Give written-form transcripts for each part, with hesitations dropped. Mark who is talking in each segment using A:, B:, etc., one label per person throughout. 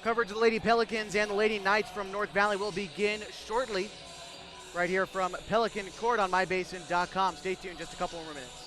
A: Coverage of the Lady Pelicans and the Lady Knights from North Valley will begin shortly, right here from Pelican Court on mybasin.com. Stay tuned, just a couple more minutes.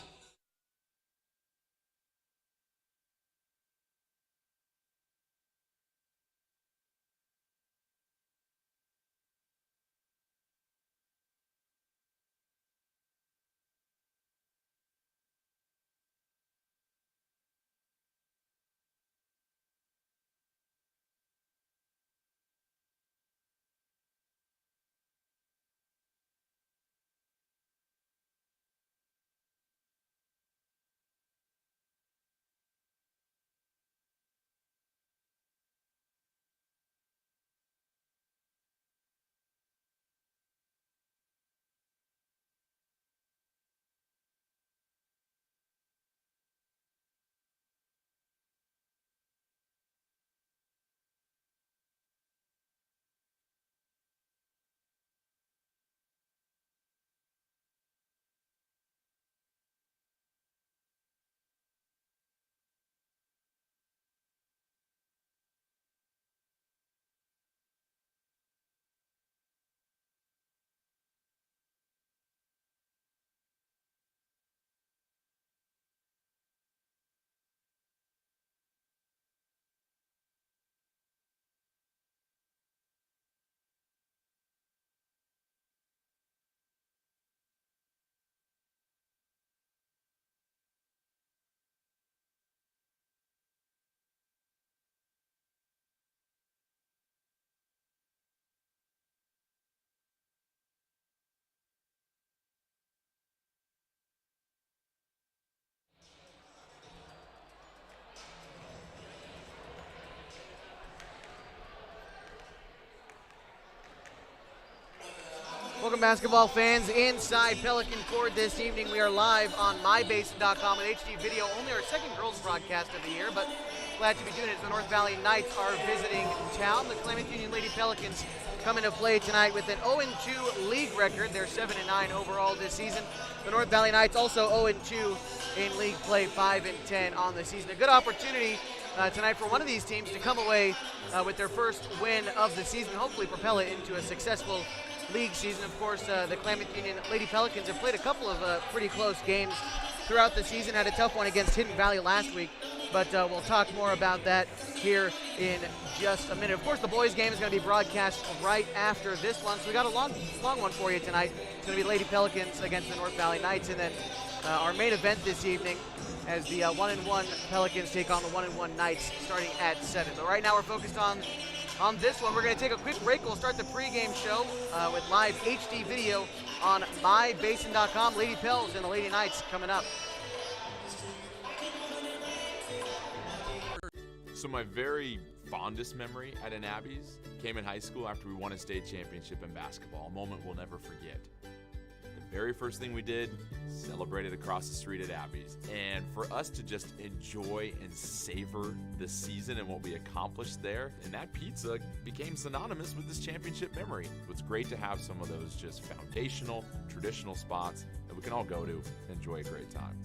A: Welcome, basketball fans, inside Pelican Court this evening. We are live on mybasin.com with HD video, only our second girls broadcast of the year, but glad to be doing it as the North Valley Knights are visiting town. The Klamath Union Lady Pelicans come into play tonight with an 0-2 league record. They're 7-9 overall this season. The North Valley Knights also 0-2 in league play, 5-10 on the season. A good opportunity tonight for one of these teams to come away with their first win of the season, hopefully propel it into a successful league season. Of course, the Klamath Union Lady Pelicans have played a couple of pretty close games throughout the season. Had a tough one against Hidden Valley last week, but we'll talk more about that here in just a minute. Of course, the boys' game is going to be broadcast right after this one, so we got a long one for you tonight. It's going to be Lady Pelicans against the North Valley Knights, and then our main event this evening as the 1-1 Pelicans take on the 1-1 Knights starting at 7. But right now we're focused on this one. We're going to take a quick break. We'll start the pregame show with live HD video on mybasin.com. Lady Pels and the Lady Knights coming up.
B: So my very fondest memory at an Abby's came in high school after we won a state championship in basketball, a moment we'll never forget. The very first thing we did, celebrated across the street at Abby's. And for us to just enjoy and savor the season and what we accomplished there, and that pizza became synonymous with this championship memory. It's great to have some of those just foundational, traditional spots that we can all go to and enjoy a great time.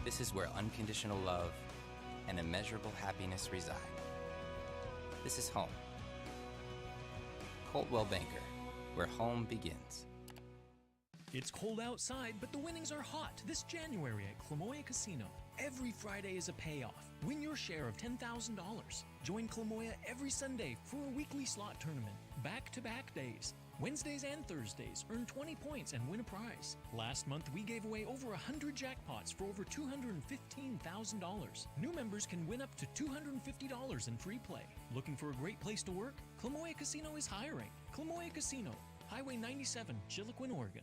C: This is where unconditional love and immeasurable happiness reside. This is home. Coldwell Banker, where home begins.
D: It's cold outside, but the winnings are hot this January at Klamoya Casino. Every Friday is a payoff. Win your share of $10,000. Join Klamoya every Sunday for a weekly slot tournament. Back-to-back days. Wednesdays and Thursdays, earn 20 points and win a prize. Last month, we gave away over 100 jackpots for over $215,000. New members can win up to $250 in free play. Looking for a great place to work? Klamath Casino is hiring. Klamath Casino, Highway 97, Chiloquin, Oregon.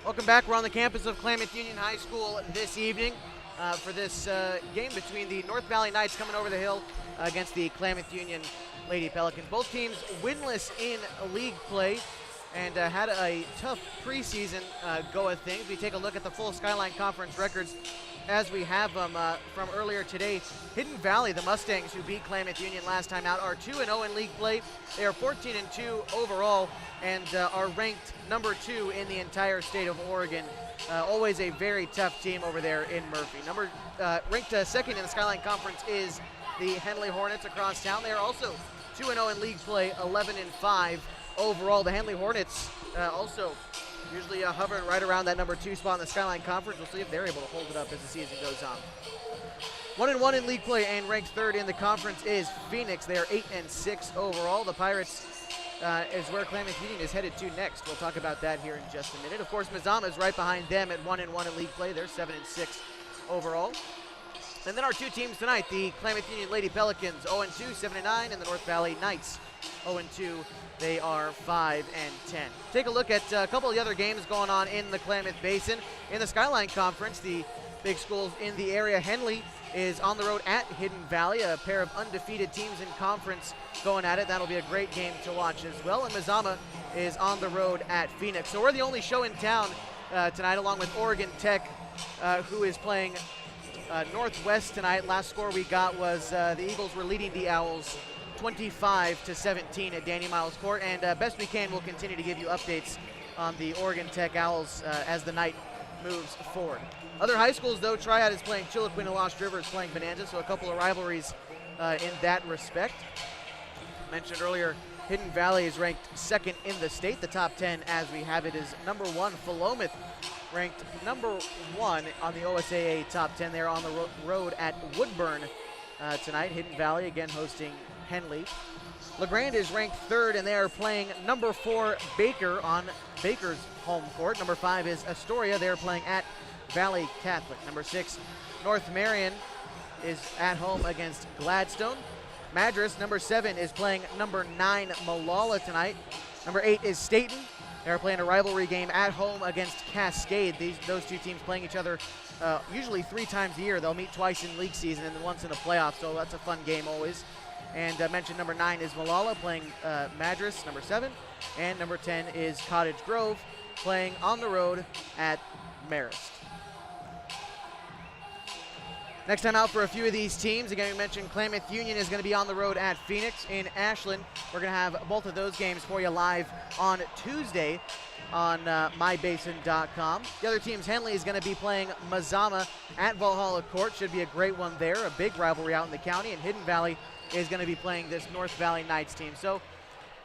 A: Welcome back. We're on the campus of Klamath Union High School this evening for this game between the North Valley Knights coming over the hill against the Klamath Union Lady Pelicans. Both teams winless in league play and had a tough preseason go of things. We take a look at the full Skyline Conference records as we have them from earlier today. Hidden Valley, the Mustangs, who beat Klamath Union last time out, are 2-0 in league play. They are 14-2 overall and are ranked number 2 in the entire state of Oregon. Always a very tough team over there in Murphy. Ranked second in the Skyline Conference is the Henley Hornets across town. They are also 2-0 in league play, 11-5 overall. The Henley Hornets also usually hovering right around that number 2 spot in the Skyline Conference. We'll see if they're able to hold it up as the season goes on. 1-1 in league play and ranked third in the conference is Phoenix. They are 8-6 overall. The Pirates is where Klamath Union is headed to next. We'll talk about that here in just a minute. Of course, Mazama is right behind them at 1-1 in league play. They're 7-6 overall. And then our two teams tonight, the Klamath Union Lady Pelicans 0-2, 7-9, and the North Valley Knights 0-2. They are 5-10. Take a look at a couple of the other games going on in the Klamath Basin. In the Skyline Conference, the big schools in the area, Henley is on the road at Hidden Valley, a pair of undefeated teams in conference going at it. That'll be a great game to watch as well. And Mazama is on the road at Phoenix. So we're the only show in town tonight, along with Oregon Tech, who is playing Northwest tonight. Last score we got was the Eagles were leading the Owls 25-17 at Danny Miles Court, and best we can, we'll continue to give you updates on the Oregon Tech Owls as the night moves forward. Other high schools, though, Triad is playing Chiloquin and Lost River is playing Bonanza, so a couple of rivalries in that respect. Mentioned earlier, Hidden Valley is ranked second in the state. The top 10, as we have it, is number 1, Philomath, ranked number 1 on the OSAA top 10. They're on the road at Woodburn tonight. Hidden Valley again hosting Henley. LeGrand is ranked 3rd, and they are playing number 4 Baker on Baker's home court. Number 5 is Astoria. They're playing at Valley Catholic. Number 6, North Marion is at home against Gladstone. Madras, number 7, is playing number 9 Molalla tonight. Number 8 is Staten. They're playing a rivalry game at home against Cascade. Those two teams playing each other usually 3 times a year. They'll meet twice in league season and then once in the playoffs, so that's a fun game always. And I mentioned number 9 is Molalla playing Madras, number 7. And number 10 is Cottage Grove playing on the road at Marist. Next time out for a few of these teams, again, we mentioned Klamath Union is going to be on the road at Phoenix in Ashland. We're going to have both of those games for you live on Tuesday on mybasin.com. The other teams, Henley is going to be playing Mazama at Valhalla Court. Should be a great one there, a big rivalry out in the county. And Hidden Valley is going to be playing this North Valley Knights team. So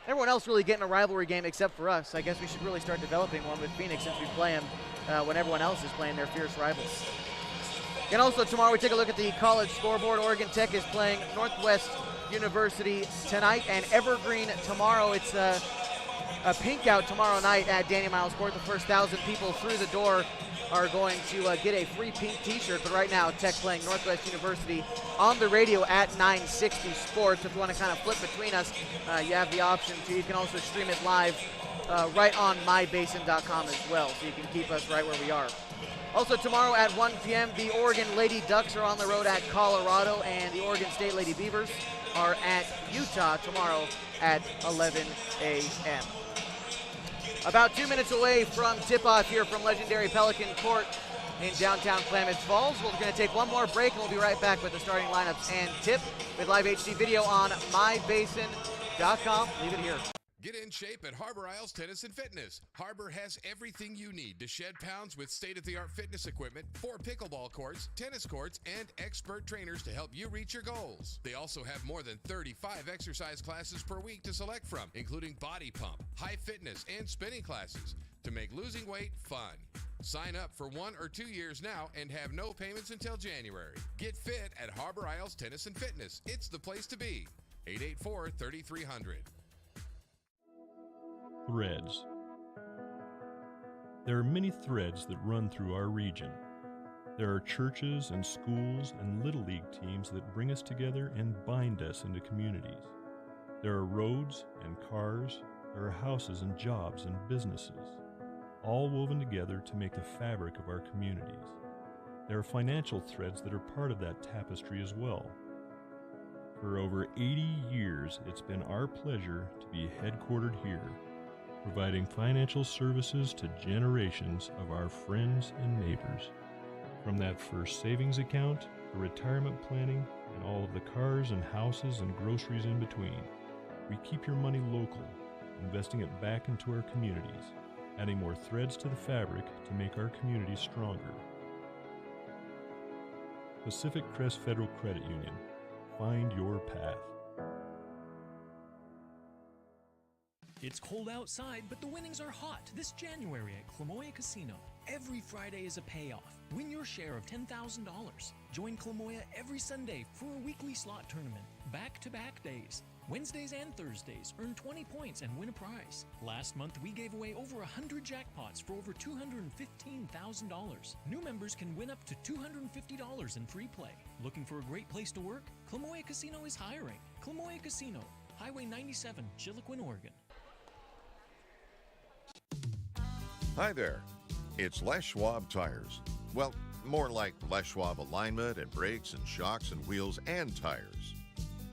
A: everyone else really getting a rivalry game except for us. I guess we should really start developing one with Phoenix since we play them when everyone else is playing their fierce rivals. And also tomorrow we take a look at the college scoreboard. Oregon Tech is playing Northwest University tonight, and Evergreen tomorrow. It's a pink out tomorrow night at Danny Miles Court. The first 1,000 people through the door are going to get a free pink t-shirt. But right now, Tech playing Northwest University on the radio at 960 Sports. If you want to kind of flip between us, you have the option to. You can also stream it live right on mybasin.com as well, so you can keep us right where we are. Also tomorrow at 1 p.m., the Oregon Lady Ducks are on the road at Colorado, and the Oregon State Lady Beavers are at Utah tomorrow at 11 a.m. About 2 minutes away from tip-off here from legendary Pelican Court in downtown Klamath Falls. We're going to take one more break, and we'll be right back with the starting lineups and tip with live HD video on mybasin.com. Leave it here.
E: Get in shape at Harbor Isles Tennis and Fitness. Harbor has everything you need to shed pounds with state-of-the-art fitness equipment, 4 pickleball courts, tennis courts, and expert trainers to help you reach your goals. They also have more than 35 exercise classes per week to select from, including body pump, high fitness, and spinning classes to make losing weight fun. Sign up for 1 or 2 years now and have no payments until January. Get fit at Harbor Isles Tennis and Fitness. It's the place to be. 884-3300.
F: Threads. There are many threads that run through our region. There are churches and schools and Little League teams that bring us together and bind us into communities. There are roads and cars. There are houses and jobs and businesses, all woven together to make the fabric of our communities. There are financial threads that are part of that tapestry as well. For over 80 years, it's been our pleasure to be headquartered here, providing financial services to generations of our friends and neighbors. From that first savings account, to retirement planning, and all of the cars and houses and groceries in between, we keep your money local, investing it back into our communities, adding more threads to the fabric to make our communities stronger. Pacific Crest Federal Credit Union. Find your path.
D: It's cold outside, but the winnings are hot this January at Klamoya Casino. Every Friday is a payoff. Win your share of $10,000. Join Klamoya every Sunday for a weekly slot tournament. Back-to-back days. Wednesdays and Thursdays, earn 20 points and win a prize. Last month, we gave away over 100 jackpots for over $215,000. New members can win up to $250 in free play. Looking for a great place to work? Klamoya Casino is hiring. Klamoya Casino, Highway 97, Chiloquin, Oregon.
G: Hi there. It's Les Schwab Tires. Well, more like Les Schwab alignment and brakes and shocks and wheels and tires.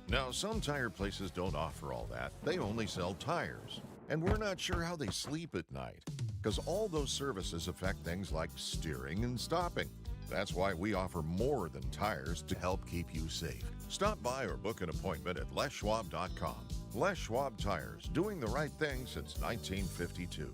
G: Now, some tire places don't offer all that. They only sell tires. And we're not sure how they sleep at night, because all those services affect things like steering and stopping. That's why we offer more than tires to help keep you safe. Stop by or book an appointment at leschwab.com. Les Schwab Tires, doing the right thing since 1952.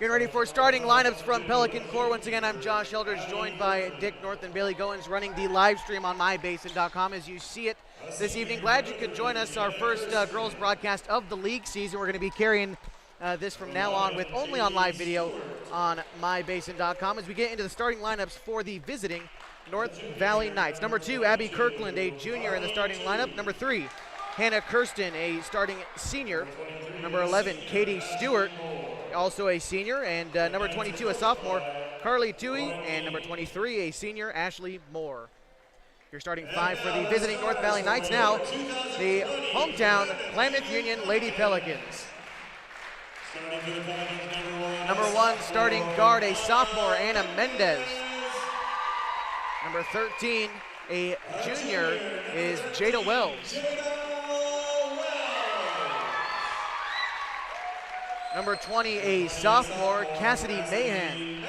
A: Getting ready for starting lineups from Pelican Corps. Once again, I'm Josh Eldridge, joined by Dick North and Bailey Goins, running the live stream on mybasin.com as you see it this evening. Glad you could join us, our first girls broadcast of the league season. We're going to be carrying this from now on with only on live video on mybasin.com as we get into the starting lineups for the visiting North Valley Knights. Number 2, Abby Kirkland, a junior in the starting lineup. Number 3, Hannah Kirsten, a starting senior. Number 11, Katie Stewart, also a senior, and number 22, a sophomore, Carly Toohey, and number 23, a senior, Ashley Moore. Your starting 5 for the visiting North Valley Knights now, the hometown Klamath Union Lady Pelicans. Number 1, starting guard, a sophomore, Anna Mendez. Number 13, a junior, is Jada Wells. Number 20, a sophomore, Cassidy Mahan.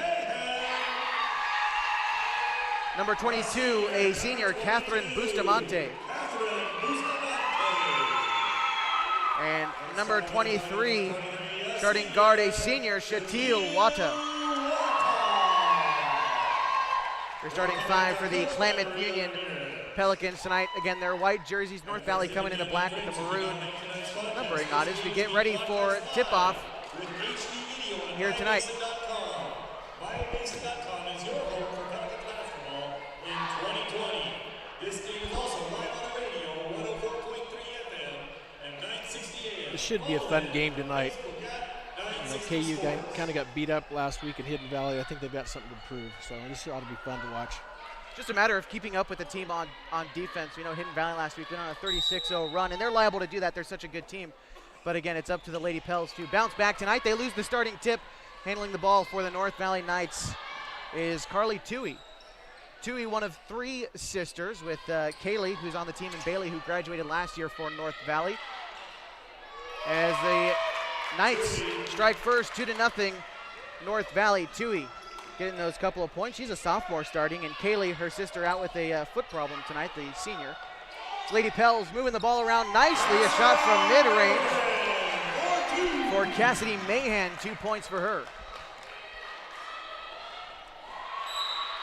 A: Number 22, a senior, Catherine Bustamante. And number 23, starting guard, a senior, Shatil Wata. Your starting 5 for the Klamath Union Pelicans tonight. Again, their white jerseys, North Valley coming in the black with the maroon numbering on as we get ready for tip-off here tonight.
H: MyBasin.com is your home for Pelican basketball in 2020. This game is also live on radio, 104.3 FM and 960 AM.
I: This should be a fun game tonight. You know, KU kind of got beat up last week at Hidden Valley. I think they've got something to prove, so this ought to be fun to watch.
A: Just a matter of keeping up with the team on defense. You know, Hidden Valley last week went on a 36-0 run, and they're liable to do that. They're such a good team. But again, it's up to the Lady Pels to bounce back tonight. They lose the starting tip Handling the ball for the North Valley Knights is Carly Toohey. Toohey, one of 3 sisters, with Kaylee, who's on the team, and Bailey, who graduated last year for North Valley. As the Knights strike first, 2-0, North Valley. Toohey getting those couple of points. She's a sophomore starting, and Kaylee, her sister, out with a foot problem tonight, the senior. It's Lady Pels moving the ball around nicely. A shot from mid-range for Cassidy Mahan, 2 points for her.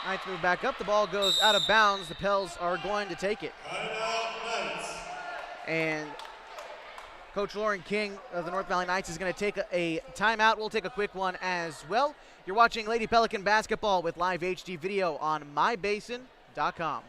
A: Knights move back up. The ball goes out of bounds. The Pels are going to take it. And Coach Lauren King of the North Valley Knights is going to take a timeout. We'll take a quick one as well. You're watching Lady Pelican basketball with live HD video on mybasin.com.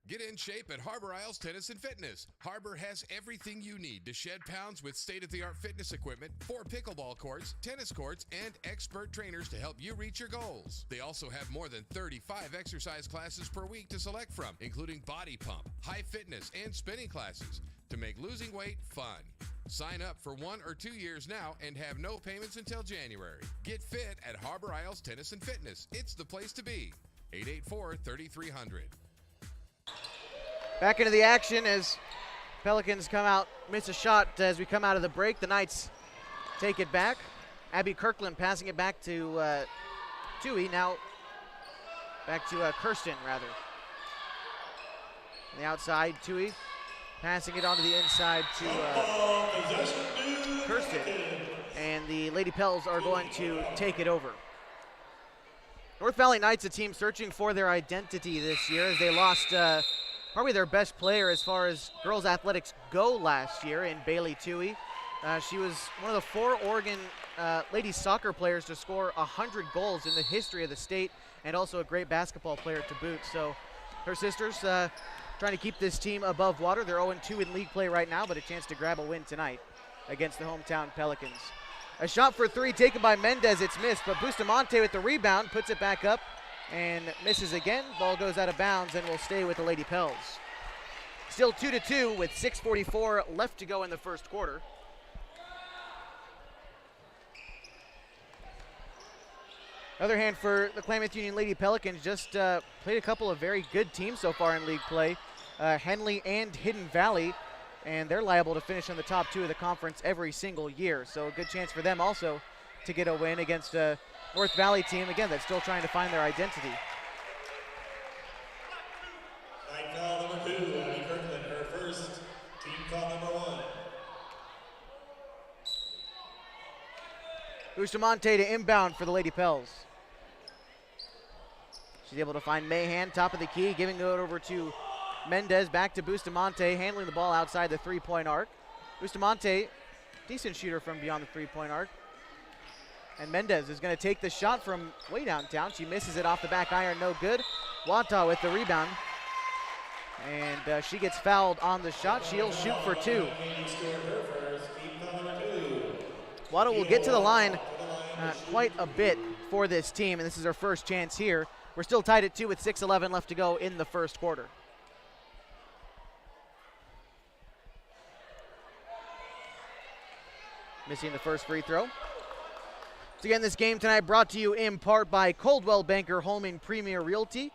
E: Get in shape at Harbor Isles Tennis and Fitness. Harbor has everything you need to shed pounds with state-of-the-art fitness equipment, 4 pickleball courts, tennis courts, and expert trainers to help you reach your goals. They also have more than 35 exercise classes per week to select from, including body pump, high fitness, and spinning classes to make losing weight fun. Sign up for 1 or 2 years now and have no payments until January. Get fit at Harbor Isles Tennis and Fitness. It's the place to be. 884-3300.
A: Back into the action as Pelicans come out, miss a shot as we come out of the break. The Knights take it back. Abby Kirkland passing it back to Toohey. Now back to Kirsten, rather. On the outside, Toohey passing it onto the inside to Kirsten. And the Lady Pels are going to take it over. North Valley Knights, a team searching for their identity this year as they lost probably their best player as far as girls athletics go last year in Bailey Toohey. She was one of the 4 Oregon ladies soccer players to score 100 goals in the history of the state, and also a great basketball player to boot. So her sisters trying to keep this team above water. They're 0-2 in league play right now, but a chance to grab a win tonight against the hometown Pelicans. A shot for 3 taken by Mendez. It's missed, but Bustamante with the rebound puts it back up and misses again. Ball goes out of bounds and will stay with the Lady Pels. Still 2-2 with 6:44 left to go in the first quarter. Other hand for the Klamath Union Lady Pelicans, just played a couple of very good teams so far in league play, Henley and Hidden Valley, and they're liable to finish in the top 2 of the conference every single year. So a good chance for them also to get a win against a North Valley team, again, that's still trying to find their identity.
H: Night foul number 2, Abby Kirkland, her first, team foul number 1.
A: Bustamante to inbound for the Lady Pels. She's able to find Mahan, top of the key, giving it over to Mendez, back to Bustamante, handling the ball outside the 3-point arc. Bustamante, decent shooter from beyond the 3-point arc. And Mendez is going to take the shot from way downtown. She misses it off the back iron, no good. Wata with the rebound. And she gets fouled on the shot. She'll shoot for 2. Wata will get to the line quite a bit for this team, and this is her first chance here. We're still tied at 2 with 6:11 left to go in the first quarter. Missing the first free throw. So again, this game tonight brought to you in part by Coldwell Banker Home and Premier Realty.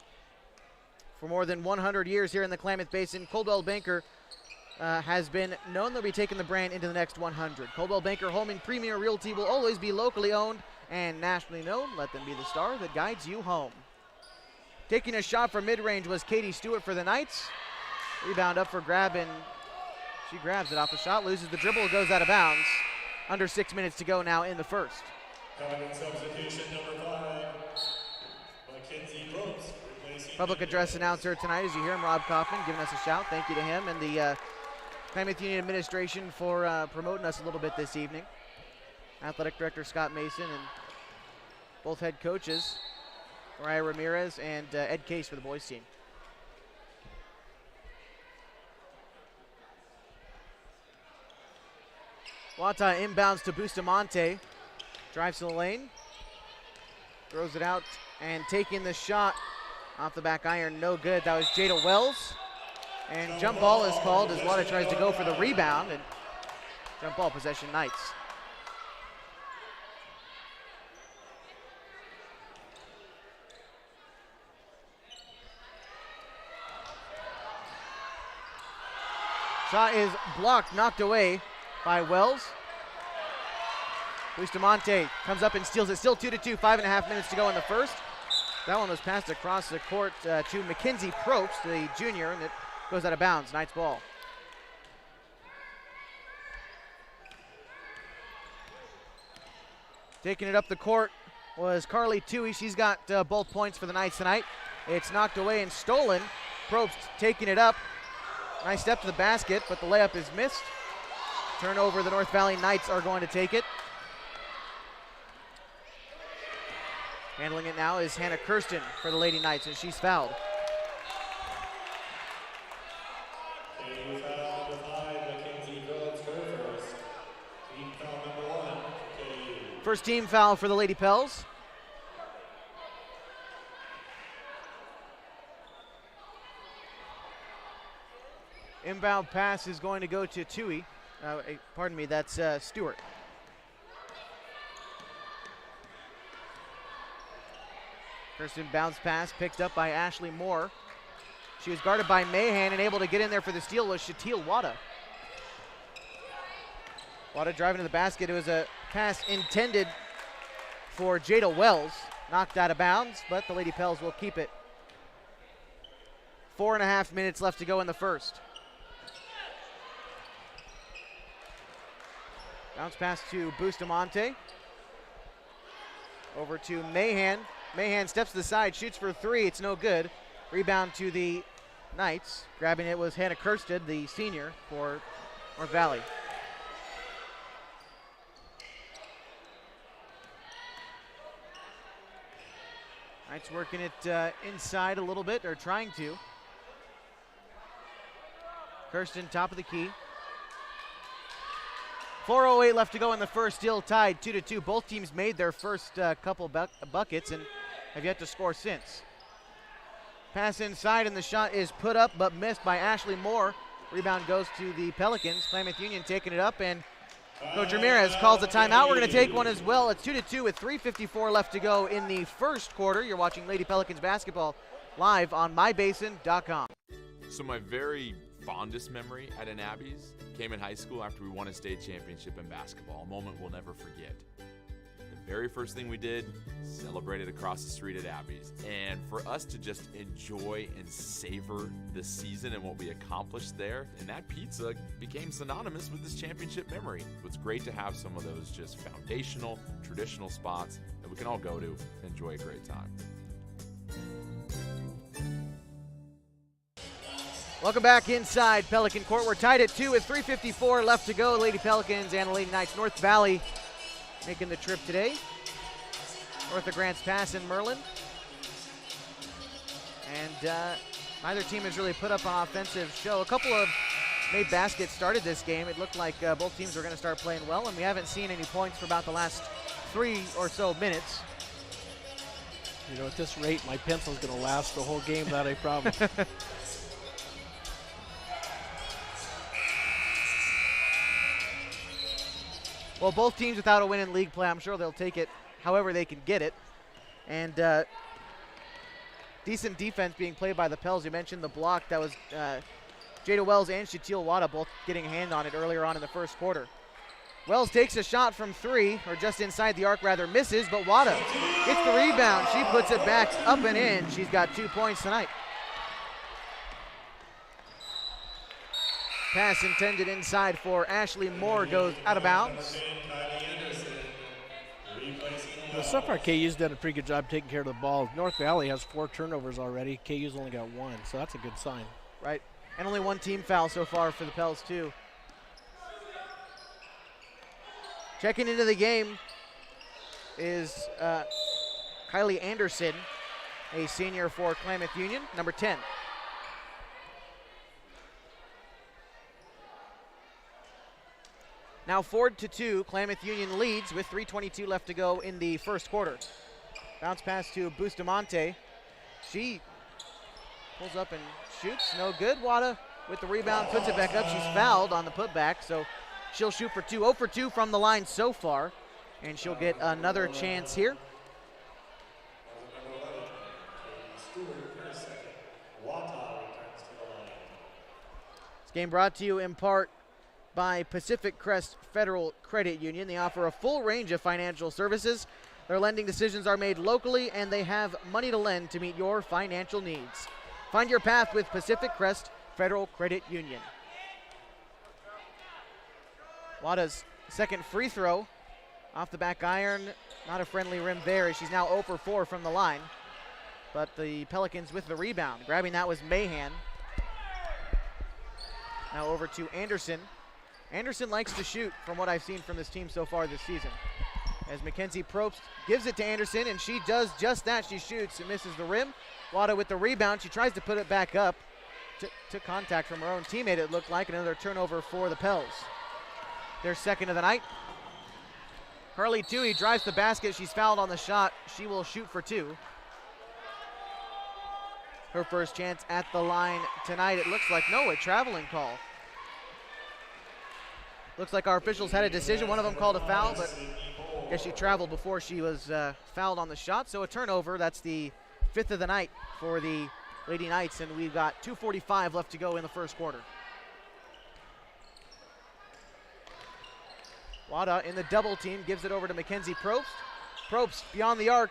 A: For more than 100 years here in the Klamath Basin, Coldwell Banker has been known to be taking the brand into the next 100. Coldwell Banker Home and Premier Realty will always be locally owned and nationally known. Let them be the star that guides you home. Taking a shot from mid-range was Katie Stewart for the Knights. Rebound up for grab, and she grabs it off the shot, loses the dribble, goes out of bounds. Under 6 minutes to go now in the first.
H: Coming in substitution number 5, Mackenzie Probst, replacing
A: Public address announcer tonight, as you hear him, Rob Kaufman, giving us a shout. Thank you to him and the Klamath Union administration for promoting us a little bit this evening. Athletic director Scott Mason and both head coaches, Mariah Ramirez and Ed Case for the boys team. Wata inbounds to Bustamante. Drives to the lane. Throws it out and taking the shot off the back iron. No good. That was Jada Wells. And jump ball is called as Wata tries to go for the rebound. And jump ball possession Knights. Shot is blocked, knocked away by Wells. Bustamante comes up and steals it. Still 2-2, 5.5 minutes to go in the first. That one was passed across the court to Mackenzie Probst, the junior, and it goes out of bounds. Knights ball. Taking it up the court was Carly Toohey. She's got both points for the Knights tonight. It's knocked away and stolen. Probst taking it up. Nice step to the basket, but the layup is missed. Turnover, the North Valley Knights are going to take it. Handling it now is Hannah Kirsten for the Lady Knights, and she's fouled. First team foul for the Lady Pels. Inbound pass is going to go to Toohey. Pardon me, that's Stewart. Kirsten bounce pass picked up by Ashley Moore. She was guarded by Mahan and able to get in there for the steal was Shatil Wada. Wada driving to the basket. It was a pass intended for Jada Wells. Knocked out of bounds, but the Lady Pels will keep it. 4.5 minutes left to go in the first. Bounce pass to Bustamante. Over to Mahan. Mahan steps to the side, shoots for three. It's no good. Rebound to the Knights. Grabbing it was Hannah Kirsten, the senior for North Valley. Knights working it inside a little bit, or trying to. Kirsten, top of the key. 4:08 left to go in the first, still tied 2-2. Both teams made their first couple buckets and have yet to score since. Pass inside and the shot is put up but missed by Ashley Moore. Rebound goes to the Pelicans. Klamath Union taking it up, and Coach Ramirez calls a timeout. We're going to take one as well. It's 2-2 with 3:54 left to go in the first quarter. You're watching Lady Pelicans basketball live on mybasin.com.
B: So my very fondest memory at an Abby's came in high school after we won a state championship in basketball, a moment we'll never forget. The very first thing we did, celebrated across the street at Abby's. And for us to just enjoy and savor the season and what we accomplished there, and that pizza became synonymous with this championship memory. It's great to have some of those just foundational, traditional spots that we can all go to and enjoy a great time.
A: Welcome back inside Pelican Court. We're tied at 2 with 3:54 left to go. Lady Pelicans and the Lady Knights. North Valley making the trip today. North of Grants Pass in Merlin. And neither team has really put up an offensive show. A couple of made baskets started this game. It looked like both teams were going to start playing well, and we haven't seen any points for about the last 3 or so minutes.
I: You know, at this rate, my pencil's going to last the whole game without a problem.
A: Well, both teams without a win in league play. I'm sure they'll take it however they can get it. And decent defense being played by the Pels. You mentioned the block. That was Jada Wells and Shatil Wada both getting a hand on it earlier on in the first quarter. Wells takes a shot from 3, or just inside the arc rather, misses, but Wada gets the rebound. She puts it back up and in. She's got 2 points tonight. Pass intended inside for Ashley Moore goes out of bounds.
I: Well, so far, KU's done a pretty good job taking care of the ball. North Valley has 4 turnovers already. KU's only got 1, so that's a good sign.
A: Right, and only 1 team foul so far for the Pels, too. Checking into the game is Kylie Anderson, a senior for Klamath Union, number 10. Now 4-2, Klamath Union leads with 3:22 left to go in the first quarter. Bounce pass to Bustamante. She pulls up and shoots, no good. Wada with the rebound, puts it back up. She's fouled on the putback, so she'll shoot for 2. 0 for 2 from the line so far, and she'll get another chance here. This Game brought to you in part by Pacific Crest Federal Credit Union. They offer a full range of financial services. Their lending decisions are made locally, and they have money to lend to meet your financial needs. Find your path with Pacific Crest Federal Credit Union. Wada's second free throw off the back iron. Not a friendly rim there, as she's now 0 for 4 from the line. But the Pelicans with the rebound. Grabbing that was Mahan. Now over to Anderson. Anderson likes to shoot, from what I've seen from this team so far this season. As Mackenzie Probst gives it to Anderson, and she does just that. She shoots and misses the rim. Wada with the rebound. She tries to put it back up. Took contact from her own teammate, it looked like. Another turnover for the Pels. Their second of the night. Carly Toohey drives the basket. She's fouled on the shot. She will shoot for 2. Her first chance at the line tonight. It looks like, no, a traveling call. Looks like our officials had a decision. One of them called a foul, but I guess she traveled before she was fouled on the shot. So a turnover. That's the 5th of the night for the Lady Knights, and we've got 2:45 left to go in the first quarter. Wada in the double team, gives it over to Mackenzie Probst. Probst beyond the arc,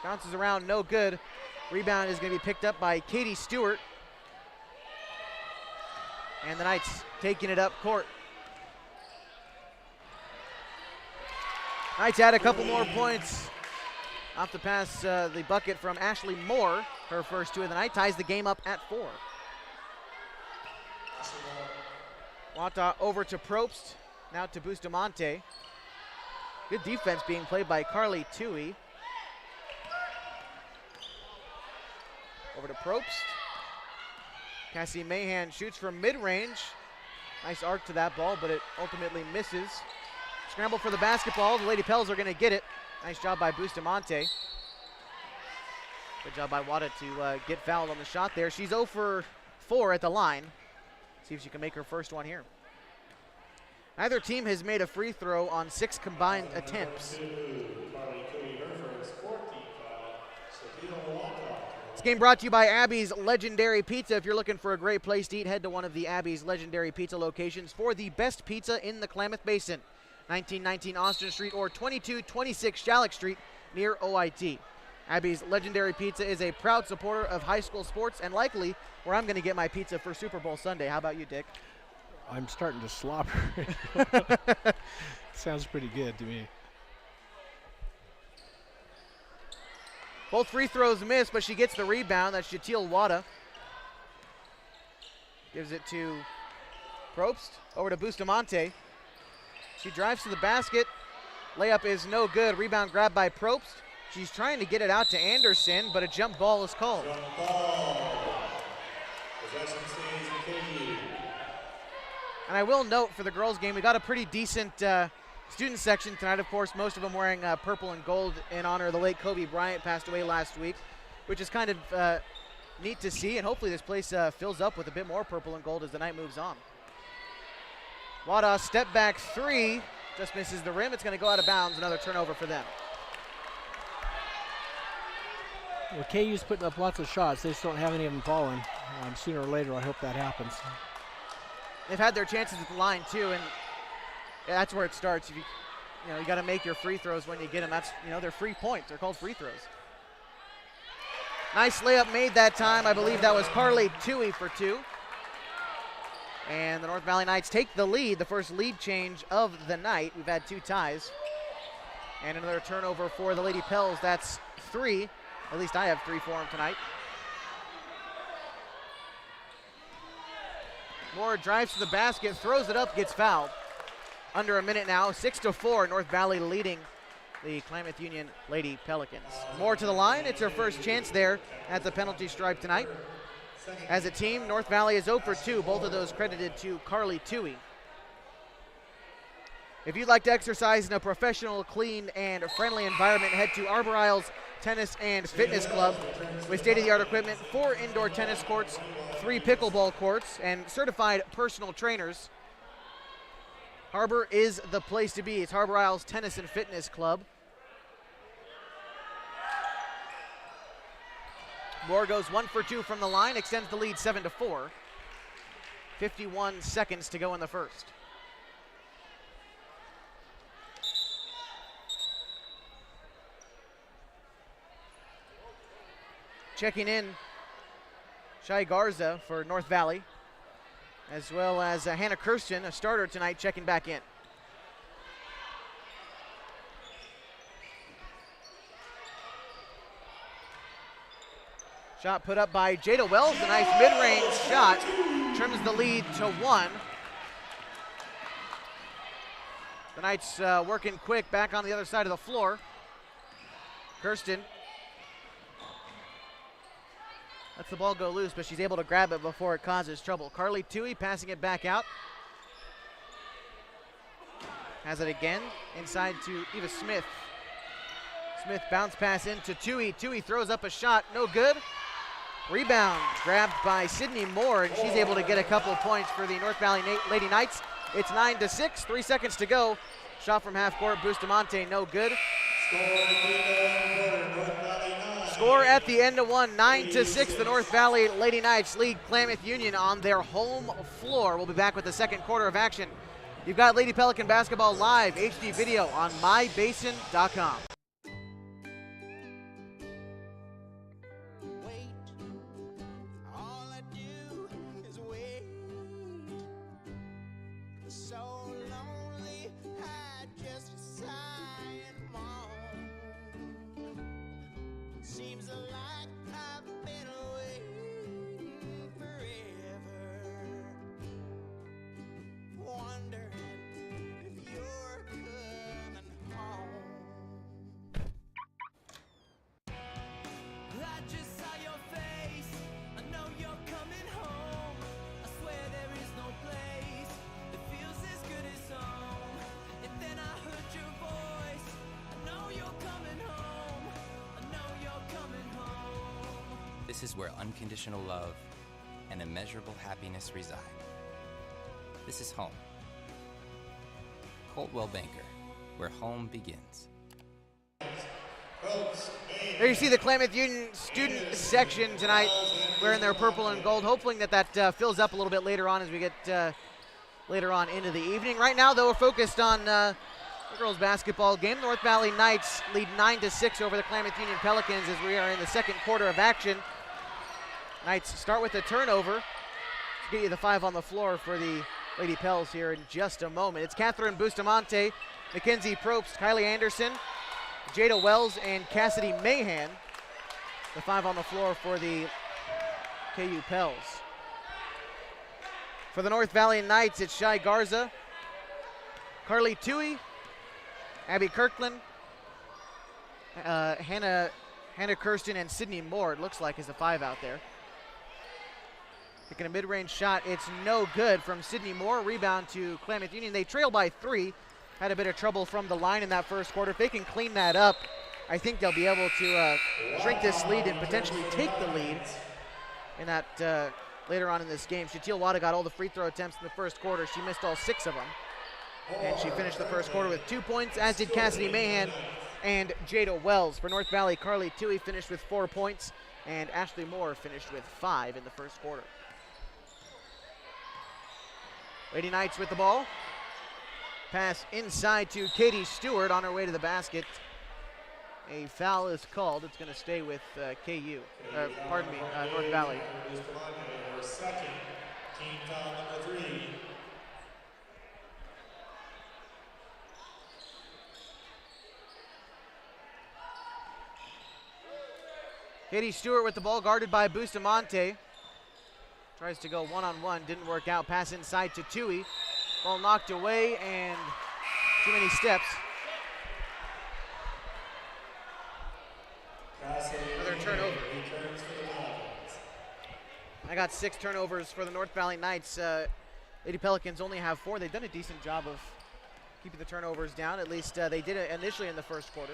A: bounces around, no good. Rebound is going to be picked up by Katie Stewart. And the Knights taking it up court. Knights add a couple more points off the pass, the bucket from Ashley Moore. Her first 2 of the night, ties the game up at 4. Wada over to Probst, now to Bustamante. Good defense being played by Carly Toohey. Over to Probst. Cassie Mahan shoots from mid-range. Nice arc to that ball, but it ultimately misses. Scramble for the basketball. The Lady Pels are going to get it. Nice job by Bustamante. Good job by Wada to get fouled on the shot there. She's 0 for 4 at the line. See if she can make her first one here. Neither team has made a free throw on 6 combined attempts. This game brought to you by Abby's Legendary Pizza. If you're looking for a great place to eat, head to one of the Abby's Legendary Pizza locations for the best pizza in the Klamath Basin. 1919 Austin Street or 2226 Shalleck Street near OIT. Abby's Legendary Pizza is a proud supporter of high school sports and likely where I'm going to get my pizza for Super Bowl Sunday. How about you, Dick?
I: I'm starting to slobber. Sounds pretty good to me.
A: Both free throws miss, but she gets the rebound. That's Shatil Wada. Gives it to Probst. Over to Bustamante. She drives to the basket. Layup is no good. Rebound grabbed by Probst. She's trying to get it out to Anderson, but a jump ball is called.
H: Jump ball. Possession stays with KU.
A: And I will note for the girls' game, we got a pretty decent student section tonight. Of course, most of them wearing purple and gold in honor of the late Kobe Bryant, passed away last week, which is kind of neat to see. And hopefully this place fills up with a bit more purple and gold as the night moves on. Wada step back 3, just misses the rim. It's going to go out of bounds. Another turnover for them.
I: Well, KU's putting up lots of shots. They just don't have any of them falling. Sooner or later, I hope that happens.
A: They've had their chances at the line too, and that's where it starts. If you got to make your free throws when you get them. That's they're free points. They're called free throws. Nice layup made that time. I believe that was Carly Toohey for 2. And the North Valley Knights take the lead, the first lead change of the night. We've had 2 ties. And another turnover for the Lady Pels. That's 3. At least I have 3 for them tonight. Moore drives to the basket, throws it up, gets fouled. Under a minute now, 6-4, North Valley leading the Klamath Union Lady Pelicans. Moore to the line. It's her first chance there at the penalty stripe tonight. As a team, North Valley is 0 for 2, both of those credited to Carly Toohey. If you'd like to exercise in a professional, clean, and friendly environment, head to Arbor Isles Tennis and Fitness Club with state-of-the-art equipment, 4 indoor tennis courts, 3 pickleball courts, and certified personal trainers. Harbor is the place to be. It's Arbor Isles Tennis and Fitness Club. Moore goes 1 for 2 from the line, extends the lead 7-4. 51 seconds to go in the first. Checking in, Shai Garza for North Valley, as well as Hannah Kirsten, a starter tonight, checking back in. Shot put up by Jada Wells, a nice mid-range shot, trims the lead to 1. The Knights working quick back on the other side of the floor. Kirsten lets the ball go loose, but she's able to grab it before it causes trouble. Carly Toohey passing it back out. Has it again, inside to Eva Smith. Smith bounce pass into Toohey. Toohey throws up a shot, no good. Rebound grabbed by Sydney Moore, and she's able to get a couple of points for the North Valley Lady Knights. It's 9-6, 3 seconds to go. Shot from half court, Bustamante, no good. Score at the end of one, 9-6. The North Valley Lady Knights lead Klamath Union on their home floor. We'll be back with the second quarter of action. You've got Lady Pelican basketball live, HD video on mybasin.com.
C: This is where unconditional love and immeasurable happiness reside. This is home. Coltwell Banker, where home begins.
A: There you see the Klamath Union student section tonight wearing their purple and gold, hoping that fills up a little bit later on as we get later on into the evening. Right now, though, we're focused on the girls basketball game. North Valley Knights lead 9-6 over the Klamath Union Pelicans as we are in the second quarter of action. Knights start with a turnover. Let's get you the 5 on the floor for the Lady Pels here in just a moment. It's Catherine Bustamante, Mackenzie Probst, Kylie Anderson, Jada Wells, and Cassidy Mahan. The 5 on the floor for the KU Pels. For the North Valley Knights, it's Shai Garza, Carly Toohey, Abby Kirkland, Hannah Kirsten, and Sydney Moore, it looks like, is the 5 out there. Taking a mid-range shot, it's no good from Sydney Moore. Rebound to Klamath Union. They trail by 3. Had a bit of trouble from the line in that first quarter. If they can clean that up, I think they'll be able to shrink this lead and potentially take the lead in that later on in this game. Shatil Wada got all the free throw attempts in the first quarter. She missed all 6 of them. And she finished the first quarter with 2 points, as did Cassidy Mahan and Jada Wells. For North Valley, Carly Toohey finished with 4 points, and Ashley Moore finished with 5 in the first quarter. Lady Knights with the ball. Pass inside to Katie Stewart on her way to the basket. A foul is called. It's going to stay with North Valley.
H: Second, team foul number 3.
A: Katie Stewart with the ball, guarded by Bustamante. Tries to go one-on-one, didn't work out. Pass inside to Toohey. Ball knocked away and too many steps. Another turnover. I got 6 turnovers for the North Valley Knights. Lady Pelicans only have 4. They've done a decent job of keeping the turnovers down. At least they did it initially in the first quarter.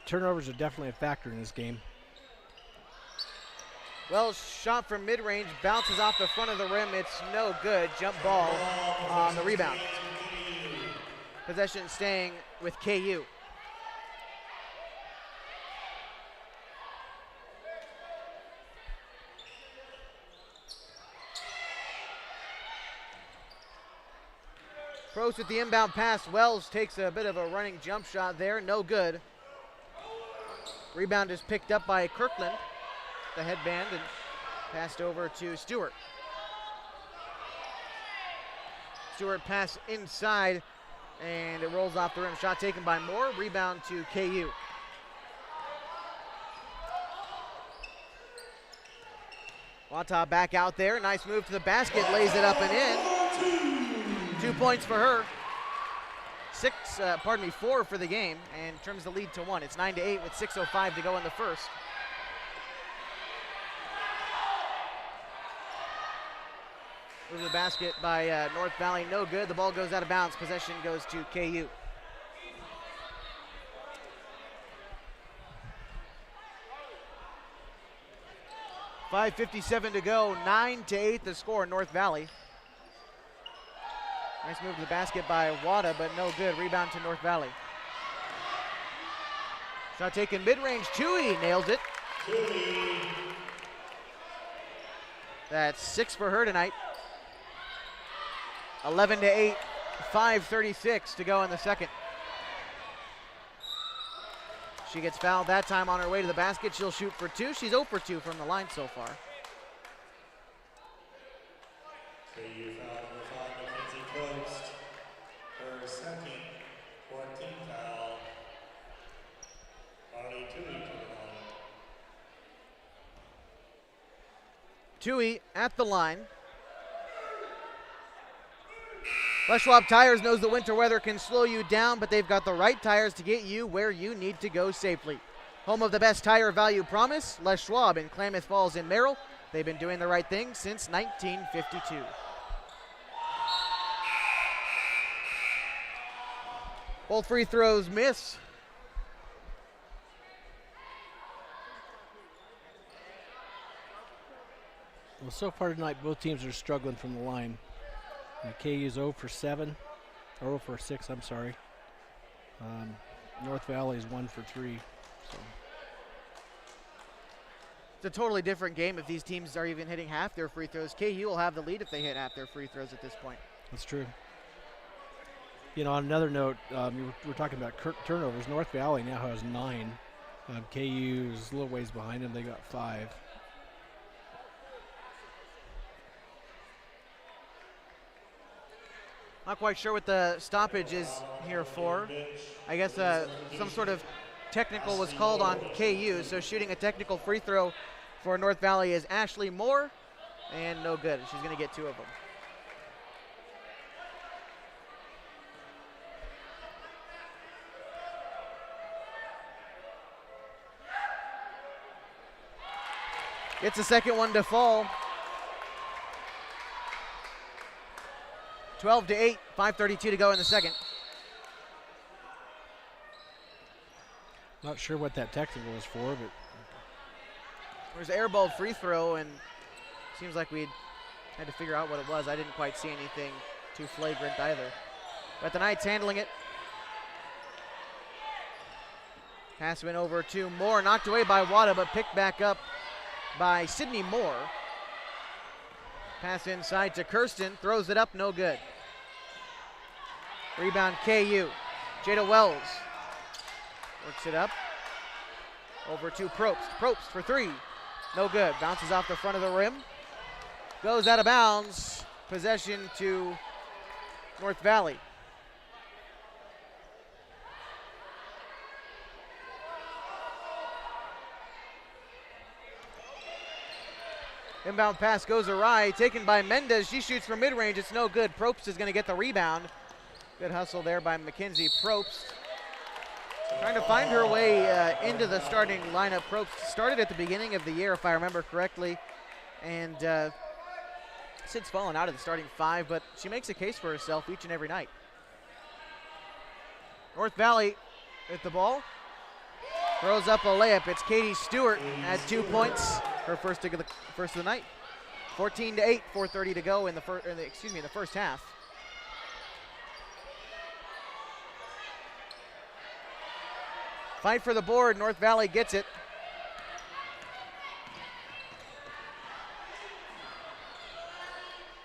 I: Turnovers are definitely a factor in this game.
A: Well, shot from mid-range, bounces off the front of the rim. It's no good. Jump ball on the rebound. Possession staying with KU. Probst with the inbound pass. Wells takes a bit of a running jump shot there. No good. Rebound is picked up by Kirkland, the headband, and passed over to Stewart. Stewart pass inside, and it rolls off the rim. Shot taken by Moore. Rebound to KU. Wata back out there. Nice move to the basket. Lays it up and in. 2 points for her. 4 for the game, and turns the lead to 1. It's 9-8 with 6:05 to go in the first. Move to the basket by North Valley. No good. The ball goes out of bounds. Possession goes to KU. .5:57 to go. 9-8 the score. North Valley. Nice move to the basket by Wada, but no good. Rebound to North Valley. Shot taken mid-range. Tui nails it. That's 6 for her tonight. 11-8. 5:36 to go in the second. She gets fouled that time on her way to the basket. She'll shoot for 2. She's 0 for 2 from the line so far.
H: KU foul number 5, Mackenzie Probst. Her second, 14th foul. Bonnie Tui to the line.
A: Tui at the line. Les Schwab Tires knows the winter weather can slow you down, but they've got the right tires to get you where you need to go safely. Home of the best tire value promise, Les Schwab in Klamath Falls in Merrill. They've been doing the right thing since 1952. Both free throws miss.
I: Well, so far tonight, both teams are struggling from the line. KU's 0 for 7, or 0 for 6, I'm sorry. North Valley's 1 for 3. So.
A: It's a totally different game if these teams are even hitting half their free throws. KU will have the lead if they hit half their free throws at this point.
I: That's true. You know, on another note, we're talking about turnovers. North Valley now has 9. KU's a little ways behind them. They got 5.
A: Not quite sure what the stoppage is here for. I guess some sort of technical was called on KU, so shooting a technical free throw for North Valley is Ashley Moore, and no good. She's going to get 2 of them. Gets the second one to fall. 12-8, 5:32 to go in the second.
I: Not sure what that technical was for, but
A: There's an airballed free throw, and seems like we had to figure out what it was. I didn't quite see anything too flagrant either. But the Knights handling it. Pass went over to Moore, knocked away by Wada, but picked back up by Sydney Moore. Pass inside to Kirsten, throws it up, no good. Rebound KU. Jada Wells works it up. Over to Probst. Probst for 3. No good. Bounces off the front of the rim. Goes out of bounds. Possession to North Valley. Inbound pass goes awry. Taken by Mendez. She shoots from mid-range. It's no good. Probst is going to get the rebound. Good hustle there by Mackenzie Probst. Trying to find her way into the starting lineup. Probst started at the beginning of the year, if I remember correctly, and since fallen out of the starting 5, but she makes a case for herself each and every night. North Valley with the ball. Throws up a layup. It's Katie Stewart at 2 points. Her first of the night. 14-8, 4:30 to go in the first half. Fight for the board. North Valley gets it.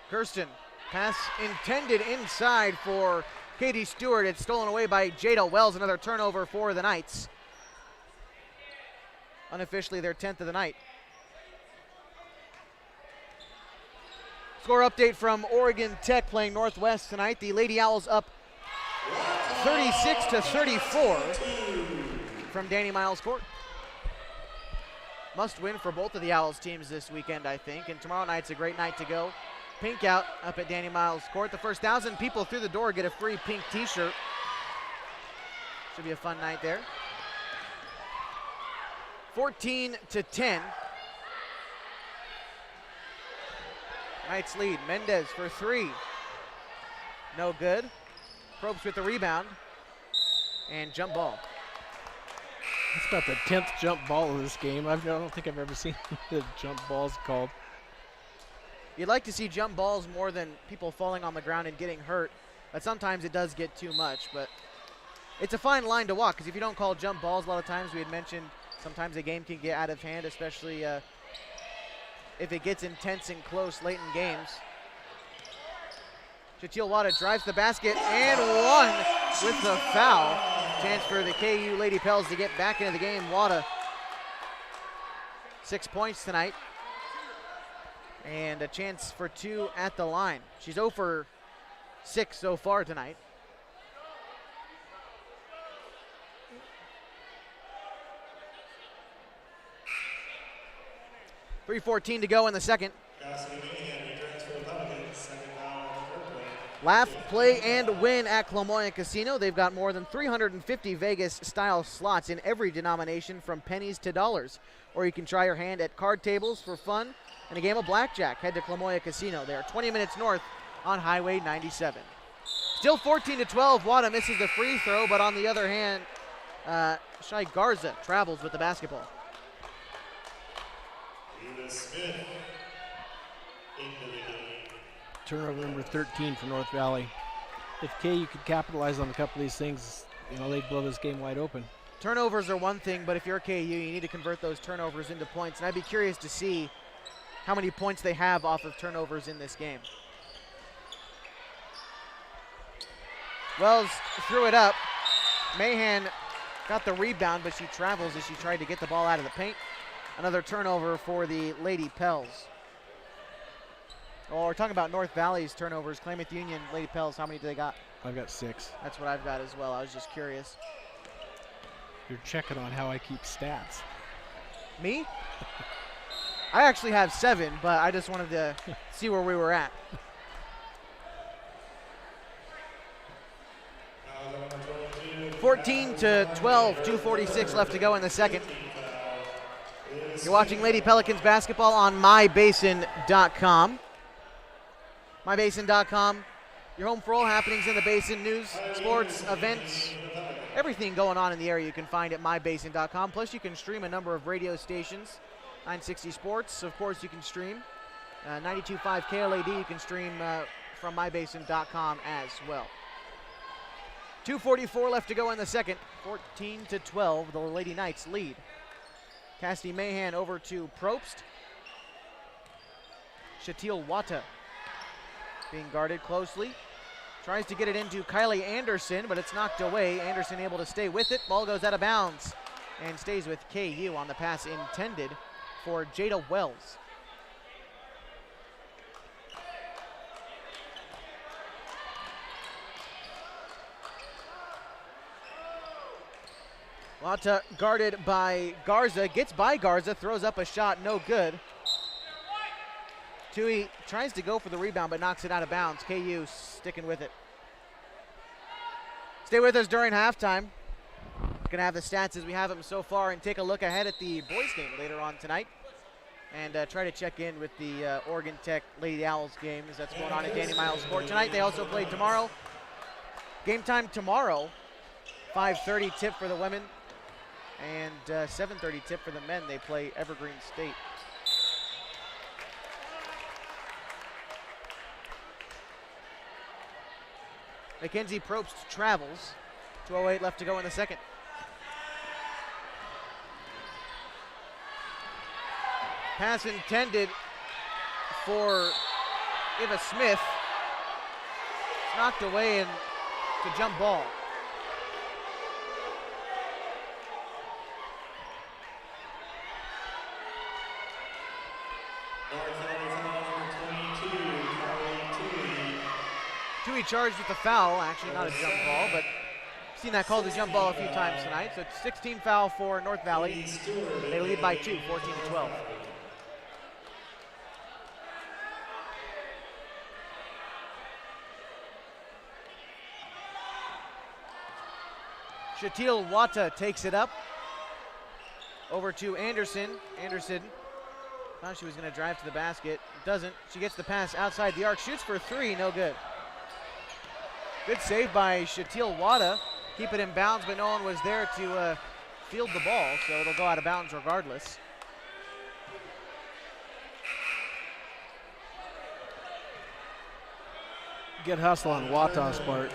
A: Kirsten Pass intended inside for Katie Stewart. It's stolen away by Jada Wells. Another turnover for the Knights. Unofficially their 10th of the night. Score update from Oregon Tech playing Northwest tonight. The Lady Owls up 36-34 from Danny Miles Court. Must win for both of the Owls teams this weekend, I think. And tomorrow night's a great night to go. Pink out up at Danny Miles Court. The first 1,000 people through the door get a free pink t-shirt. Should be a fun night there. 14-10. Knights lead. Mendez for three. No good. Probst with the rebound. And jump ball.
I: It's about the 10th jump ball of this game. I don't think I've ever seen the jump balls called.
A: You'd like to see jump balls more than people falling on the ground and getting hurt, but sometimes it does get too much. But it's a fine line to walk, because if you don't call jump balls, a lot of times we had mentioned sometimes a game can get out of hand, especially if it gets intense and close late in games. Shatil Wada drives the basket and one with the foul. Chance for the KU Lady Pels to get back into the game. Wada, 6 points tonight. And a chance for two at the line. She's 0 for 6 so far tonight. .3:14 to go in the second. Laugh, play, and win at Clamoya Casino. They've got more than 350 Vegas-style slots in every denomination from pennies to dollars. Or you can try your hand at card tables for fun and a game of blackjack. Head to Clamoya Casino. They are 20 minutes north on Highway 97. Still 14-12. Wada misses the free throw, but on the other hand, Shai Garza travels with the basketball.
H: Smith into the game.
I: Turnover number 13 for North Valley. If KU could capitalize on a couple of these things, they'd blow this game wide open.
A: Turnovers are one thing, but if you're KU, you need to convert those turnovers into points. And I'd be curious to see how many points they have off of turnovers in this game. Wells threw it up. Mahan got the rebound, but she travels as she tried to get the ball out of the paint. Another turnover for the Lady Pels. Oh, we're talking about North Valley's turnovers. Klamath Union, Lady Pels, how many do they got?
I: I've got 6.
A: That's what I've got as well. I was just curious.
I: You're checking on how I keep stats.
A: Me? I actually have 7, but I just wanted to see where we were at. (14-12), 2:46 left to go in the second. You're watching Lady Pelicans basketball on mybasin.com. Mybasin.com, your home for all happenings in the Basin, news, sports, events, everything going on in the area you can find at mybasin.com. Plus you can stream a number of radio stations. 960 Sports, of course, you can stream. 92.5 KLAD, you can stream from mybasin.com as well. 2:44 left to go in the second. 14-12, the Lady Knights lead. Cassidy Mahan over to Probst. Shatil Wata being guarded closely. Tries to get it into Kylie Anderson, but it's knocked away. Anderson able to stay with it. Ball goes out of bounds and stays with KU on the pass intended for Jada Wells. Wata guarded by Garza, gets by Garza, throws up a shot, no good. Tui tries to go for the rebound but knocks it out of bounds. KU sticking with it. Stay with us during halftime. Gonna have the stats as we have them so far and take a look ahead at the boys game later on tonight. And try to check in with the Oregon Tech Lady Owls games that's going on at Danny Miles Court tonight. They also play tomorrow. Game time tomorrow, 5:30 tip for the women. And 7:30 tip for the men. They play Evergreen State. Mackenzie Probst travels. 2:08 left to go in the second. Pass intended for Eva Smith. knocked away, and it's a jump ball. Tui charged with the foul, actually not a jump ball, but seen that called a jump ball a few times tonight. So it's 16 foul for North Valley. They lead by 2, 14-12. Shatil Wata takes it up. Over to Anderson. Anderson thought she was going to drive to the basket. Doesn't. She gets the pass outside the arc. Shoots for 3. No good. Good save by Shatil Wata. Keep it in bounds, but no one was there to field the ball, so it'll go out of bounds regardless.
I: Good hustle on Wata's part.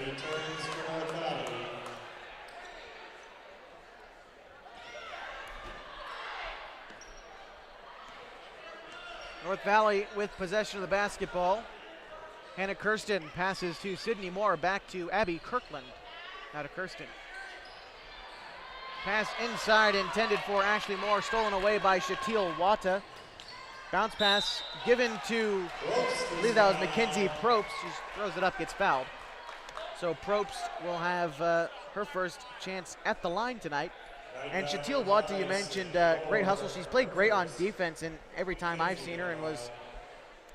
A: North Valley with possession of the basketball. Hannah Kirsten passes to Sydney Moore, back to Abby Kirkland. Now to Kirsten. Pass inside intended for Ashley Moore, stolen away by Shatil Wata. Bounce pass given to, I believe that was Mackenzie Probst. She throws it up, gets fouled. So Probst will have her first chance at the line tonight. And Shatil Wata, you mentioned, great hustle. She's played great on defense and every time I've seen her, and was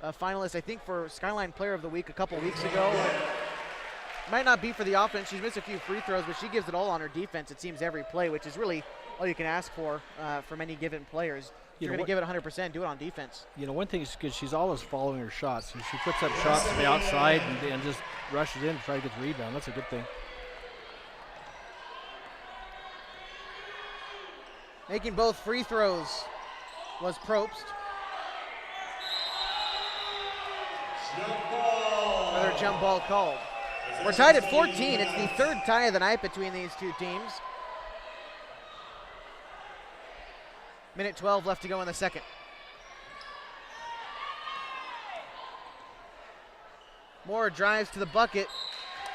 A: a finalist, I think, for Skyline Player of the Week a couple weeks ago. Might not be for the offense. She's missed a few free throws, but she gives it all on her defense, it seems, every play, which is really all you can ask for from any given players. If you're going to give it 100%, do it on defense.
I: You know, one thing is good, she's always following her shots. She puts up shots to the outside and just rushes in to try to get the rebound. That's a good thing.
A: Making both free throws was Probst. Another jump ball called. We're tied at 14. It's the third tie of the night between these two teams. Minute 12 left to go in the second. Moore drives to the bucket,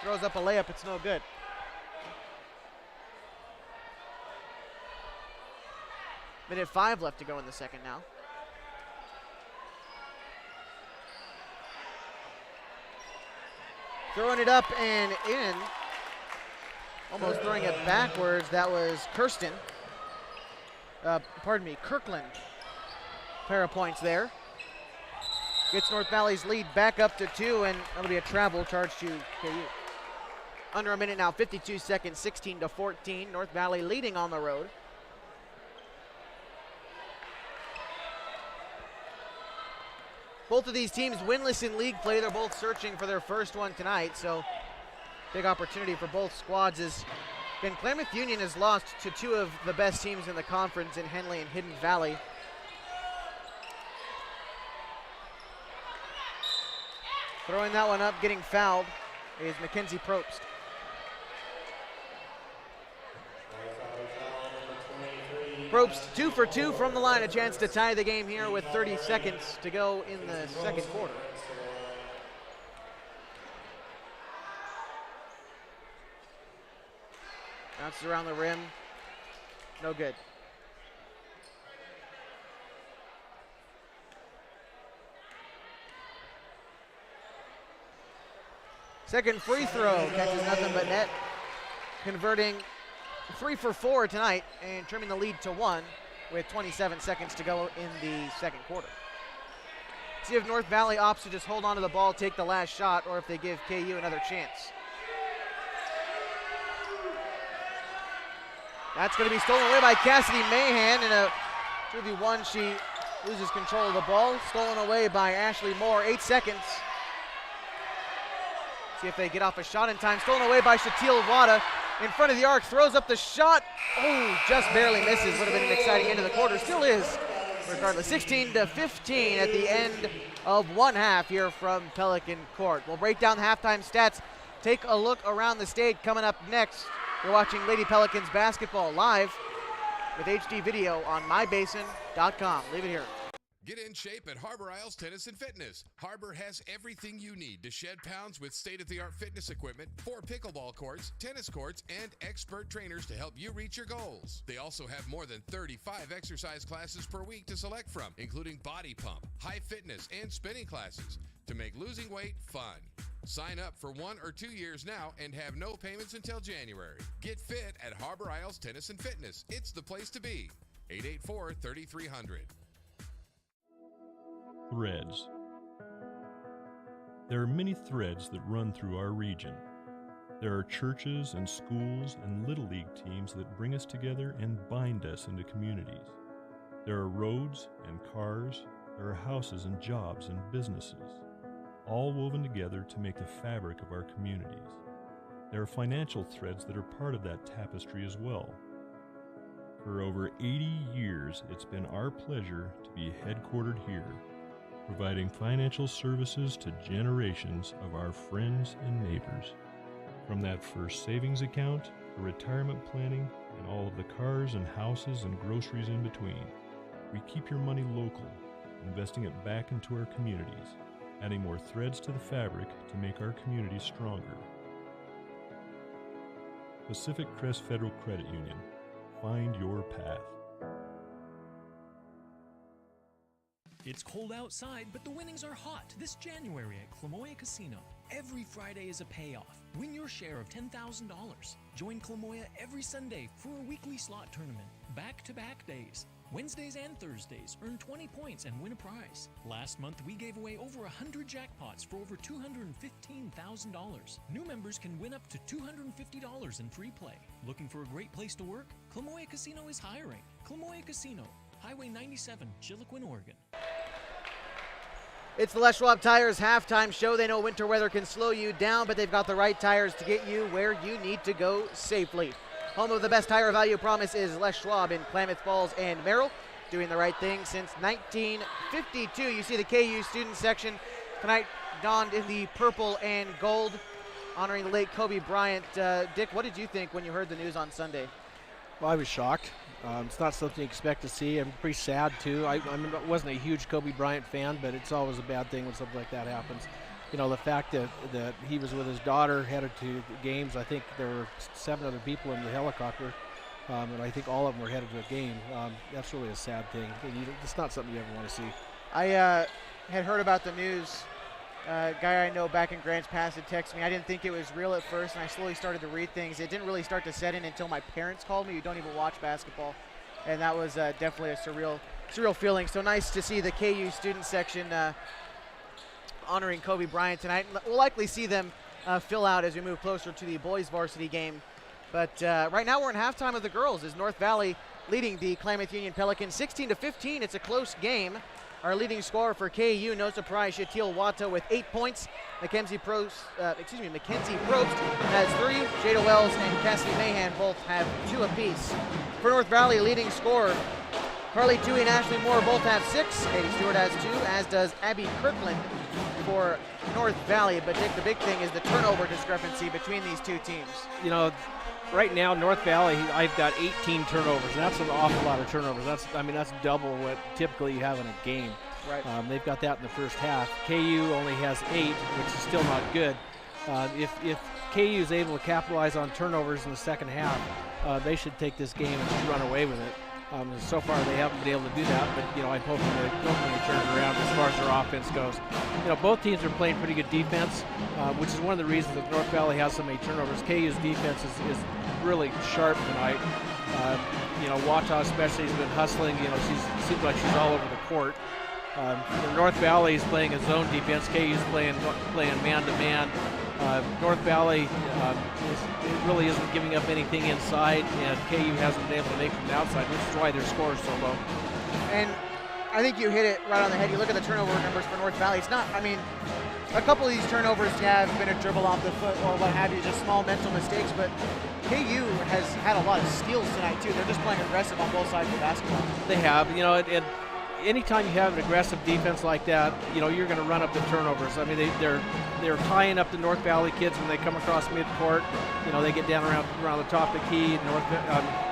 A: throws up a layup, it's no good. Minute 5 left to go in the second now. Throwing it up and in. Almost throwing it backwards. That was Kirsten. Kirkland. Pair of points there. Gets North Valley's lead back up to 2, and that'll be a travel charge to KU. Under a minute now, 52 seconds, 16-14. North Valley leading on the road. Both of these teams winless in league play. They're both searching for their first one tonight, so big opportunity for both squads. As Klamath Union has lost to two of the best teams in the conference in Henley and Hidden Valley. Throwing that one up, getting fouled, is Mackenzie Probst. Probst 2 for 2 from the line, a chance to tie the game here with 30 seconds to go in the second quarter. Bounces around the rim, no good. Second free throw, catches nothing but net. Converting 3 for 4 tonight and trimming the lead to 1 with 27 seconds to go in the second quarter. See if North Valley opts to just hold on to the ball, take the last shot, or if they give KU another chance. That's going to be stolen away by Cassidy Mahan. In a 2v1, she loses control of the ball. Stolen away by Ashley Moore, 8 seconds. See if they get off a shot in time. Stolen away by Shatil Wata. In front of the arc, throws up the shot. Oh, just barely misses. Would have been an exciting end of the quarter. Still is, regardless. 16-15 at the end of one half here from Pelican Court. We'll break down the halftime stats. Take a look around the state coming up next. You're watching Lady Pelicans basketball live with HD video on mybasin.com. Leave it here.
E: Get in shape at Harbor Isles Tennis and Fitness. Harbor has everything you need to shed pounds with state-of-the-art fitness equipment, 4 pickleball courts, tennis courts, and expert trainers to help you reach your goals. They also have more than 35 exercise classes per week to select from, including body pump, high fitness, and spinning classes to make losing weight fun. Sign up for 1 or 2 years now and have no payments until January. Get fit at Harbor Isles Tennis and Fitness. It's the place to be. 884-3300.
F: Threads. There are many threads that run through our region. There are churches and schools and Little League teams that bring us together and bind us into communities. There are roads and cars. There are houses and jobs and businesses, all woven together to make the fabric of our communities. There are financial threads that are part of that tapestry as well. For over 80 years, it's been our pleasure to be headquartered here, providing financial services to generations of our friends and neighbors. From that first savings account, to retirement planning, and all of the cars and houses and groceries in between, we keep your money local, investing it back into our communities, adding more threads to the fabric to make our communities stronger. Pacific Crest Federal Credit Union. Find your path.
D: It's cold outside, but the winnings are hot this January at Klamoya Casino. Every Friday is a payoff. Win your share of $10,000. Join Klamoya every Sunday for a weekly slot tournament. Back-to-back days. Wednesdays and Thursdays, earn 20 points and win a prize. Last month, we gave away over 100 jackpots for over $215,000. New members can win up to $250 in free play. Looking for a great place to work? Klamoya Casino is hiring. Klamoya Casino, Highway 97, Chiloquin, Oregon.
A: It's the Les Schwab Tires halftime show. They know winter weather can slow you down, but they've got the right tires to get you where you need to go safely. Home of the best tire value promise is Les Schwab in Klamath Falls and Merrill, doing the right thing since 1952. You see the KU student section tonight donned in the purple and gold, honoring the late Kobe Bryant. Dick, what did you think when you heard the news on Sunday?
I: Well, I was shocked. It's not something you expect to see. I'm pretty sad, too. I wasn't a huge Kobe Bryant fan, but it's always a bad thing when something like that happens. You know, the fact that he was with his daughter headed to the games, I think there were 7 other people in the helicopter, and I think all of them were headed to a game. That's really a sad thing. It's not something you ever want to see.
A: I had heard about the news. A guy I know back in Grants Pass had texted me. I didn't think it was real at first, and I slowly started to read things. It didn't really start to set in until my parents called me, who don't even watch basketball, and that was definitely a surreal feeling. So nice to see the KU student section honoring Kobe Bryant tonight. We'll likely see them fill out as we move closer to the boys varsity game. But right now we're in halftime of the girls as North Valley leading the Klamath Union Pelicans 16-15. It's a close game. Our leading scorer for KU, no surprise, Shatil Wata with 8 points. Mackenzie Probst has 3. Jada Wells and Cassidy Mahan both have 2 apiece. For North Valley, leading scorer Carly Toohey and Ashley Moore both have 6. Katie Stewart has 2, as does Abby Kirkland for North Valley. But Dick, the big thing is the turnover discrepancy between these two teams.
I: You know, right now, North Valley, I've got 18 turnovers, and that's an awful lot of turnovers. That's double what typically you have in a game.
A: Right.
I: They've got that in the first half. KU only has 8, which is still not good. If KU is able to capitalize on turnovers in the second half, they should take this game and just run away with it. So far, they haven't been able to do that, but I'm hoping they turn it around as far as their offense goes. Both teams are playing pretty good defense, which is one of the reasons that North Valley has so many turnovers. KU's defense is really sharp tonight. Wata especially has been hustling. She seems like she's all over the court. North Valley is playing a zone defense. KU's playing man-to-man. North Valley really isn't giving up anything inside, and KU hasn't been able to make from the outside, which is why their score is so low.
A: And I think you hit it right on the head. You look at the turnover numbers for North Valley. It's not, a couple of these turnovers have been a dribble off the foot or what have you, just small mental mistakes, but KU has had a lot of steals tonight, too. They're just playing aggressive on both sides of the basketball.
I: They have, and anytime you have an aggressive defense like that, you're going to run up the turnovers. I mean, they're tying up the North Valley kids when they come across midcourt. They get down around the top of the key.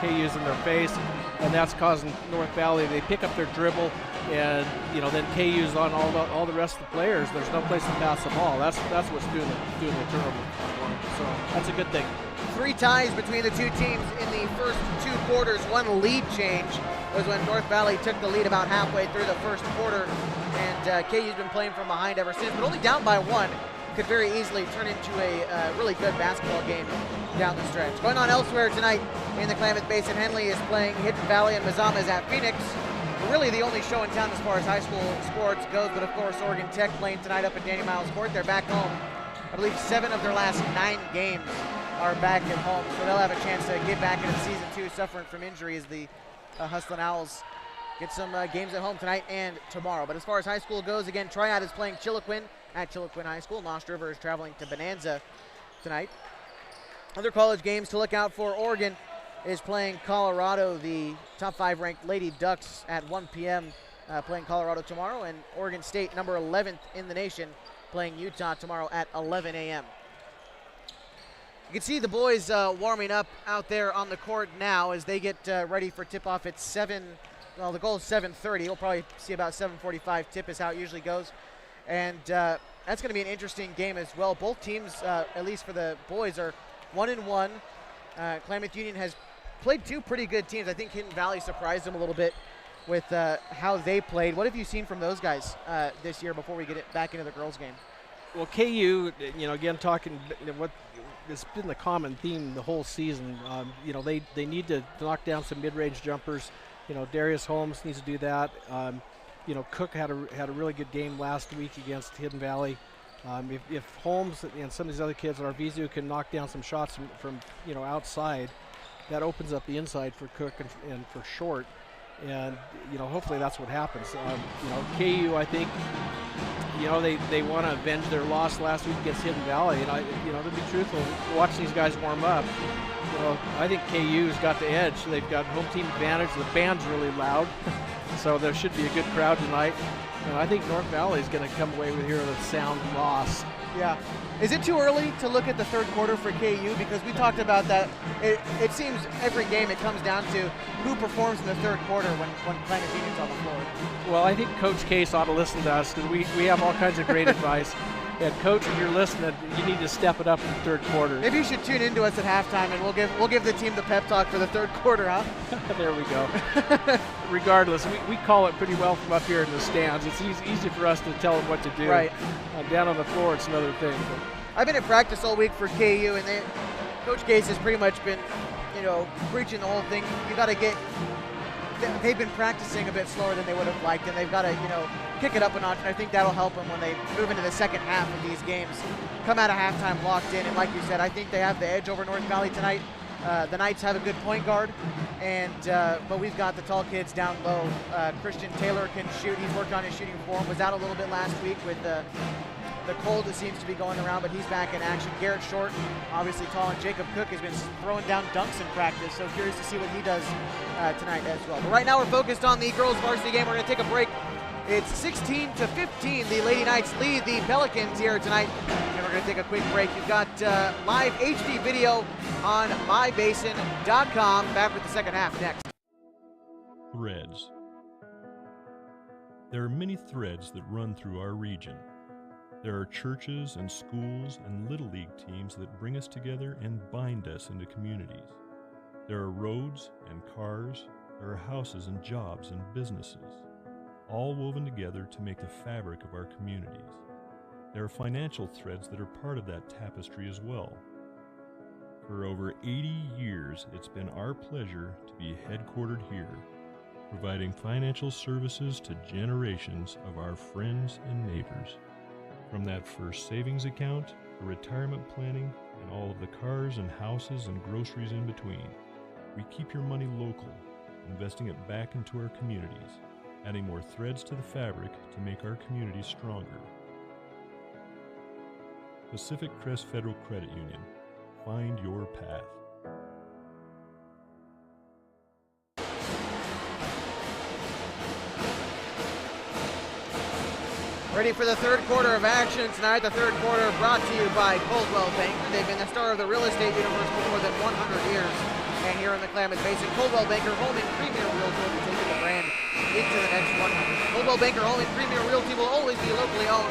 I: KU's in their face, and that's causing North Valley. They pick up their dribble, and then KU's on all the rest of the players. There's no place to pass the ball. That's what's doing the turnover. So that's a good thing.
A: 3 ties between the two teams in the first 2 quarters. One lead change was when North Valley took the lead about halfway through the first quarter, and KU's been playing from behind ever since, but only down by 1. Could very easily turn into a really good basketball game down the stretch. Going on elsewhere tonight in the Klamath Basin, Henley is playing Hidden Valley, and Mazama is at Phoenix. Really the only show in town as far as high school sports goes, but of course Oregon Tech playing tonight up at Danny Miles Court. They're back home. I believe 7 of their last 9 games are back at home, so they'll have a chance to get back into season 2, suffering from injury as the Hustlin' Owls get some games at home tonight and tomorrow. But as far as high school goes, again, Triad is playing Chiloquin at Chiloquin High School. Lost River is traveling to Bonanza tonight. Other college games to look out for: Oregon is playing Colorado. The top 5 ranked Lady Ducks at 1 p.m. Playing Colorado tomorrow, and Oregon State, number 11th in the nation, playing Utah tomorrow at 11 a.m. You can see the boys warming up out there on the court now as they get ready for tip-off at 7. Well, the goal is 7:30. We'll probably see about 7:45 tip is how it usually goes. And that's going to be an interesting game as well. Both teams, at least for the boys, are 1-1. Klamath Union has played 2 pretty good teams. I think Hidden Valley surprised them a little bit with how they played. What have you seen from those guys this year before we get it back into the girls' game?
I: Well, KU, again, talking what it's been the common theme the whole season. They need to knock down some mid-range jumpers. Darius Holmes needs to do that. Cook had a really good game last week against Hidden Valley. If Holmes and some of these other kids at Arvizu can knock down some shots from outside, that opens up the inside for Cook and for Short. And hopefully that's what happens. KU, I think, they want to avenge their loss last week against Hidden Valley. And to be truthful, watch these guys warm up. I think KU's got the edge. They've got home team advantage. The band's really loud, so there should be a good crowd tonight. And I think North Valley is going to come away with here with a sound loss.
A: Yeah. Is it too early to look at the third quarter for KU? Because we talked about that. It seems every game it comes down to who performs in the third quarter when Klamath Union's on the floor.
I: Well, I think Coach Case ought to listen to us because we have all kinds of great advice. And Coach, if you're listening, you need to step it up in the third quarter.
A: Maybe you should tune into us at halftime, and we'll give the team the pep talk for the third quarter, huh?
I: There we go. Regardless, we call it pretty well from up here in the stands. It's easy for us to tell them what to do.
A: Right.
I: Down on the floor, it's another thing. But
A: I've been in practice all week for KU, and Coach Case has pretty much been, preaching the whole thing. You got to get. They've been practicing a bit slower than they would have liked, and they've got to, kick it up a notch. And I think that'll help them when they move into the second half of these games. Come out of halftime locked in, and like you said, I think they have the edge over North Valley tonight. The Knights have a good point guard, but we've got the tall kids down low. Christian Taylor can shoot. He's worked on his shooting form. Was out a little bit last week with the cold that seems to be going around, but he's back in action. Garrett Short, obviously tall, and Jacob Cook has been throwing down dunks in practice, so curious to see what he does tonight as well. But right now we're focused on the girls varsity game. We're going to take a break. It's 16-15. The Lady Knights lead the Pelicans here tonight, and we're going to take a quick break. You've got live HD video on mybasin.com. Back with the second half next.
F: Threads. There are many threads that run through our region. There are churches and schools and Little League teams that bring us together and bind us into communities. There are roads and cars, there are houses and jobs and businesses, all woven together to make the fabric of our communities. There are financial threads that are part of that tapestry as well. For over 80 years, it's been our pleasure to be headquartered here, providing financial services to generations of our friends and neighbors. From that first savings account to retirement planning and all of the cars and houses and groceries in between, we keep your money local, investing it back into our communities, adding more threads to the fabric to make our communities stronger. Pacific Crest Federal Credit Union. Find your path.
A: Ready for the third quarter of action tonight. The third quarter brought to you by Coldwell Banker. They've been the star of the real estate universe for more than 100 years. And here in the Klamath Basin, Coldwell Banker, home and premier realty, will be taking the brand into the next 100. Coldwell Banker, home and premier realty will always be locally owned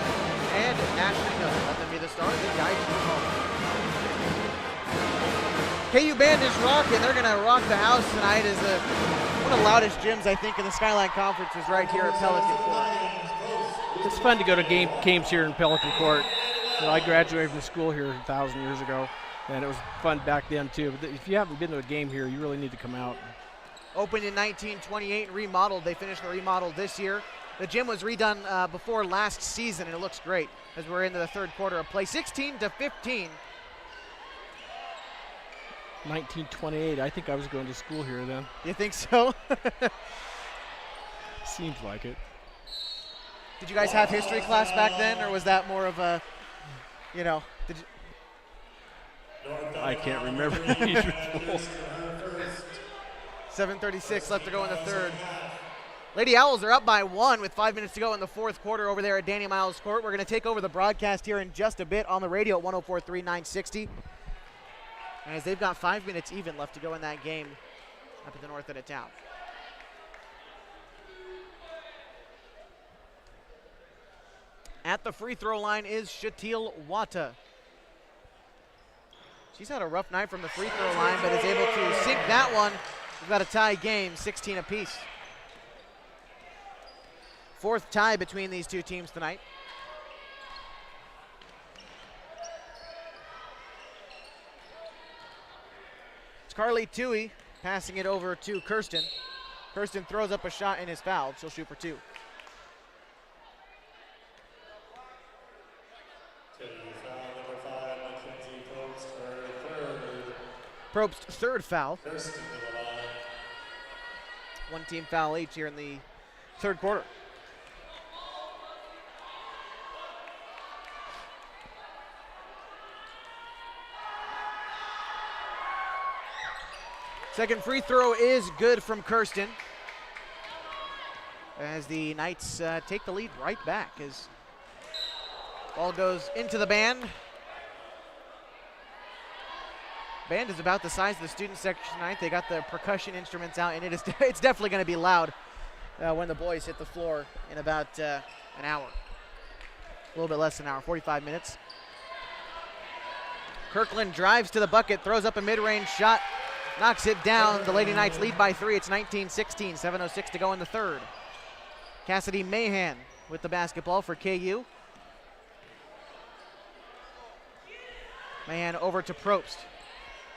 A: and nationally known. Let them be the stars that guide you home. KU band is rocking. They're going to rock the house tonight as one of the loudest gyms, I think, in the Skyline Conference is right here at Pelican Court.
I: It's fun to go to games here in Pelican Court. You know, I graduated from school here 1,000 years ago, and it was fun back then too. But if you haven't been to a game here, you really need to come out.
A: Opened in 1928 and remodeled. They finished the remodel this year. The gym was redone before last season, and it looks great as we're into the third quarter of play. 16-15.
I: 1928. I think I was going to school here then.
A: You think so?
I: Seems like it.
A: Did you guys have history class back then, or was that more of a, you know, did you?
I: I can't remember.
A: 7:36 left to go in the third. Lady Owls are up by 1 with 5 minutes to go in the fourth quarter over there at Danny Miles Court. We're going to take over the broadcast here in just a bit on the radio at 104.3 960. As they've got 5 minutes even left to go in that game up at the north end of town. At the free throw line is Shatil Wata. She's had a rough night from the free throw line, but is able to sink that one. We've got a tie game, 16 apiece. Fourth tie between these two teams tonight. It's Carly Toohey passing it over to Kirsten. Kirsten throws up a shot and is fouled. She'll shoot for 2. Probst's third foul. One team foul each here in the third quarter. Second free throw is good from Kirsten as the Knights take the lead right back as ball goes into the band. Band is about the size of the student section tonight. They got the percussion instruments out, and it's definitely going to be loud when the boys hit the floor in about an hour. A little bit less than an hour, 45 minutes. Kirkland drives to the bucket, throws up a mid-range shot, knocks it down. The Lady Knights lead by 3. It's 19-16, 7:06 to go in the third. Cassidy Mahan with the basketball for KU. Mahan over to Probst.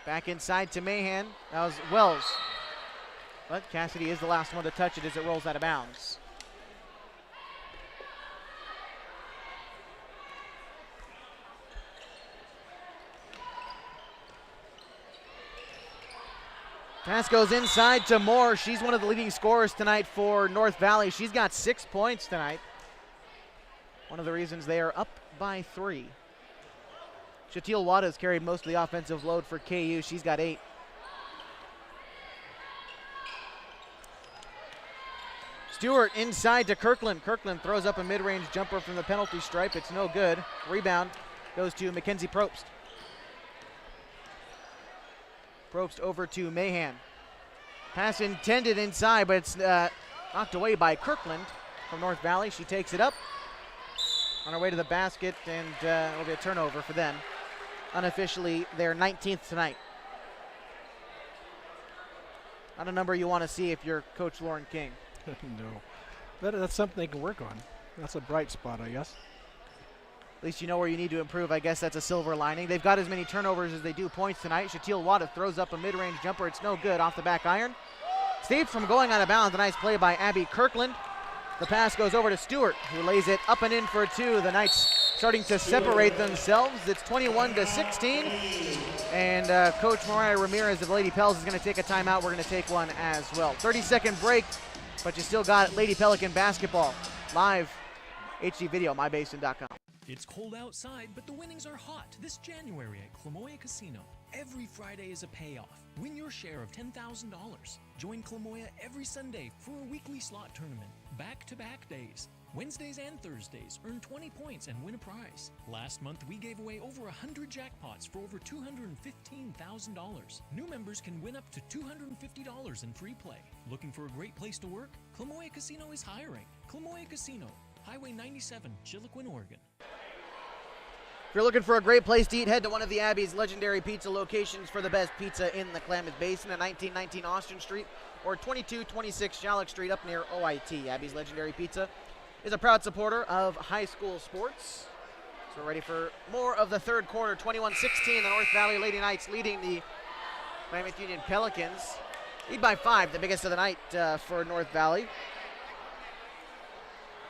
A: Back inside to Mahan. That was Wells. But Cassidy is the last one to touch it as it rolls out of bounds. Pass goes inside to Moore. She's one of the leading scorers tonight for North Valley. She's got 6 points tonight. One of the reasons they are up by 3. Shatil Wata has carried most of the offensive load for KU. She's got 8. Stewart inside to Kirkland. Kirkland throws up a mid-range jumper from the penalty stripe. It's no good. Rebound goes to Mackenzie Probst. Probst over to Mahan. Pass intended inside, but it's knocked away by Kirkland from North Valley. She takes it up on her way to the basket, and it'll be a turnover for them. Unofficially, they're 19th tonight. Not a number you want to see if you're Coach Lauren King.
I: No. But that's something they can work on. That's a bright spot, I guess.
A: At least you know where you need to improve. I guess that's a silver lining. They've got as many turnovers as they do points tonight. Shatil Wata throws up a mid-range jumper. It's no good. Off the back iron. Saved from going out of bounds. A nice play by Abby Kirkland. The pass goes over to Stewart, who lays it up and in for 2. The Knights starting to separate themselves. It's 21-16. And Coach Mariah Ramirez of Lady Pels is going to take a timeout. We're going to take one as well. 30-second break, but you still got Lady Pelican basketball. Live HD video, mybasin.com.
D: It's cold outside, but the winnings are hot this January at Klamoya Casino. Every Friday is a payoff. Win your share of $10,000. Join Klamoya every Sunday for a weekly slot tournament. Back-to-back days. Wednesdays and Thursdays, earn 20 points and win a prize. Last month, we gave away over 100 jackpots for over $215,000. New members can win up to $250 in free play. Looking for a great place to work? Klamoya Casino is hiring. Klamoya Casino, Highway 97, Chiloquin, Oregon.
A: If you're looking for a great place to eat, head to one of the Abbey's legendary pizza locations for the best pizza in the Klamath Basin at 1919 Austin Street or 2226 Shallock Street up near OIT. Abbey's legendary pizza is a proud supporter of high school sports. So we're ready for more of the third quarter. 21-16, the North Valley Lady Knights leading the Klamath Union Pelicans. Lead by 5, the biggest of the night for North Valley.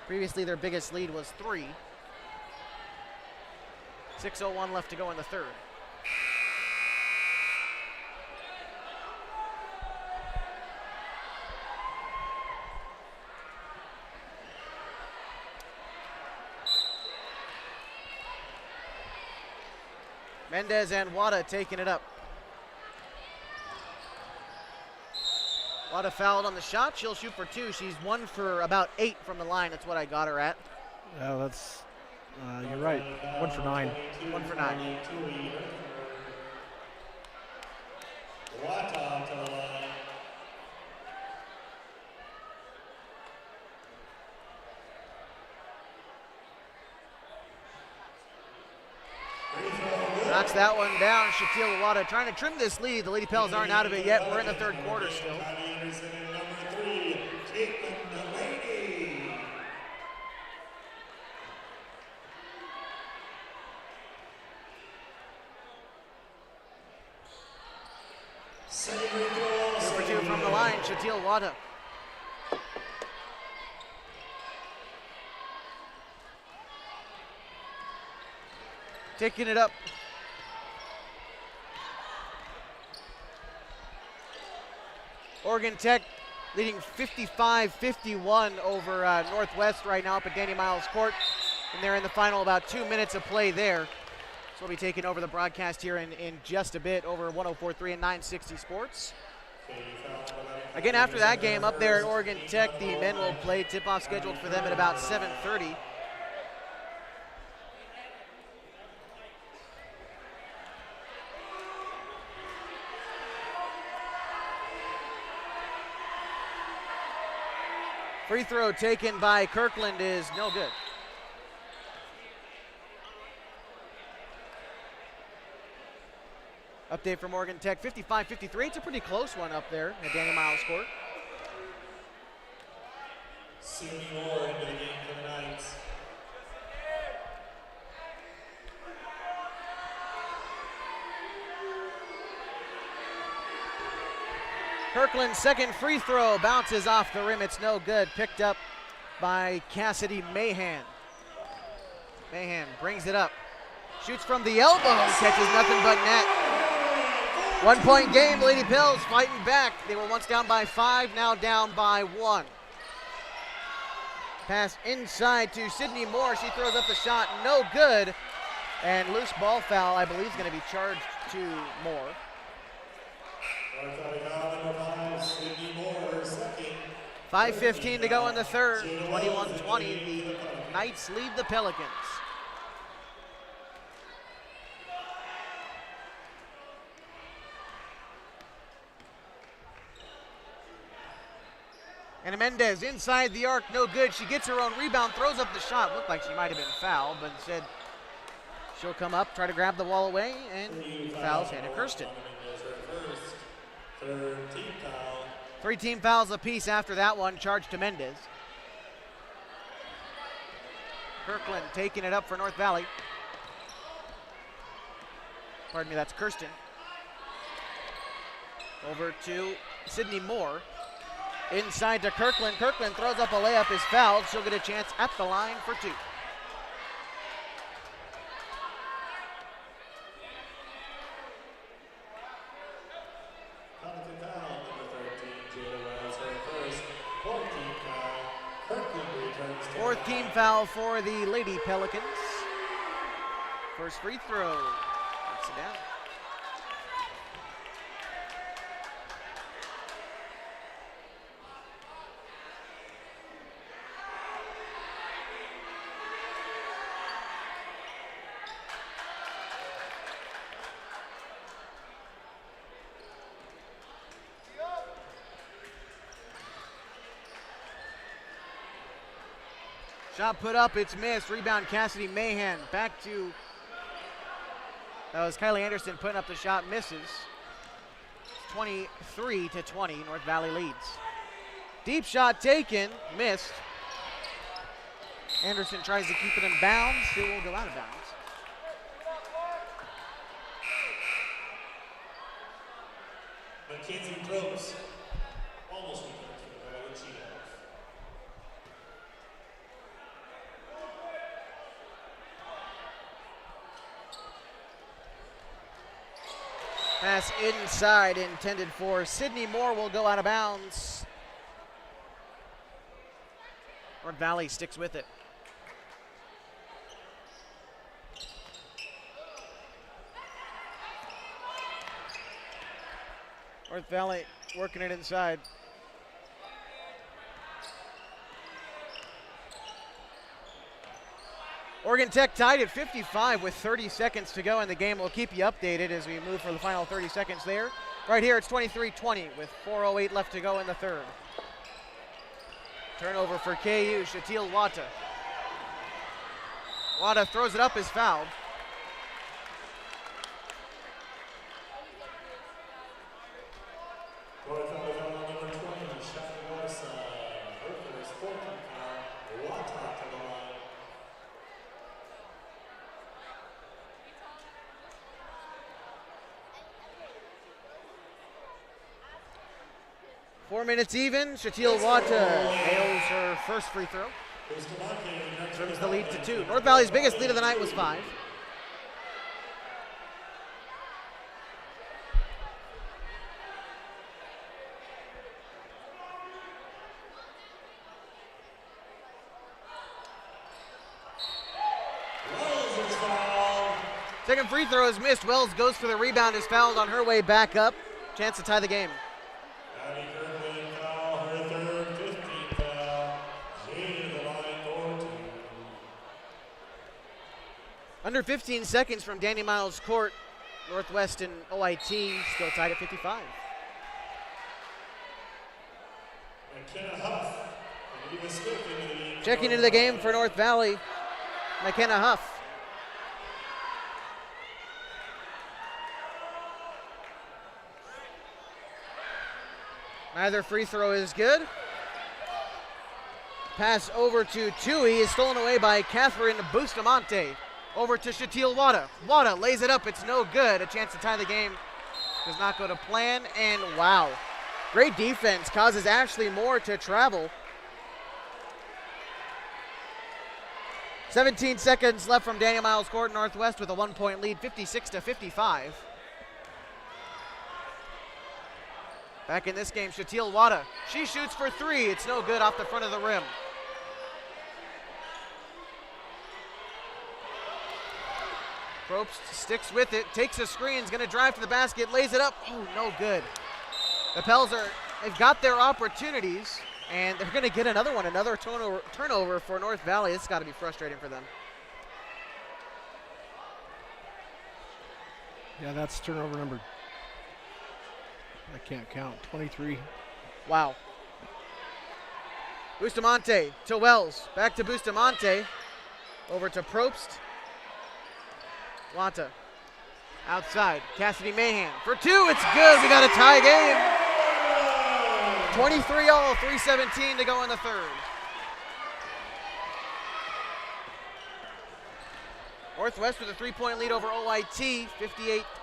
A: Previously, their biggest lead was 3. 6:01 left to go in the third. Mendez and Wada taking it up. Wada fouled on the shot. She'll shoot for 2. She's 1 for about 8 from the line. That's what I got her at.
I: Yeah, that's, you're right. 1 for 9.
A: 1 for 9.
H: Wata to the line.
A: Knocks that one down. Shatil Wada trying to trim this lead. The Lady Pels aren't out of it yet. We're in the third quarter still.
H: Anderson and number 3, Caitlin Delaney. Second free throw.
A: 2 for 2 from the line. Shatil Wada. Taking it up. Oregon Tech leading 55-51 over Northwest right now up at Danny Miles Court. And they're in the final about 2 minutes of play there. So we'll be taking over the broadcast here in just a bit over 104.3 and 960 Sports. Again, after that game up there at Oregon Tech, the men will play. Tip-off scheduled for them at about 7:30. Free throw taken by Kirkland is no good. Update from Oregon Tech, 55-53. It's a pretty close one up there at Danny Miles Court.
H: Sydney Moore into the game for the Knights.
A: Kirkland's second free throw bounces off the rim. It's no good. Picked up by Cassidy Mahan. Mahan brings it up. Shoots from the elbow. Catches nothing but net. 1 point game. Lady Pels fighting back. They were once down by 5, now down by 1. Pass inside to Sydney Moore. She throws up the shot. No good. And loose ball foul, I believe, is going to be charged to Moore. 5:15 to go in the third. 21-20. The Knights lead the Pelicans. And Mendez inside the arc, no good. She gets her own rebound, throws up the shot. Looked like she might have been fouled, but instead she'll come up, try to grab the wall away, and fouls Hannah Kirsten. 3 team fouls apiece after that one, charged to Mendez. Kirkland taking it up for North Valley. Pardon me, that's Kirsten. Over to Sydney Moore. Inside to Kirkland. Kirkland throws up a layup, is fouled. She'll get a chance at the line for 2. Fourth team foul for the Lady Pelicans. First free throw. Puts it down. Shot put up, it's missed. Rebound, Cassidy Mahan. Back to, that was Kylie Anderson putting up the shot, misses. 23-20, North Valley leads. Deep shot taken, missed. Anderson tries to keep it in bounds. It will go out of bounds.
H: Mackenzie Probst. Almost returned to the ball, which she has.
A: Pass inside, intended for Sydney Moore, will go out of bounds. North Valley sticks with it. North Valley working it inside. Oregon Tech tied at 55 with 30 seconds to go in the game. We'll keep you updated as we move for the final 30 seconds there. Right here, it's 23-20 with 4:08 left to go in the third. Turnover for KU, Shatil Wata. Wata throws it up, is fouled.
H: Fourth foul, number 20, shot to the side. Her first 14 foul. Wata to the line.
A: Four minutes even. Shatil Wata nails her first free throw. Trims the lead to 2. North Valley's biggest lead of the night was 5. Second free throw is missed. Wells goes for the rebound, is fouled on her way back up. Chance to tie the game.
H: Abby Kirkland foul, her third 15th foul. Jade to the line for 2.
A: Under 15 seconds from Danny Miles Court. Northwest and OIT still tied at 55.
H: McKenna Huff and Eva Smith into the game.
A: Checking into the game for North Valley, McKenna Huff. Neither free throw is good. Pass over to Tui is stolen away by Catherine Bustamante. Over to Shatil Wata. Wata lays it up, it's no good. A chance to tie the game. Does not go to plan, and wow. Great defense, causes Ashley Moore to travel. 17 seconds left from Daniel Miles Court. Northwest with a 1-point lead, 56-55. Back in this game, Shatil Wata. She shoots for 3. It's no good off the front of the rim. Probst sticks with it, takes a screen, is going to drive to the basket, lays it up. Oh, no good. The Pels they've got their opportunities, and they're going to get another one, another turnover for North Valley. It's got to be frustrating for them.
I: Yeah, that's turnover number, I can't count, 23.
A: Wow. Bustamante to Wells. Back to Bustamante. Over to Probst. Wata. Outside. Cassidy Mahan for 2. It's good. We got a tie game. 23-all, 3:17 to go in the third. Northwest with a 3-point lead over OIT,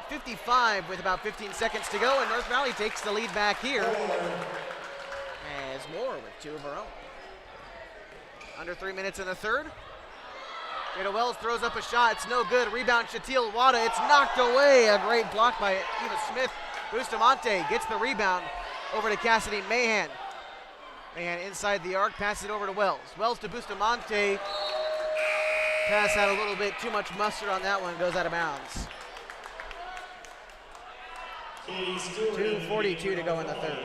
A: 58-55 with about 15 seconds to go, and North Valley takes the lead back here as Moore with 2 of her own. Under 3 minutes in the third. Jada Wells throws up a shot. It's no good. Rebound, Shatil Wata. It's knocked away. A great block by Eva Smith. Bustamante gets the rebound over to Cassidy Mahan. Mahan inside the arc, passes it over to Wells. Wells to Bustamante. Pass had a little bit too much mustard on that one. Goes out of bounds. 2:42 to go in the third.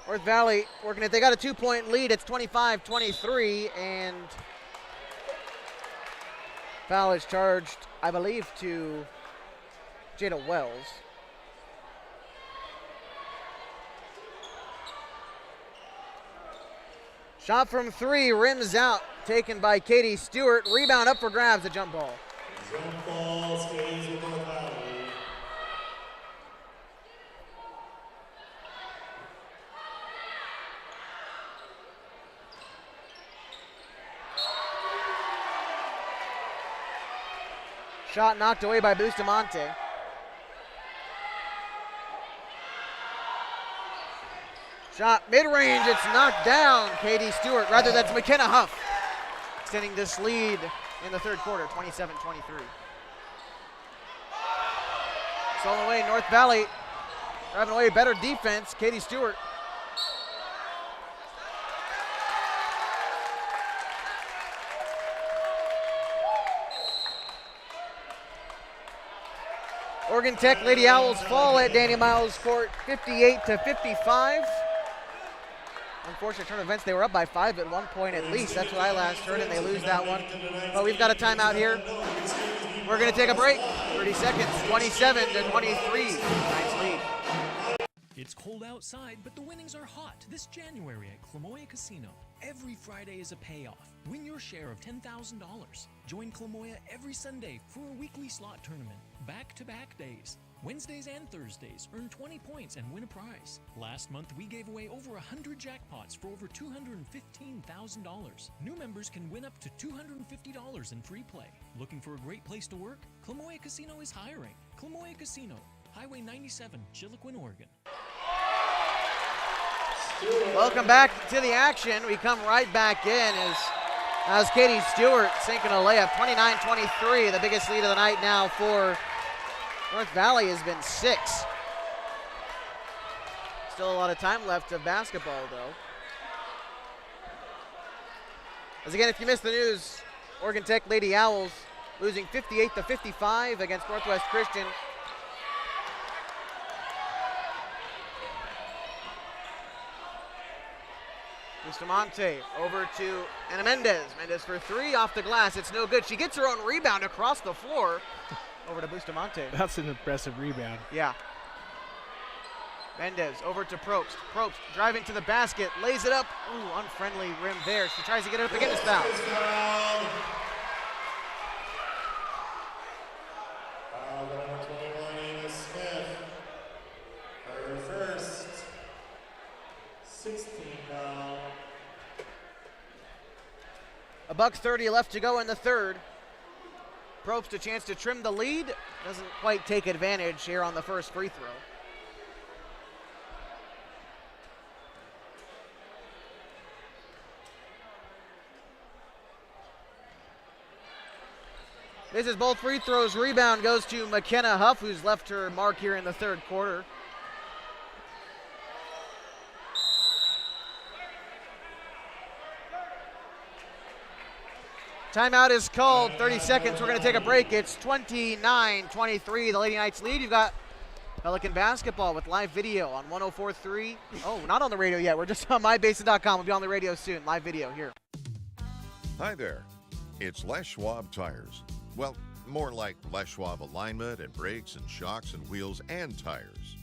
A: North Valley working it. They got a 2-point lead. It's 25-23, and Foul is charged, I believe, to Jada Wells. Shot from three, rims out, taken by Katie Stewart. Rebound up for grabs, a jump ball.
H: Jump ball stays with North Valley.
A: Shot knocked away by Bustamante. Shot mid-range, it's knocked down. Katie Stewart, rather that's McKenna Huff, extending this lead in the third quarter, 27-23. Stolen away, North Valley driving away, better defense. Katie Stewart. Oregon Tech Lady Owls fall at Danny Miles Court, 58-55. Unfortunate turn of events, they were up by 5 at one point at least. That's what I last heard, and they lose that one. But we've got a timeout here. We're going to take a break. 30 seconds, 27-23. Nice lead.
D: It's cold outside, but the winnings are hot this January at Klamoya Casino. Every Friday is a payoff. Win your share of $10,000. Join Klamoya every Sunday for a weekly slot tournament. Back-to-back days. Wednesdays and Thursdays, earn 20 points and win a prize. Last month, we gave away over 100 jackpots for over $215,000. New members can win up to $250 in free play. Looking for a great place to work? Klamoya Casino is hiring. Klamoya Casino, Highway 97, Chiloquin, Oregon.
A: Welcome back to the action. We come right back in as Katie Stewart sinking a layup, 29-23, the biggest lead of the night now for North Valley has been 6. Still a lot of time left of basketball, though. As again, if you missed the news, Oregon Tech Lady Owls losing 58-55 against Northwest Christian. Bustamante over to Ana Mendez. Mendez for three off the glass. It's no good. She gets her own rebound across the floor. Over to Bustamante.
I: That's an impressive rebound.
A: Yeah. Mendez over to Probst. Probst driving to the basket, lays it up. Ooh, unfriendly rim there. She tries to get it up again. It's foul.
H: Foul number 21, Ava Smith. Her first 16 foul.
A: $1:30 left to go in the third. Probst a chance to trim the lead. Doesn't quite take advantage here on the first free throw. This is both free throws. Rebound goes to McKenna Huff, who's left her mark here in the third quarter. Timeout is called, 30 seconds. We're going to take a break. It's 29-23, the Lady Knights lead. You've got Pelican basketball with live video on 104.3. Oh, not on the radio yet. We're just on mybasin.com. We'll be on the radio soon. Live video here.
G: Hi there. It's Les Schwab Tires. Well, more like Les Schwab alignment and brakes and shocks and wheels and tires.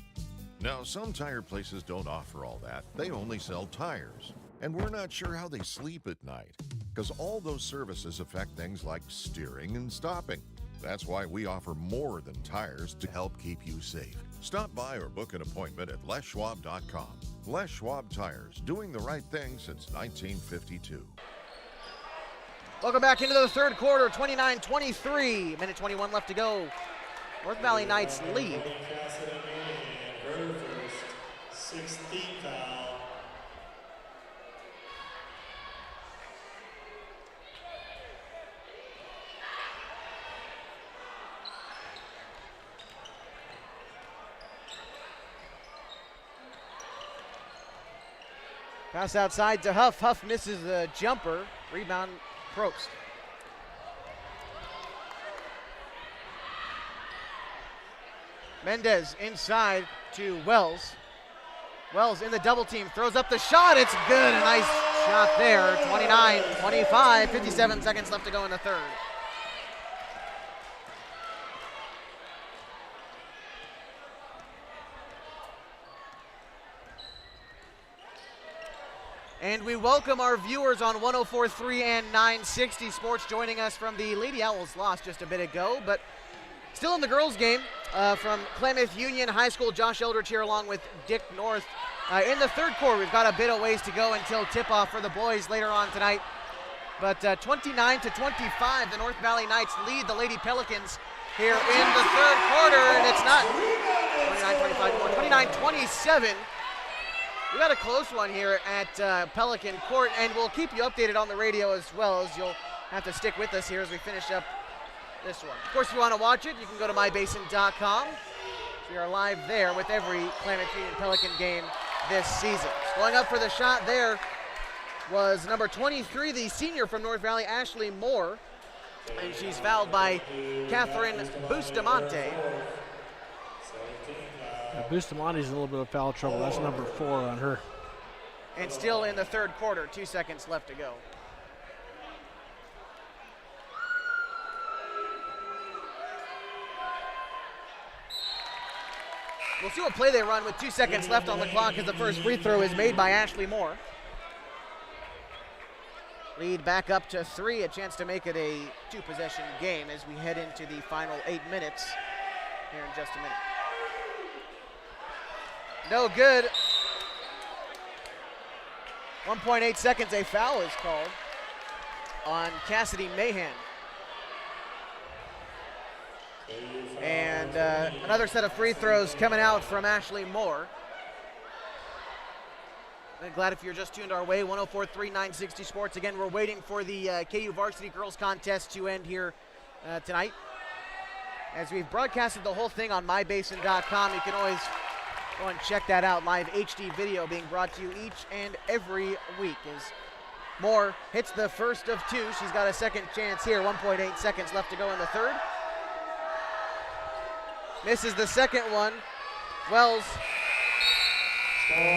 G: Now, some tire places don't offer all that. They only sell tires. And we're not sure how they sleep at night, because all those services affect things like steering and stopping. That's why we offer more than tires to help keep you safe. Stop by or book an appointment at leschwab.com. Les Schwab Tires, doing the right thing since 1952.
A: Welcome back into the third quarter, 29-23. Minute 21 left to go. North Valley Knights lead.
H: Her first 16 foul.
A: Pass outside to Huff. Huff misses the jumper. Rebound, Probst. Mendez inside to Wells. Wells in the double team, throws up the shot. It's good. A nice shot there. 29-25, 57 seconds left to go in the third. And we welcome our viewers on 104.3 and 960 Sports joining us from the Lady Owls lost just a bit ago, but still in the girls game from Klamath Union High School. Josh Eldridge here along with Dick North. In the third quarter, we've got a bit of ways to go until tip-off for the boys later on tonight. But 29-25, the North Valley Knights lead the Lady Pelicans here in the third quarter, and it's not 29-25 anymore, 29-27. We got a close one here at Pelican Court, and we'll keep you updated on the radio as well, as you'll have to stick with us here as we finish up this one. Of course, if you want to watch it, you can go to mybasin.com. We are live there with every Klamath Union Pelican game this season. Going up for the shot there was number 23, the senior from North Valley, Ashley Moore, and she's fouled by Catherine Bustamante.
I: Bustamante's in a little bit of foul trouble. That's number 4 on her.
A: And still in the third quarter, 2 seconds left to go. We'll see what play they run with 2 seconds left on the clock as the first free throw is made by Ashley Moore. Lead back up to 3, a chance to make it a 2-possession game as we head into the final 8 minutes here in just a minute. No good. 1.8 seconds, a foul is called on Cassidy Mahan. And another set of free throws coming out from Ashley Moore. I'm glad if you're just tuned our way, 104.3 960 Sports. Again, we're waiting for the KU Varsity Girls Contest to end here tonight. As we've broadcasted the whole thing on mybasin.com, you can always go and check that out. Live HD video being brought to you each and every week as Moore hits the first of 2. She's got a second chance here. 1.8 seconds left to go in the third. Misses the second one. Wells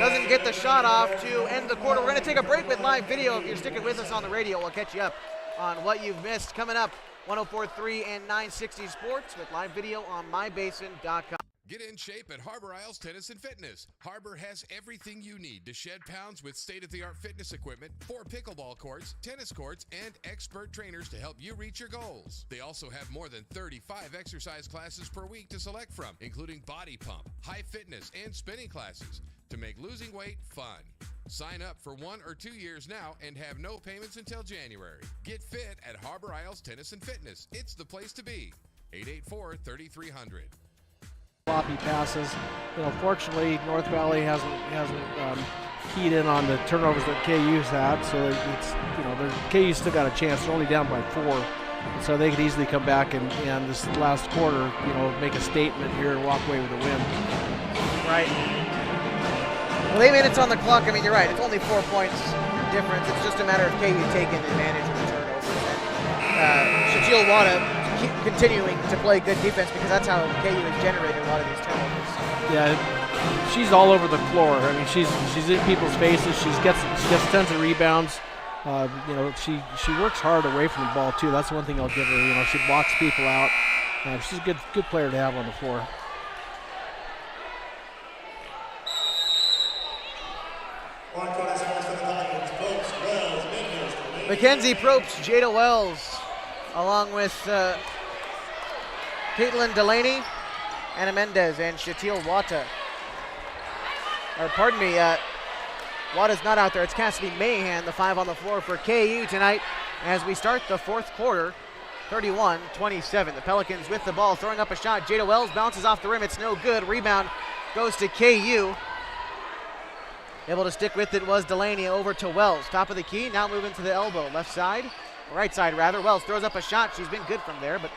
A: doesn't get the shot off to end the quarter. We're going to take a break with live video. If you're sticking with us on the radio, we'll catch you up on what you've missed. Coming up, 104.3 and 960 Sports with live video on mybasin.com.
E: Get in shape at Harbor Isles Tennis and Fitness. Harbor has everything you need to shed pounds with state-of-the-art fitness equipment, 4 pickleball courts, tennis courts, and expert trainers to help you reach your goals. They also have more than 35 exercise classes per week to select from, including body pump, high fitness, and spinning classes to make losing weight fun. Sign up for 1 or 2 years now and have no payments until January. Get fit at Harbor Isles Tennis and Fitness. It's the place to be. 884-3300.
I: Floppy passes. Fortunately, North Valley hasn't keyed in on the turnovers that KU's had, so it's KU's still got a chance. They're only down by 4, and so they could easily come back and this last quarter, make a statement here and walk away with a win.
A: Right. Well, 8 minutes on the clock. I mean, you're right. It's only 4 points difference. It's just a matter of KU taking advantage of the turnovers. And Shatil Wada keep continuing to play good defense because that's how KU has generated a lot of these turnovers.
I: Yeah, she's all over the floor. I mean, she's in people's faces. She gets tons of rebounds. She works hard away from the ball too. That's one thing I'll give her. She blocks people out. She's a good player to have on the floor.
A: Mackenzie Probst, Jada Wells, along with Caitlin Delaney, Anna Mendez, and Shatil Wata. Wata's not out there. It's Cassidy Mahan, the 5 on the floor for KU tonight as we start the fourth quarter, 31-27. The Pelicans with the ball, throwing up a shot. Jada Wells bounces off the rim. It's no good. Rebound goes to KU. Able to stick with it was Delaney over to Wells. Top of the key, now moving to the elbow. Left side, right side rather. Wells throws up a shot. She's been good from there, but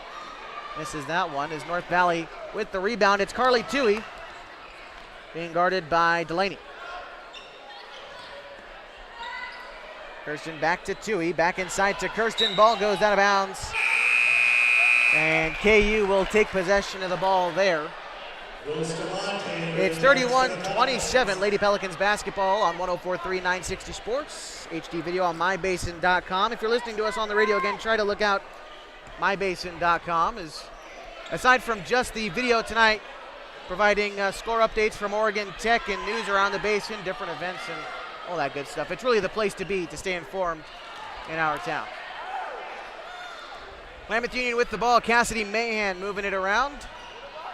A: misses that one as North Valley with the rebound. It's Carly Toohey being guarded by Delaney. Kirsten back to Toohey, back inside to Kirsten. Ball goes out of bounds. And KU will take possession of the ball there. It's 31-27, Lady Pelicans basketball on 104.3 960 Sports. HD video on mybasin.com. If you're listening to us on the radio, again, try to look out mybasin.com. Aside from just the video tonight, providing score updates from Oregon Tech and news around the Basin, different events, and all that good stuff. It's really the place to be to stay informed in our town. Klamath Union with the ball. Cassidy Mahan moving it around.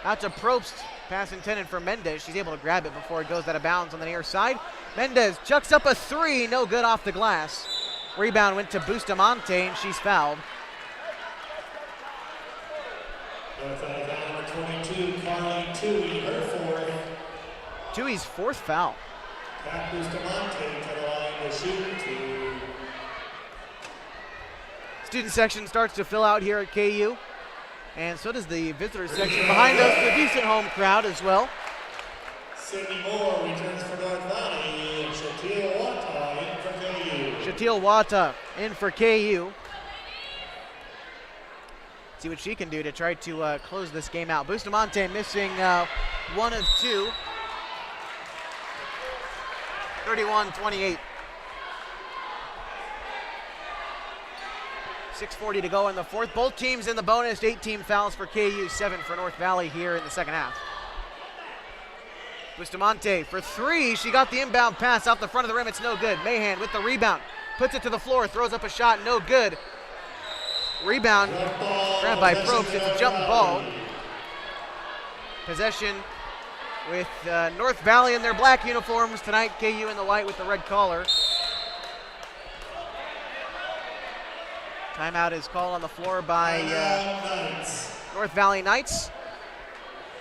A: Out to Probst. Pass intended for Mendez. She's able to grab it before it goes out of bounds on the near side. Mendez chucks up a three. No good off the glass. Rebound went to Bustamante, and she's fouled.
H: Number 22, Carly Tui, her fourth.
A: Tui's fourth foul.
H: Pat Bustamante to the line to shoot two.
A: Student section starts to fill out here at KU. And so does the visitor section. Behind us, a decent home crowd as well.
H: Sydney Moore returns for North Valley. And Shatil Wata in for KU.
A: Shatil Wata in for KU. See what she can do to try to close this game out. Bustamante missing one of two. 31-28. 6:40 to go in the fourth. Both teams in the bonus. 8 fouls for KU, 7 for North Valley here in the second half. Bustamante for three. She got the inbound pass out the front of the rim. It's no good. Mahan with the rebound. Puts it to the floor. Throws up a shot. No good. Rebound grabbed by Probst. It's a jump ball. Possession with North Valley in their black uniforms tonight. KU in the white with the red collar. Timeout is called on the floor by North Valley Knights.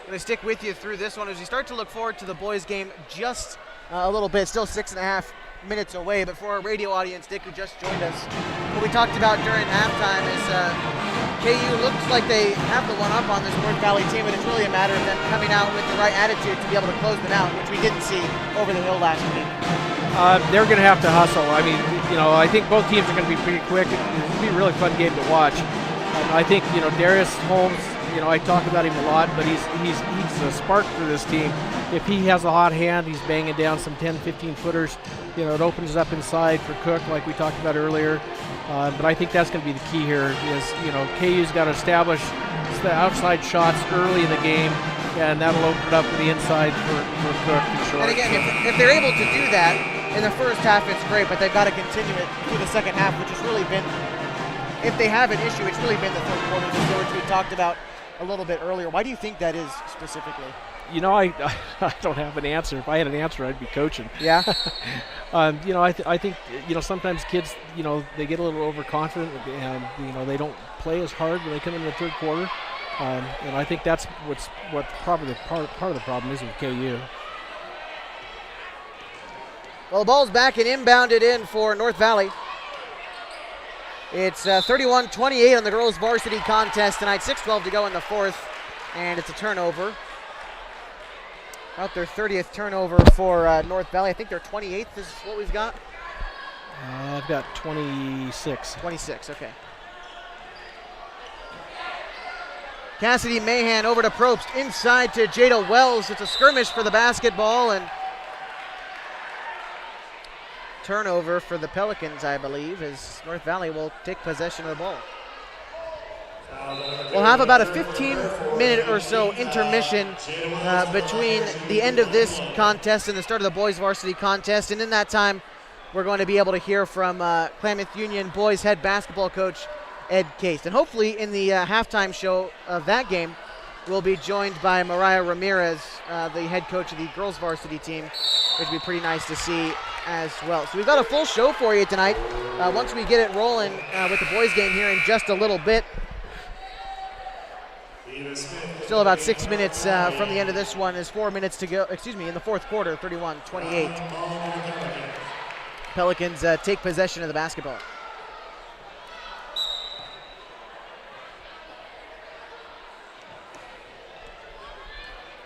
A: Going to stick with you through this one as we start to look forward to the boys' game just a little bit. Still 6.5 minutes away, but for our radio audience, Dick, who just joined us, what we talked about during halftime is KU looks like they have the one up on this North Valley team, but it's really a matter of them coming out with the right attitude to be able to close them out, which we didn't see over the hill last week.
I: They're going to have to hustle. I mean, I think both teams are going to be pretty quick. It's going to be a really fun game to watch. I think, Darius Holmes, I talk about him a lot, but he's a spark for this team. If he has a hot hand, he's banging down some 10, 15 footers. It opens up inside for Cook, like we talked about earlier. But I think that's going to be the key here is, KU's got to establish the outside shots early in the game, and that'll open it up to the inside for Cook and Short.
A: And again, if they're able to do that in the first half, it's great, but they've got to continue it through the second half, which has really been, if they have an issue, it's really been the third quarter, which we talked about a little bit earlier. Why do you think that is specifically?
I: I don't have an answer. If I had an answer, I'd be coaching.
A: Yeah.
I: I think sometimes kids they get a little overconfident and they don't play as hard when they come in the third quarter. And I think that's what probably part of the problem is with KU.
A: Well, the ball's back and inbounded in for North Valley. It's 31-28 on the girls' varsity contest tonight. 6:12 to go in the fourth, and it's a turnover. About their 30th turnover for North Valley. I think their 28th is what we've got.
I: I've got 26.
A: 26, okay. Cassidy Mahan over to Probst, inside to Jada Wells. It's a skirmish for the basketball, and turnover for the Pelicans, I believe, as North Valley will take possession of the ball. We'll have about a 15-minute or so intermission between the end of this contest and the start of the boys varsity contest, and in that time, we're going to be able to hear from Klamath Union boys head basketball coach Ed Case. And hopefully in the halftime show of that game, we'll be joined by Mariah Ramirez, the head coach of the girls varsity team, which would be pretty nice to see as well. So we've got a full show for you tonight. Once we get it rolling with the boys game here in just a little bit. Still about 6 minutes from the end of this one. There's 4 minutes to go, in the fourth quarter, 31-28. Pelicans take possession of the basketball.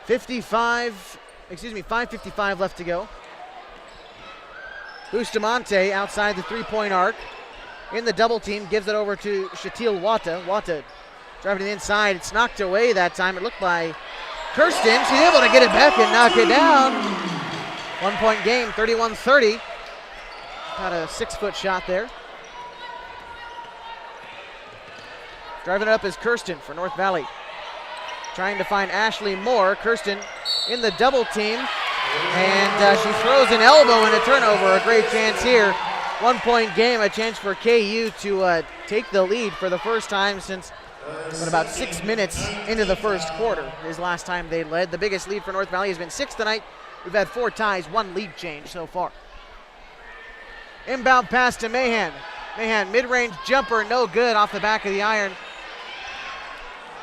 A: $5:55 left to go. Bustamante outside the three-point arc. In the double team, gives it over to Shatil Wata. Wata driving to the inside. It's knocked away that time. It looked by Kirsten. She's able to get it back and knock it down. 1 point game, 31-30. Got a 6-foot shot there. Driving it up is Kirsten for North Valley. Trying to find Ashley Moore. Kirsten in the double team. And she throws an elbow and a turnover. A great chance here. 1 point game, a chance for KU to take the lead for the first time since about 6 minutes into the first quarter. Is last time they led. The biggest lead for North Valley has been 6 tonight. We've had 4 ties, 1 lead change so far. Inbound pass to Mahan. Mahan, mid-range jumper, no good, off the back of the iron.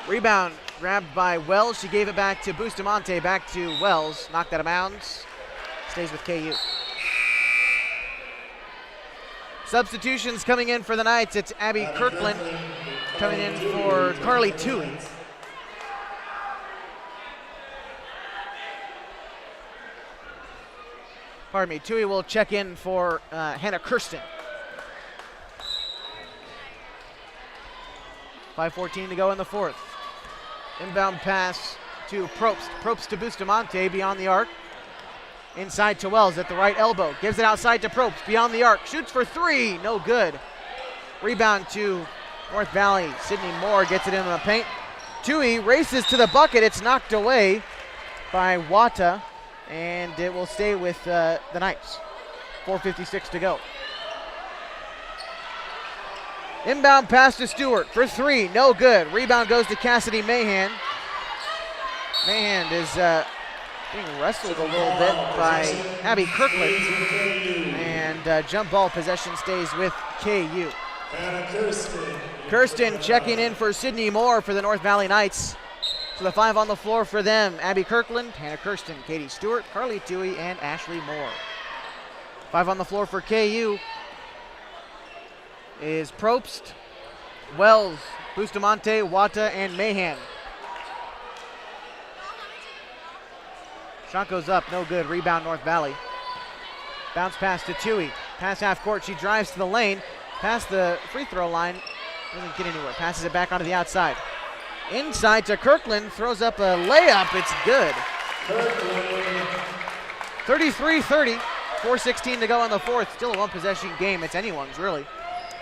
A: Rebound grabbed by Wells. She gave it back to Bustamante, back to Wells. Knocked out of bounds. Stays with KU. Substitutions coming in for the Knights. It's Abby Kirkland coming in for Carly Toohey. Pardon me, Toohey will check in for Hannah Kirsten. 5:14 to go in the fourth. Inbound pass to Probst. Probst to Bustamante beyond the arc. Inside to Wells at the right elbow. Gives it outside to Probst beyond the arc. Shoots for 3, no good. Rebound to North Valley. Sydney Moore gets it in the paint. Toohey races to the bucket. It's knocked away by Wata, and it will stay with the Knights. 4:56 to go. Inbound pass to Stewart for 3, no good. Rebound goes to Cassidy Mahan. Mahan is being wrestled a little bit by Abby Kirkland, and jump ball possession stays with KU. Kirsten checking in for Sydney Moore for the North Valley Knights. So the 5 on the floor for them: Abby Kirkland, Hannah Kirsten, Katie Stewart, Carly Toohey, and Ashley Moore. 5 on the floor for KU is Probst, Wells, Bustamante, Wata, and Mahan. Shot goes up, no good. Rebound North Valley. Bounce pass to Toohey. Pass half court. She drives to the lane. Past the free throw line. Doesn't get anywhere. Passes it back onto the outside. Inside to Kirkland. Throws up a layup. It's good. 33-30. 4:16 to go in the fourth. Still a 1-possession game. It's anyone's, really.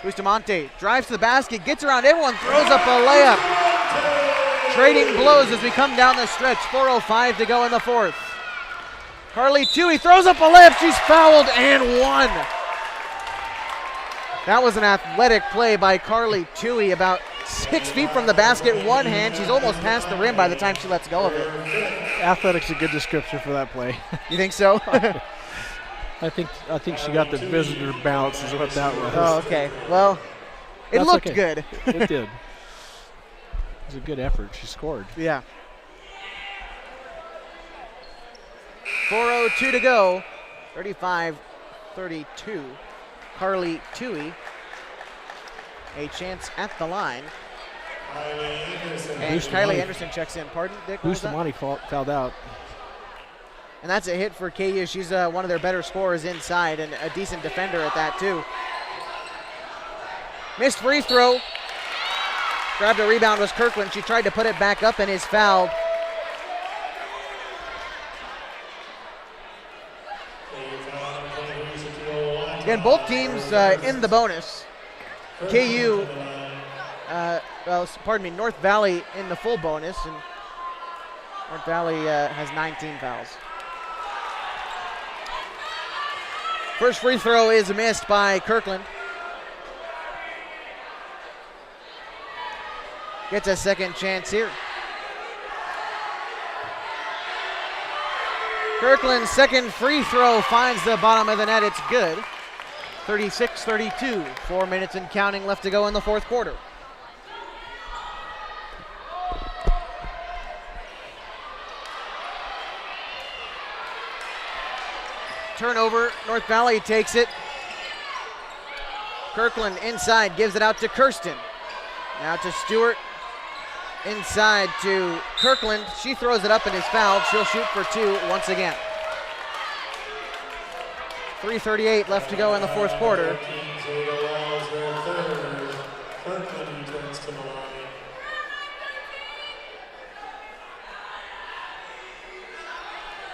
A: Bustamante drives to the basket. Gets around everyone. Throws up a layup. Trading blows as we come down the stretch. 4:05 to go in the fourth. Carly Toohey throws up a layup. She's fouled and won. That was an athletic play by Carly Toohey, about 6 feet from the basket, one hand. She's almost past the rim by the time she lets go of it.
I: Athletic's a good description for that play.
A: You think so?
I: I think she got the visitor bounce is what that was.
A: Oh, okay. Well, it
I: That's
A: looked
I: okay.
A: good.
I: It did. It was a good effort. She scored.
A: Yeah. 4:02 to go. 35-32. Carly Toohey. A chance at the line. And Kylie Anderson checks in. Pardon, Dick?
I: Bustamante fouled out.
A: And that's a hit for KU. She's one of their better scorers inside and a decent defender at that, too. Missed free throw. Grabbed a rebound was Kirkland. She tried to put it back up and is fouled. Again, both teams in the bonus. KU, North Valley in the full bonus, and North Valley has 19 fouls. First free throw is missed by Kirkland. Gets a second chance here. Kirkland's second free throw finds the bottom of the net. It's good. 36-32. 4 minutes and counting left to go in the fourth quarter. Turnover. North Valley takes it. Kirkland inside, gives it out to Kirsten. Now to Stewart. Inside to Kirkland. She throws it up and is fouled. She'll shoot for 2 once again. 3:38 left to go in the fourth quarter.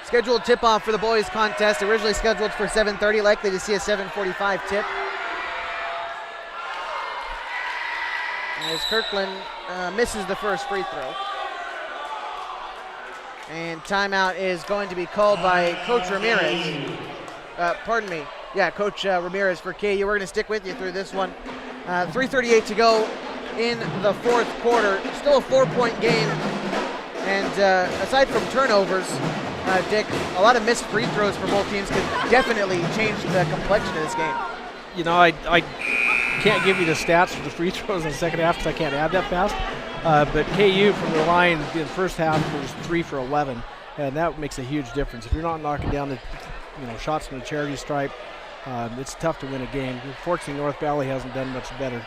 A: Scheduled tip-off for the boys contest, originally scheduled for 7:30, likely to see a 7:45 tip. As Kirkland misses the first free throw. And timeout is going to be called by Coach Ramirez. Coach Ramirez for KU. We're going to stick with you through this one. 3:38 to go in the fourth quarter. Still a 4-point game. And aside from turnovers, Dick, a lot of missed free throws for both teams could definitely change the complexion of this game.
I: You know, I can't give you the stats for the free throws in the second half because I can't add that fast. But KU from the line in the first half was 3 for 11, and that makes a huge difference. If you're not knocking down the shots from the charity stripe, it's tough to win a game. Unfortunately, North Valley hasn't done much better.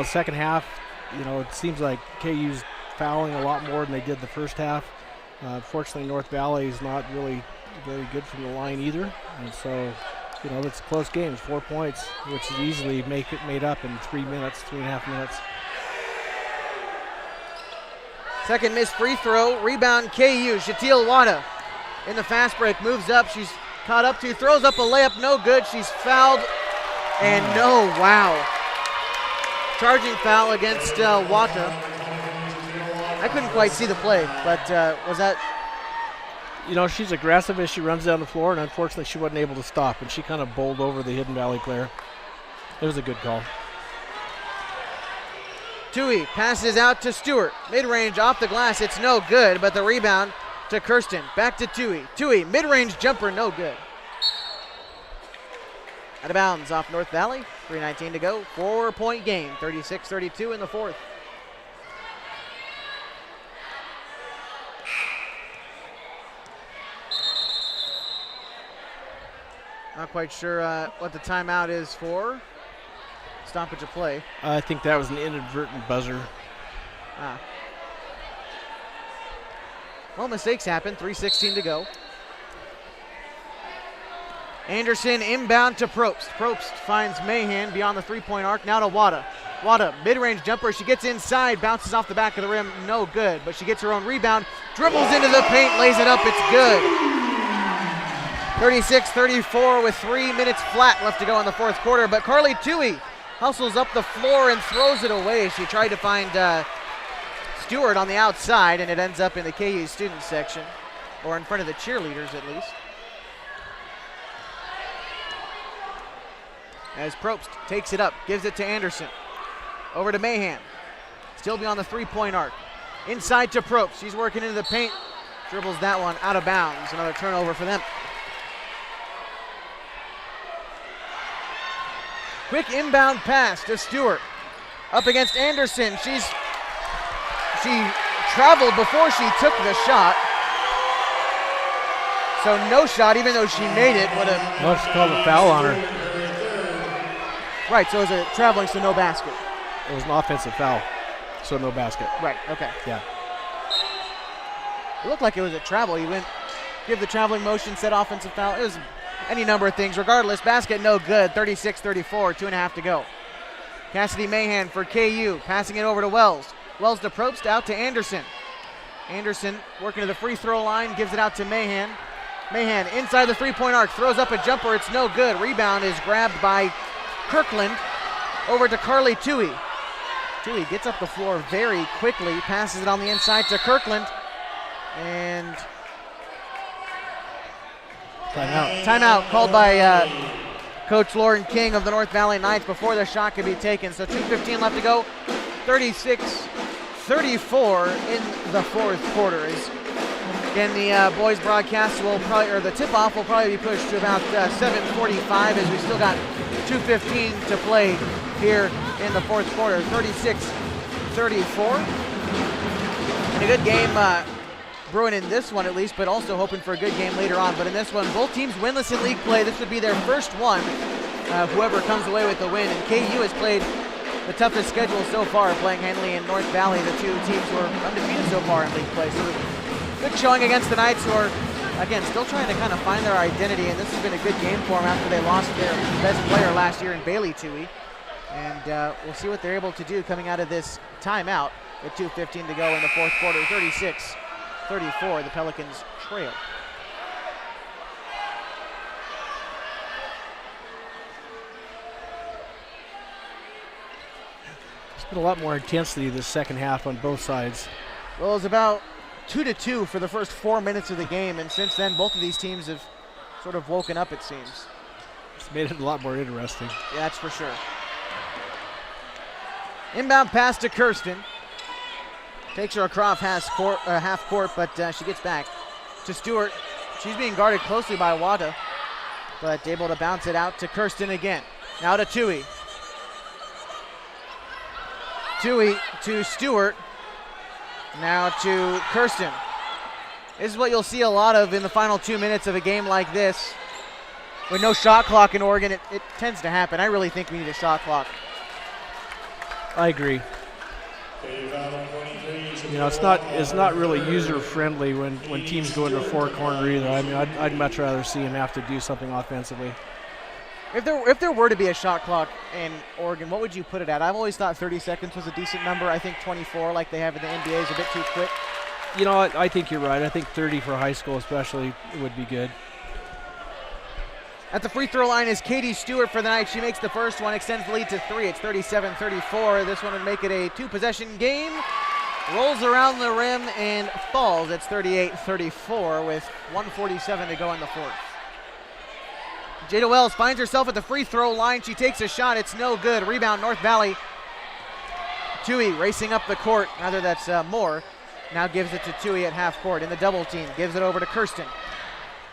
I: Second half, it seems like KU's fouling a lot more than they did the first half. Unfortunately, North Valley is not really very good from the line either, and so it's a close game. 4 points, which is easily made up in 3.5 minutes.
A: Second missed free throw, rebound KU. Shatil Wada in the fast break, moves up. She's caught up to, throws up a layup, no good. She's fouled, and wow. Charging foul against Wata. I couldn't quite see the play, but was that?
I: She's aggressive as she runs down the floor, and unfortunately she wasn't able to stop, and she kind of bowled over the Hidden Valley player. It was a good call.
A: Tui passes out to Stewart. Mid-range off the glass. It's no good, but the rebound to Kirsten. Back to Tui. Tui, mid-range jumper, no good. Out of bounds off North Valley. 3:19 to go. 4-point game. 36-32 in the fourth. Not quite sure what the timeout is for. Stoppage of play.
I: I think that was an inadvertent buzzer.
A: Well, mistakes happen. 3:16 to go. Anderson inbound to Probst. Probst finds Mahan beyond the three-point arc. Now to Wada. Wada, mid-range jumper. She gets inside, bounces off the back of the rim. No good, but she gets her own rebound. Dribbles into the paint, lays it up. It's good. 36-34 with 3 minutes flat left to go in the fourth quarter. But Carly Tui hustles up the floor and throws it away. She tried to find Stewart on the outside, and it ends up in the KU student section, or in front of the cheerleaders at least. As Probst takes it up, gives it to Anderson. Over to Mahan. Still beyond the three-point arc. Inside to Probst. She's working into the paint. Dribbles that one out of bounds. Another turnover for them. Quick inbound pass to Stewart. Up against Anderson. She traveled before she took the shot. So no shot, even though she made it.
I: Well, she called a foul on her.
A: Right, so it was a traveling, so no basket.
I: It was an offensive foul, so no basket.
A: Right, okay.
I: Yeah.
A: It looked like it was a travel. You went, give the traveling motion, set offensive foul. It was any number of things. Regardless, basket no good. 36-34, 2.5 to go. Cassidy Mahan for KU, passing it over to Wells. Wells to Probst, out to Anderson. Anderson working to the free throw line, gives it out to Mahan. Mahan inside the three-point arc, throws up a jumper. It's no good. Rebound is grabbed by Kirkland. Over to Carly Tui. Tui gets up the floor very quickly, passes it on the inside to Kirkland. And timeout called by Coach Lauren King of the North Valley Knights before the shot could be taken. So 2:15 left to go. 36-34 in the fourth quarter. Again, the boys broadcast will probably, or the tip-off will probably be pushed to about 7:45 as we still got 2:15 to play here in the fourth quarter. 36-34. And a good game brewing in this one at least, but also hoping for a good game later on. But in this one, both teams winless in league play. This would be their first one, whoever comes away with the win. And KU has played the toughest schedule so far, playing Henley and North Valley, the two teams who are undefeated so far in league play. So good showing against the Knights, who are, again, still trying to kind of find their identity. And this has been a good game for them after they lost their best player last year in Bailey Tui. And we'll see what they're able to do coming out of this timeout with 2:15 to go in the fourth quarter. 36-34, the Pelicans trail.
I: There's been a lot more intensity this second half on both sides.
A: Well, it was about 2-2 for the first 4 minutes of the game, and since then, both of these teams have sort of woken up, it seems.
I: It's made it a lot more interesting.
A: Yeah, that's for sure. Inbound pass to Kirsten. Takes her across half court, but she gets back to Stewart. She's being guarded closely by Wada, but able to bounce it out to Kirsten again. Now to Tui. Tui to Stewart. Now to Kirsten. This is what you'll see a lot of in the final 2 minutes of a game like this. With no shot clock in Oregon, it tends to happen. I really think we need a shot clock.
I: I agree. You know, it's not really user friendly when teams go into a four corner either. I mean, I'd much rather see them have to do something offensively.
A: If there were to be a shot clock in Oregon, what would you put it at? I've always thought 30 seconds was a decent number. I think 24, like they have in the NBA, is a bit too quick.
I: You know, I think you're right. I think 30 for high school especially would be good.
A: At the free throw line is Katie Stewart for the night. She makes the first one, extends the lead to 3. It's 37-34. This one would make it a 2-possession game. Rolls around the rim and falls. It's 38-34 with 1:47 to go in the fourth. Jada Wells finds herself at the free throw line. She takes a shot. It's no good. Rebound, North Valley. Tui racing up the court. Rather, that's Moore. Now gives it to Tui at half court in the double team. Gives it over to Kirsten.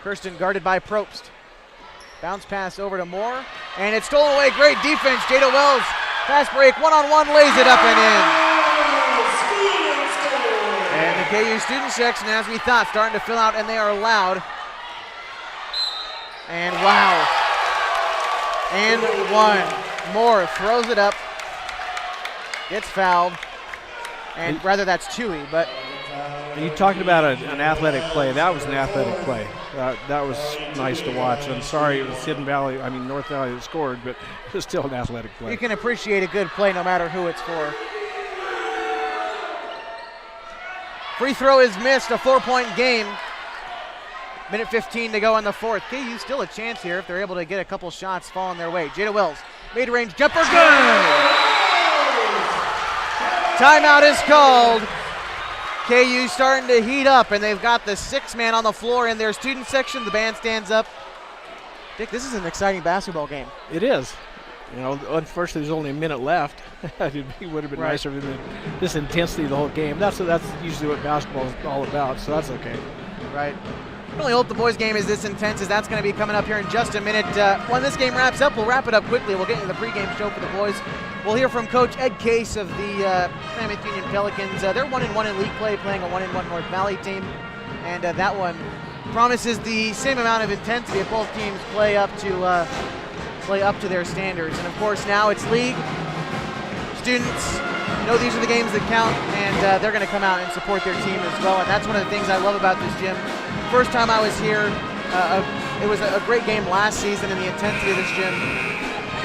A: Kirsten guarded by Probst. Bounce pass over to Moore. And it's stolen away. Great defense. Jada Wells, fast break, one-on-one, lays it up and in. And the KU student section, as we thought, starting to fill out, and they are loud. And wow. And one. Moore throws it up. Gets fouled. And rather, that's Tui, but.
I: And you talking about an athletic play. That was an athletic play. That was nice to watch. I'm sorry it was North Valley that scored, but it was still an athletic play.
A: You can appreciate a good play no matter who it's for. Free throw is missed, a 4-point game. Minute 15 to go in the fourth. KU still a chance here if they're able to get a couple shots falling their way. Jada Wells, mid-range jumper, good! Timeout is called. KU starting to heat up, and they've got the 6-man on the floor in their student section. The band stands up. Dick, this is an exciting basketball game.
I: It is. You know, unfortunately, there's only a minute left. It would have been nicer than this intensity of the whole game. That's usually what basketball is all about, so that's okay.
A: Right. I really hope the boys' game is this intense, as that's going to be coming up here in just a minute. When this game wraps up, we'll wrap it up quickly. We'll get into the pregame show for the boys. We'll hear from Coach Ed Case of the Klamath Union Pelicans. They're 1-1 in league play, playing a 1-1 North Valley team, and that one promises the same amount of intensity if both teams play up to their standards. And of course, now it's league. Students know these are the games that count, and they're going to come out and support their team as well. And that's one of the things I love about this gym. First time I was here, it was a great game last season, and the intensity of this gym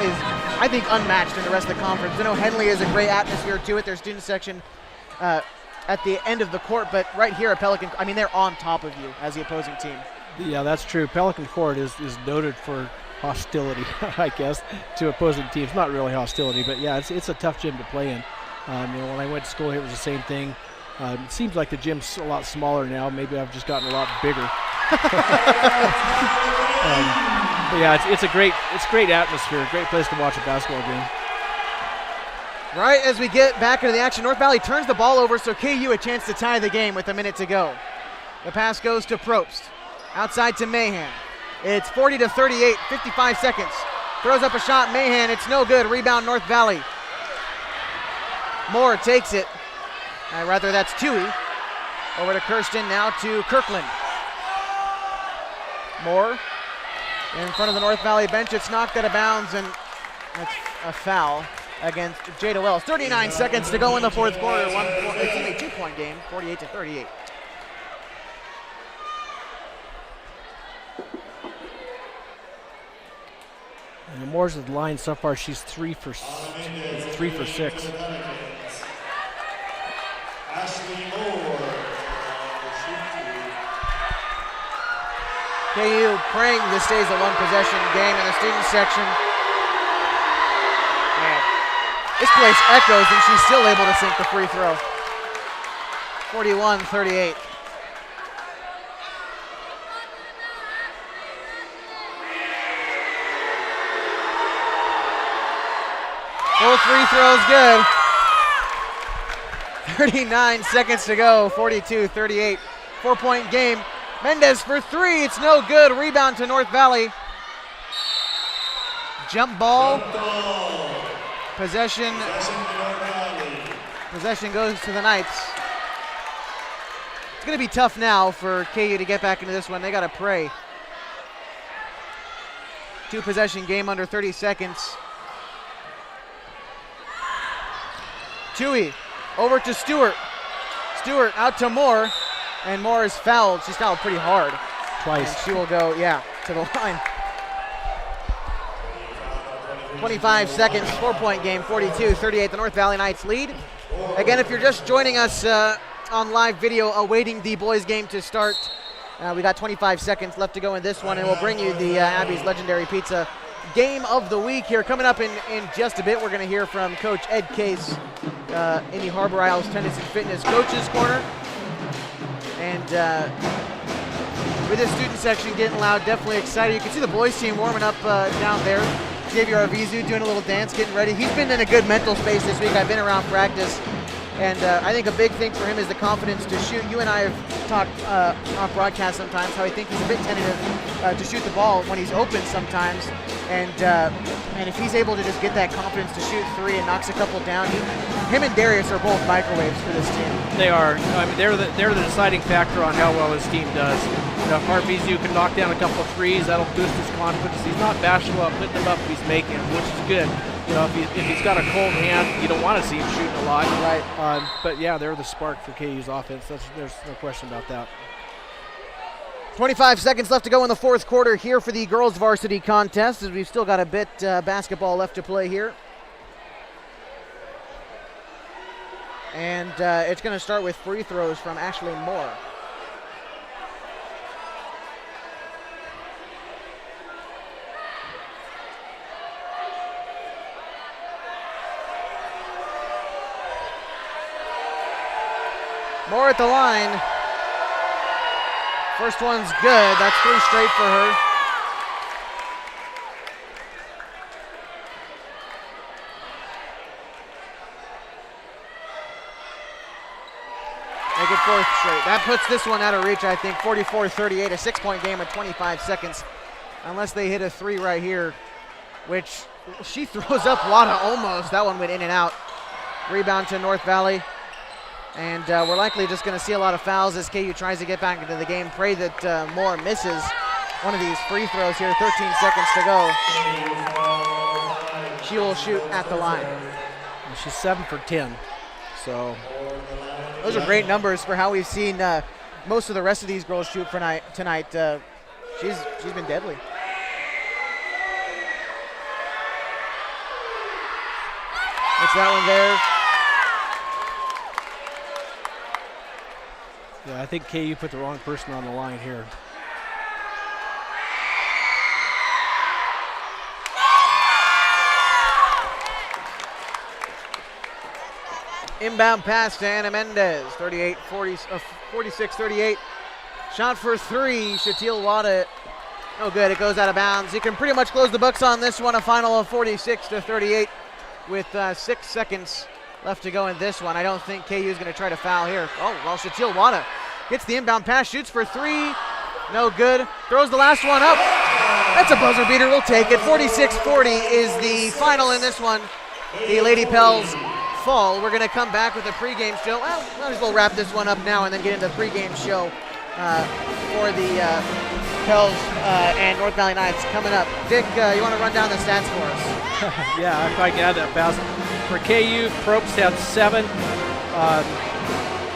A: is, I think, unmatched in the rest of the conference. I know Henley is a great atmosphere to it. Their student section at the end of the court, but right here at Pelican, I mean, they're on top of you as the opposing team.
I: Yeah, that's true. Pelican Court is noted for hostility, I guess, to opposing teams. Not really hostility, but yeah, it's a tough gym to play in. When I went to school here, it was the same thing. It seems like the gym's a lot smaller now. Maybe I've just gotten a lot bigger. But yeah, it's great atmosphere, great place to watch a basketball game.
A: Right as we get back into the action, North Valley turns the ball over, so KU a chance to tie the game with a minute to go. The pass goes to Probst. Outside to Mahan. It's 40-38, 55 seconds. Throws up a shot, Mahan, it's no good. Rebound, North Valley. Moore takes it. Rather, that's Tui. Over to Kirsten, now to Kirkland. Moore in front of the North Valley bench. It's knocked out of bounds, and that's a foul against Jada Wells. 39 seconds to go in the fourth quarter. It's a 2-point game, 48-38.
I: And Moore's at the line so far. She's 3 for 6.
A: KU praying this stays a one-possession game in the student section. Man, this place echoes, and she's still able to sink the free throw. 41-38. Both free throws good. 39 seconds to go, 42-38. 4-point game. Mendez for three, it's no good. Rebound to North Valley. Jump ball. Possession goes to the Knights. It's going to be tough now for KU to get back into this one. They got to pray. 2-possession game under 30 seconds. Tui over to Stewart. Stewart out to Moore, and Moore is fouled. She's fouled pretty hard.
I: Twice.
A: And she will go, to the line. 25 seconds, 4-point game, 42-38. The North Valley Knights lead. Again, if you're just joining us on live video awaiting the boys game to start, we got 25 seconds left to go in this one, and we'll bring you the Abby's Legendary Pizza Game of the Week here. Coming up in just a bit, we're going to hear from Coach Ed Case in the Harbor Isles Tennis and Fitness Coaches Corner. And with this student section getting loud, definitely excited. You can see the boys team warming up down there. Xavier Arvizu doing a little dance, getting ready. He's been in a good mental space this week. I've been around practice. And I think a big thing for him is the confidence to shoot. You and I have talked on broadcast sometimes how I think he's a bit tentative to shoot the ball when he's open sometimes. And if he's able to just get that confidence to shoot three and knocks a couple down, him and Darius are both microwaves for this team.
I: They are. I mean, they're the deciding factor on how well his team does. You know, if Arvizu can knock down a couple of threes, that'll boost his confidence. He's not bashful about putting them up if he's making them, which is good. You know, if he's got a cold hand, you don't want to see him shooting a lot.
A: Right.
I: But yeah, they're the spark for KU's offense. There's no question about that.
A: 25 seconds left to go in the fourth quarter here for the girls varsity contest, as we've still got a bit basketball left to play here. And it's going to start with free throws from Ashley Moore. Moore at the line. First one's good. That's three straight for her. Make it fourth straight. That puts this one out of reach, I think. 44-38, a 6-point game at 25 seconds. Unless they hit a three right here, which she throws up Wada almost. That one went in and out. Rebound to North Valley. And we're likely just going to see a lot of fouls as KU tries to get back into the game. Pray that Moore misses one of these free throws here. 13 seconds to go. She will shoot at the line.
I: And she's 7 for 10. So
A: those are great numbers for how we've seen most of the rest of these girls shoot for tonight. She's been deadly. It's that one there.
I: yeah, I think KU put the wrong person on the line here.
A: Inbound pass to Anna Mendez, 46-38. Shot for three, Shatil Wada, no good, it goes out of bounds. You can pretty much close the books on this one, a final of 46-38 with 6 seconds left to go in this one. I don't think KU is going to try to foul here. Oh, well, Shatil Wada gets the inbound pass, shoots for three, no good, throws the last one up. That's a buzzer beater, we'll take it. 46-40 is the final in this one. The Lady Pels fall. We're going to come back with a pregame show. Well, might as well wrap this one up now and then get into the pregame show for the Pels and North Valley Knights coming up. Dick, you want to run down the stats for us?
I: Yeah, if I can add that fast. For KU, Probst had 7.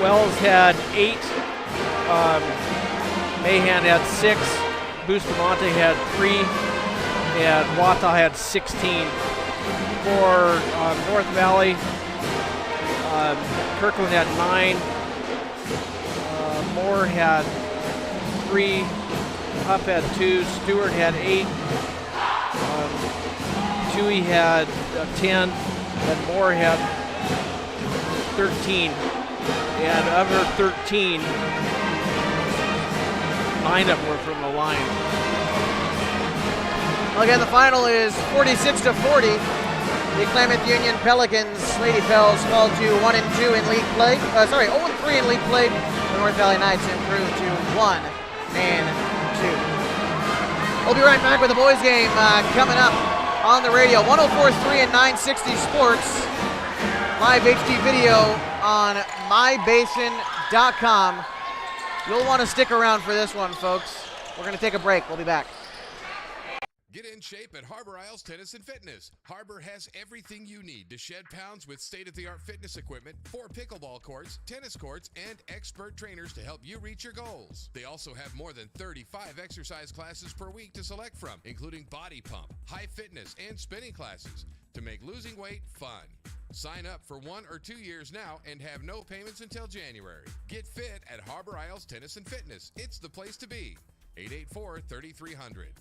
I: Wells had 8. Mahan had 6. Bustamante had 3. And Wata had 16. For North Valley, Kirkland had 9. Moore had 3. Huff had 2. Stewart had 8. Tui had 10. And Moore had 13. And of her 13, 9 of them were from the line.
A: Well, again, the final is 46-40. The Klamath Union Pelicans Lady Pels fall to 1-2 in league play. 0-3 in league play. The North Valley Knights improve to 1-2. We'll be right back with the boys game coming up on the radio. 104.3 and 960 Sports. Live HD video on mybasin.com. You'll want to stick around for this one, folks. We're going to take a break. We'll be back.
E: Get in shape at Harbor Isles Tennis and Fitness. Harbor has everything you need to shed pounds with state-of-the-art fitness equipment, 4 pickleball courts, tennis courts, and expert trainers to help you reach your goals. They also have more than 35 exercise classes per week to select from, including body pump, high fitness, and spinning classes to make losing weight fun. Sign up for 1 or 2 years now and have no payments until January. Get fit at Harbor Isles Tennis and Fitness. It's the place to be. 884-3300.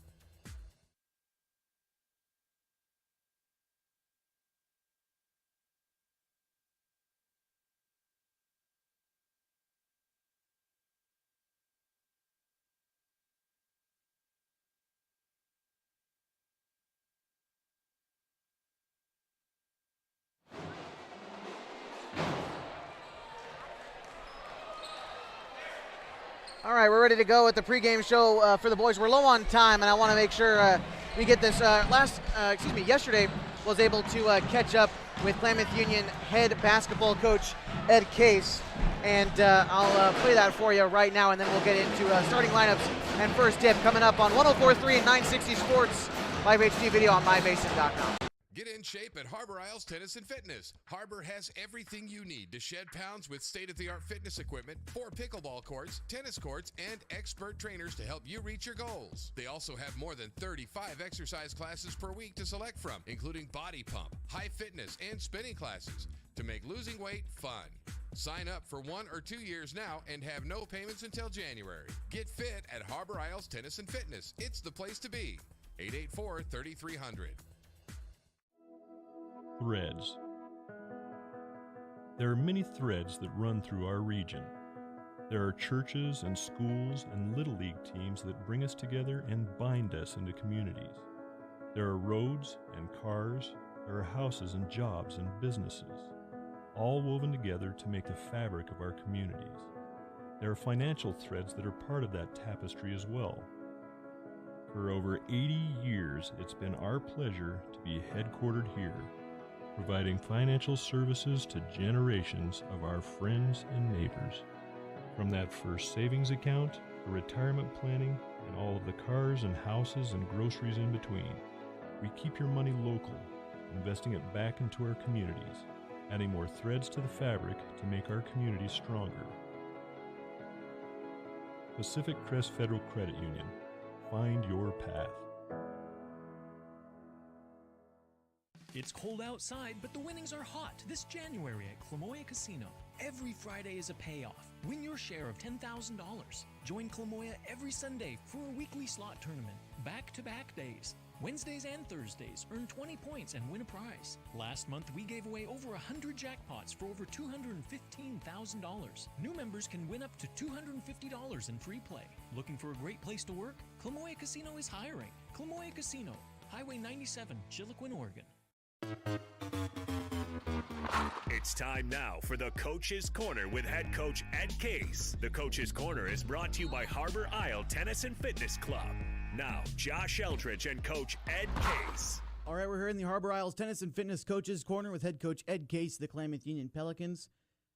A: All right, we're ready to go with the pregame show for the boys. We're low on time, and I want to make sure we get this. Yesterday was able to catch up with Klamath Union head basketball coach Ed Case, and I'll play that for you right now, and then we'll get into starting lineups and first tip coming up on 104.3 and 960 Sports, live HD video on mybasin.com.
E: Get in shape at Harbor Isles Tennis and Fitness. Harbor has everything you need to shed pounds with state-of-the-art fitness equipment, 4 pickleball courts, tennis courts, and expert trainers to help you reach your goals. They also have more than 35 exercise classes per week to select from, including body pump, high fitness, and spinning classes to make losing weight fun. Sign up for 1 or 2 years now and have no payments until January. Get fit at Harbor Isles Tennis and Fitness. It's the place to be. 884-3300.
F: Threads. There are many threads that run through our region. There are churches and schools and Little League teams that bring us together and bind us into communities. There are roads and cars, there are houses and jobs and businesses, all woven together to make the fabric of our communities. There are financial threads that are part of that tapestry as well. For over 80 years, it's been our pleasure to be headquartered here, providing financial services to generations of our friends and neighbors. From that first savings account to retirement planning and all of the cars and houses and groceries in between, we keep your money local, investing it back into our communities, adding more threads to the fabric to make our communities stronger. Pacific Crest Federal Credit Union. Find your path.
D: It's cold outside, but the winnings are hot this January at Klamoya Casino. Every Friday is a payoff. Win your share of $10,000. Join Klamoya every Sunday for a weekly slot tournament. Back-to-back days. Wednesdays and Thursdays, earn 20 points and win a prize. Last month, we gave away over 100 jackpots for over $215,000. New members can win up to $250 in free play. Looking for a great place to work? Klamoya Casino is hiring. Klamoya Casino, Highway 97, Chiloquin, Oregon.
J: It's time now for the Coach's Corner with head coach Ed Case. The Coach's Corner is brought to you by Harbor Isle Tennis and Fitness Club. Now, Josh Eldridge and Coach Ed Case.
K: All right, we're here in the Harbor Isles Tennis and Fitness Coach's Corner with head coach Ed Case, the Klamath Union Pelicans.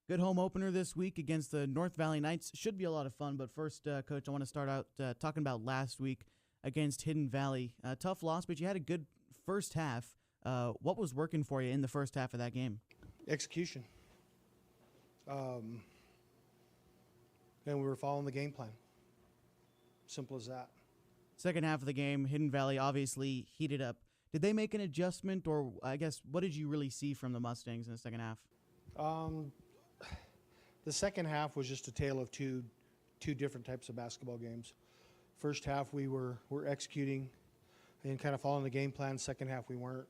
K: Good home opener this week against the North Valley Knights. Should be a lot of fun, but first, Coach, I want to start out talking about last week against Hidden Valley. Tough loss, but you had a good first half. What was working for you in the first half of that game?
L: Execution. And we were following the game plan. Simple as that.
K: Second half of the game, Hidden Valley obviously heated up. Did they make an adjustment, or I guess what did you really see from the Mustangs in the second half?
L: The second half was just a tale of two different types of basketball games. First half we were executing and kind of following the game plan. Second half we weren't.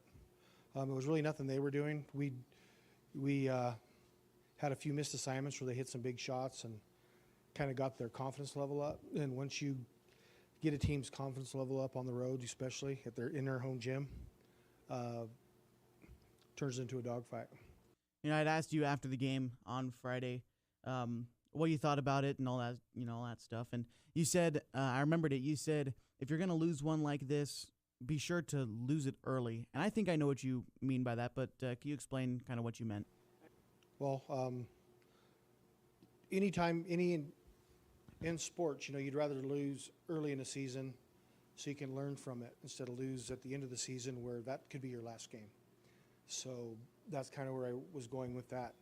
L: It was really nothing they were doing. We had a few missed assignments where they hit some big shots and kind of got their confidence level up. And once you get a team's confidence level up on the road, especially in their home gym, turns into a dogfight.
K: You know, I'd asked you after the game on Friday what you thought about it and all that, all that stuff. And you said, I remembered it. You said, if you're going to lose one like this, be sure to lose it early. And I think I know what you mean by that, but can you explain kind of what you meant?
L: Well, in sports, you'd rather lose early in the season so you can learn from it instead of lose at the end of the season where that could be your last game. So that's kind of where I was going with that.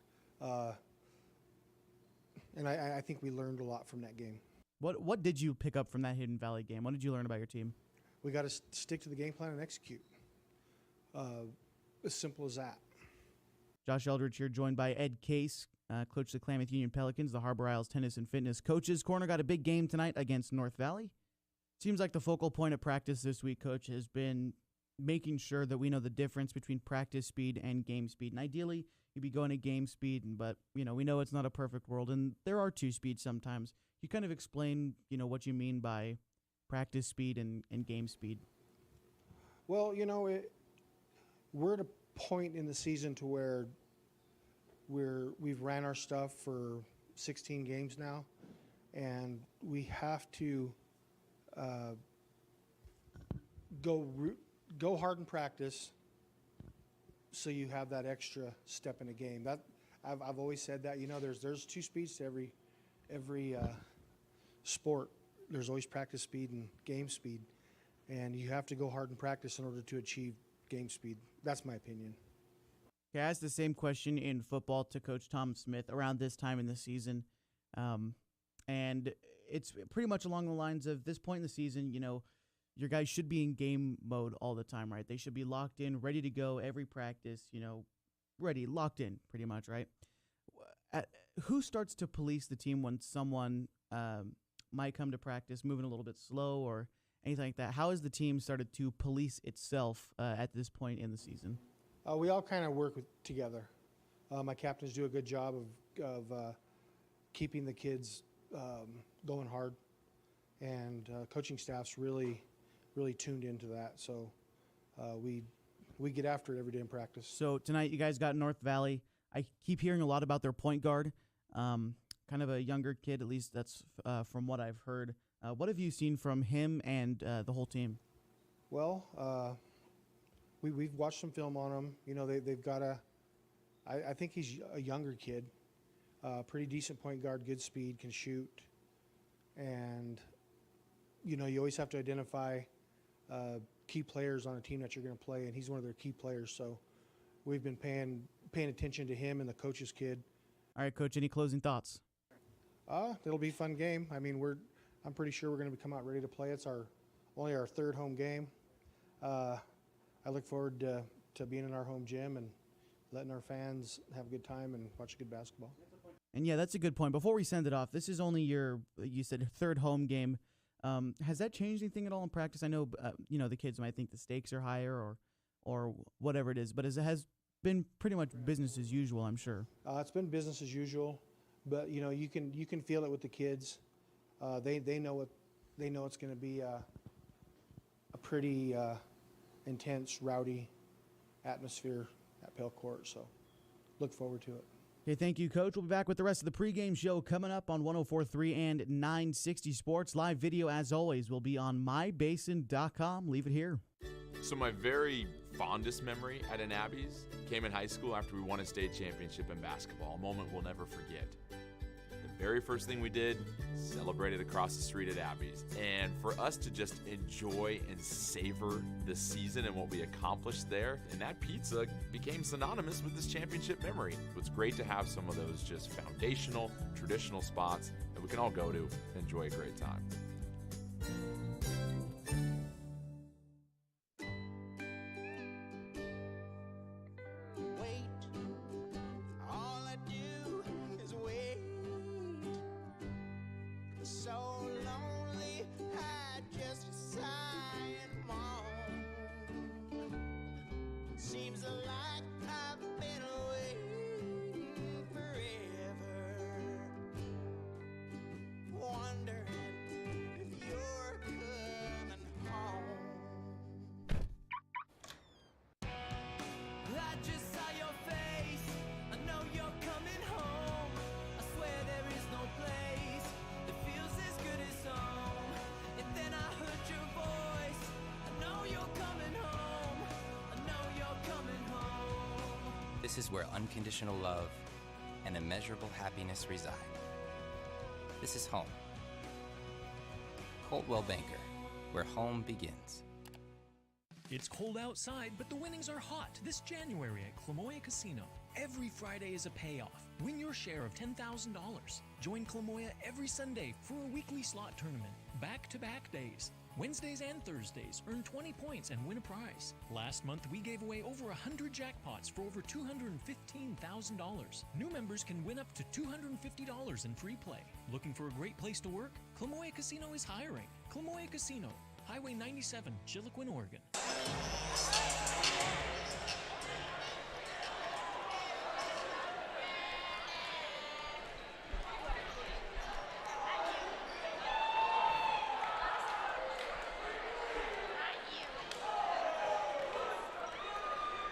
L: And I think we learned a lot from that game.
K: What did you pick up from that Hidden Valley game? What did you learn about your team?
L: We got to stick to the game plan and execute. As simple as that.
K: Josh Eldridge here, joined by Ed Case, coach of the Klamath Union Pelicans, the Harbor Isles Tennis and Fitness Coaches Corner. Got a big game tonight against North Valley. Seems like the focal point of practice this week, Coach, has been making sure that we know the difference between practice speed and game speed. And ideally, you'd be going at game speed, but we know it's not a perfect world, and there are two speeds sometimes. You kind of explain, what you mean by practice speed and game speed.
L: Well, we're at a point in the season to where we've ran our stuff for 16 games now, and we have to go hard in practice so you have that extra step in a game. That I've always said that. There's two speeds to every sport. There's always practice speed and game speed, and you have to go hard in practice in order to achieve game speed. That's my opinion.
K: Okay, I asked the same question in football to Coach Tom Smith around this time in the season, and it's pretty much along the lines of this point in the season, your guys should be in game mode all the time, right? They should be locked in, ready to go every practice, ready, locked in pretty much, right? Who starts to police the team when someone might come to practice moving a little bit slow or anything like that? How has the team started to police itself at this point in the season?
L: We all kind of work together. My captains do a good job of keeping the kids going hard, and coaching staff's really tuned into that. So we get after it every day in practice.
K: So tonight you guys got North Valley. I keep hearing a lot about their point guard, kind of a younger kid, at least that's from what I've heard. What have you seen from him and the whole team?
L: Well, we've watched some film on him. They've got I think he's a younger kid, pretty decent point guard, good speed, can shoot. And, you always have to identify key players on a team that you're going to play, and he's one of their key players. So we've been paying attention to him and the coach's kid.
K: All right, Coach, any closing thoughts?
L: It'll be a fun game. I mean, I'm pretty sure we're going to come out ready to play. It's only our third home game. I look forward to being in our home gym and letting our fans have a good time and watch good basketball.
K: And yeah, that's a good point. Before we send it off, this is only you said, third home game. Has that changed anything at all in practice? I know, the kids might think the stakes are higher or whatever it is, but it has been pretty much business as usual, I'm sure.
L: It's been business as usual, but you can feel it with the kids. They know it's going to be a pretty intense, rowdy atmosphere at Pale Court. So look forward to it.
K: Okay, thank you, Coach. We'll be back with the rest of the pregame show coming up on 104.3 and 960 Sports. Live video, as always, will be on mybasin.com. Leave it here.
B: So my very fondest memory at an Abby's came in high school after we won a state championship in basketball, a moment we'll never forget. The very first thing we did, celebrated across the street at Abby's. And for us to just enjoy and savor the season and what we accomplished there, and that pizza became synonymous with this championship memory. It's great to have some of those just foundational, traditional spots that we can all go to and enjoy a great time.
M: Wondering if you're
C: This is where unconditional love and immeasurable happiness reside. This is home. Coldwell Banker, where home begins.
D: It's cold outside, but the winnings are hot this January at Klamoya Casino. Every Friday is a payoff. Win your share of $10,000. Join Klamoya every Sunday for a weekly slot tournament. Back-to-back days. Wednesdays and Thursdays, earn 20 points and win a prize. Last month, we gave away over 100 jackpots for over $215,000. New members can win up to $250 in free play. Looking for a great place to work? Klamoya Casino is hiring. Klamoya Casino, Highway 97, Chiloquin, Oregon.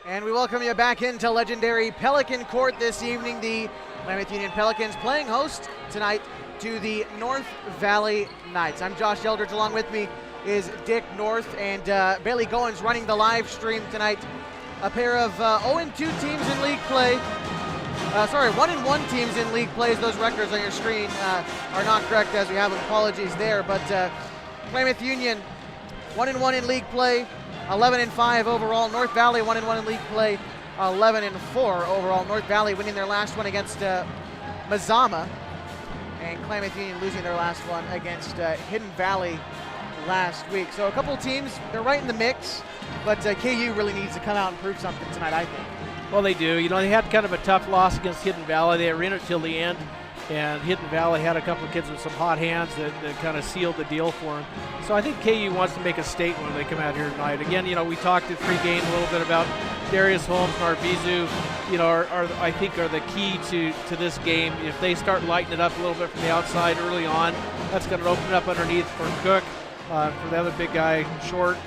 A: And we welcome you back into legendary Pelican Court this evening. The Klamath Union Pelicans playing host tonight to the North Valley Knights. I'm Josh Eldridge. Along with me is Dick North, and Bailey Goins running the live stream tonight. A pair of 0-2 teams in league play. 1-1 teams in league plays. Those records on your screen are not correct, as we have apologies there. But Klamath Union 1-1 in league play. 11-5 overall. North Valley 1-1 in league play, 11-4 overall. North Valley winning their last one against Mazama, and Klamath Union losing their last one against Hidden Valley last week. So a couple of teams, they're right in the mix, but KU really needs to come out and prove something tonight, I think.
I: Well, they do. You know, they had kind of a tough loss against Hidden Valley. They were in it till the end, and Hidden Valley had a couple of kids with some hot hands that kind of sealed the deal for them. So I think KU wants to make a statement when they come out here tonight. Again, you know, we talked at pregame a little bit about Darius Holmes and Arvizu, you know, I think are the key to this game. If they start lighting it up a little bit from the outside early on, that's going to open it up underneath for Cook, for the other big guy, Short.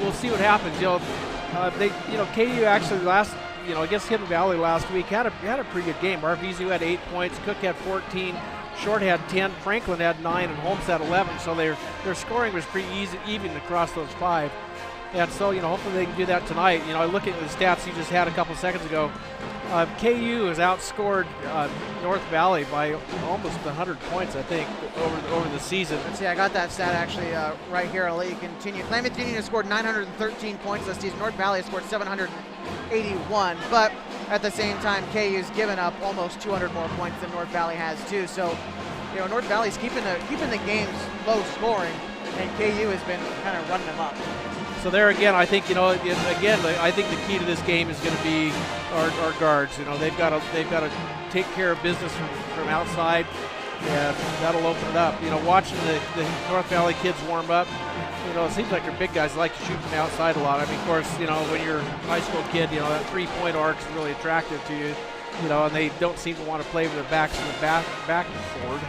I: We'll see what happens. KU actually against Hidden Valley last week had a pretty good game. Arvizu had 8 points, Cook had 14, Short had 10, Franklin had 9, and Holmes had 11. So their scoring was pretty even across those 5. And so, hopefully they can do that tonight. Looking at the stats you just had a couple seconds ago, KU has outscored North Valley by almost 100 points, I think, over the season.
A: Let's see, I got that stat actually right here. I'll let you continue. Klamath Union has scored 913 points this season. North Valley has scored 781, but at the same time, KU's given up almost 200 more points than North Valley has too. So, North Valley's keeping the games low scoring, and KU has been kind of running them up.
I: So there again, I think I think the key to this game is going to be our guards. They've got to take care of business from outside, and that'll open it up. Watching the North Valley kids warm up, it seems like their big guys like to shoot from the outside a lot. I mean, of course, when you're a high school kid, that 3-point arc is really attractive to you. And they don't seem to want to play with their backs to the backboard,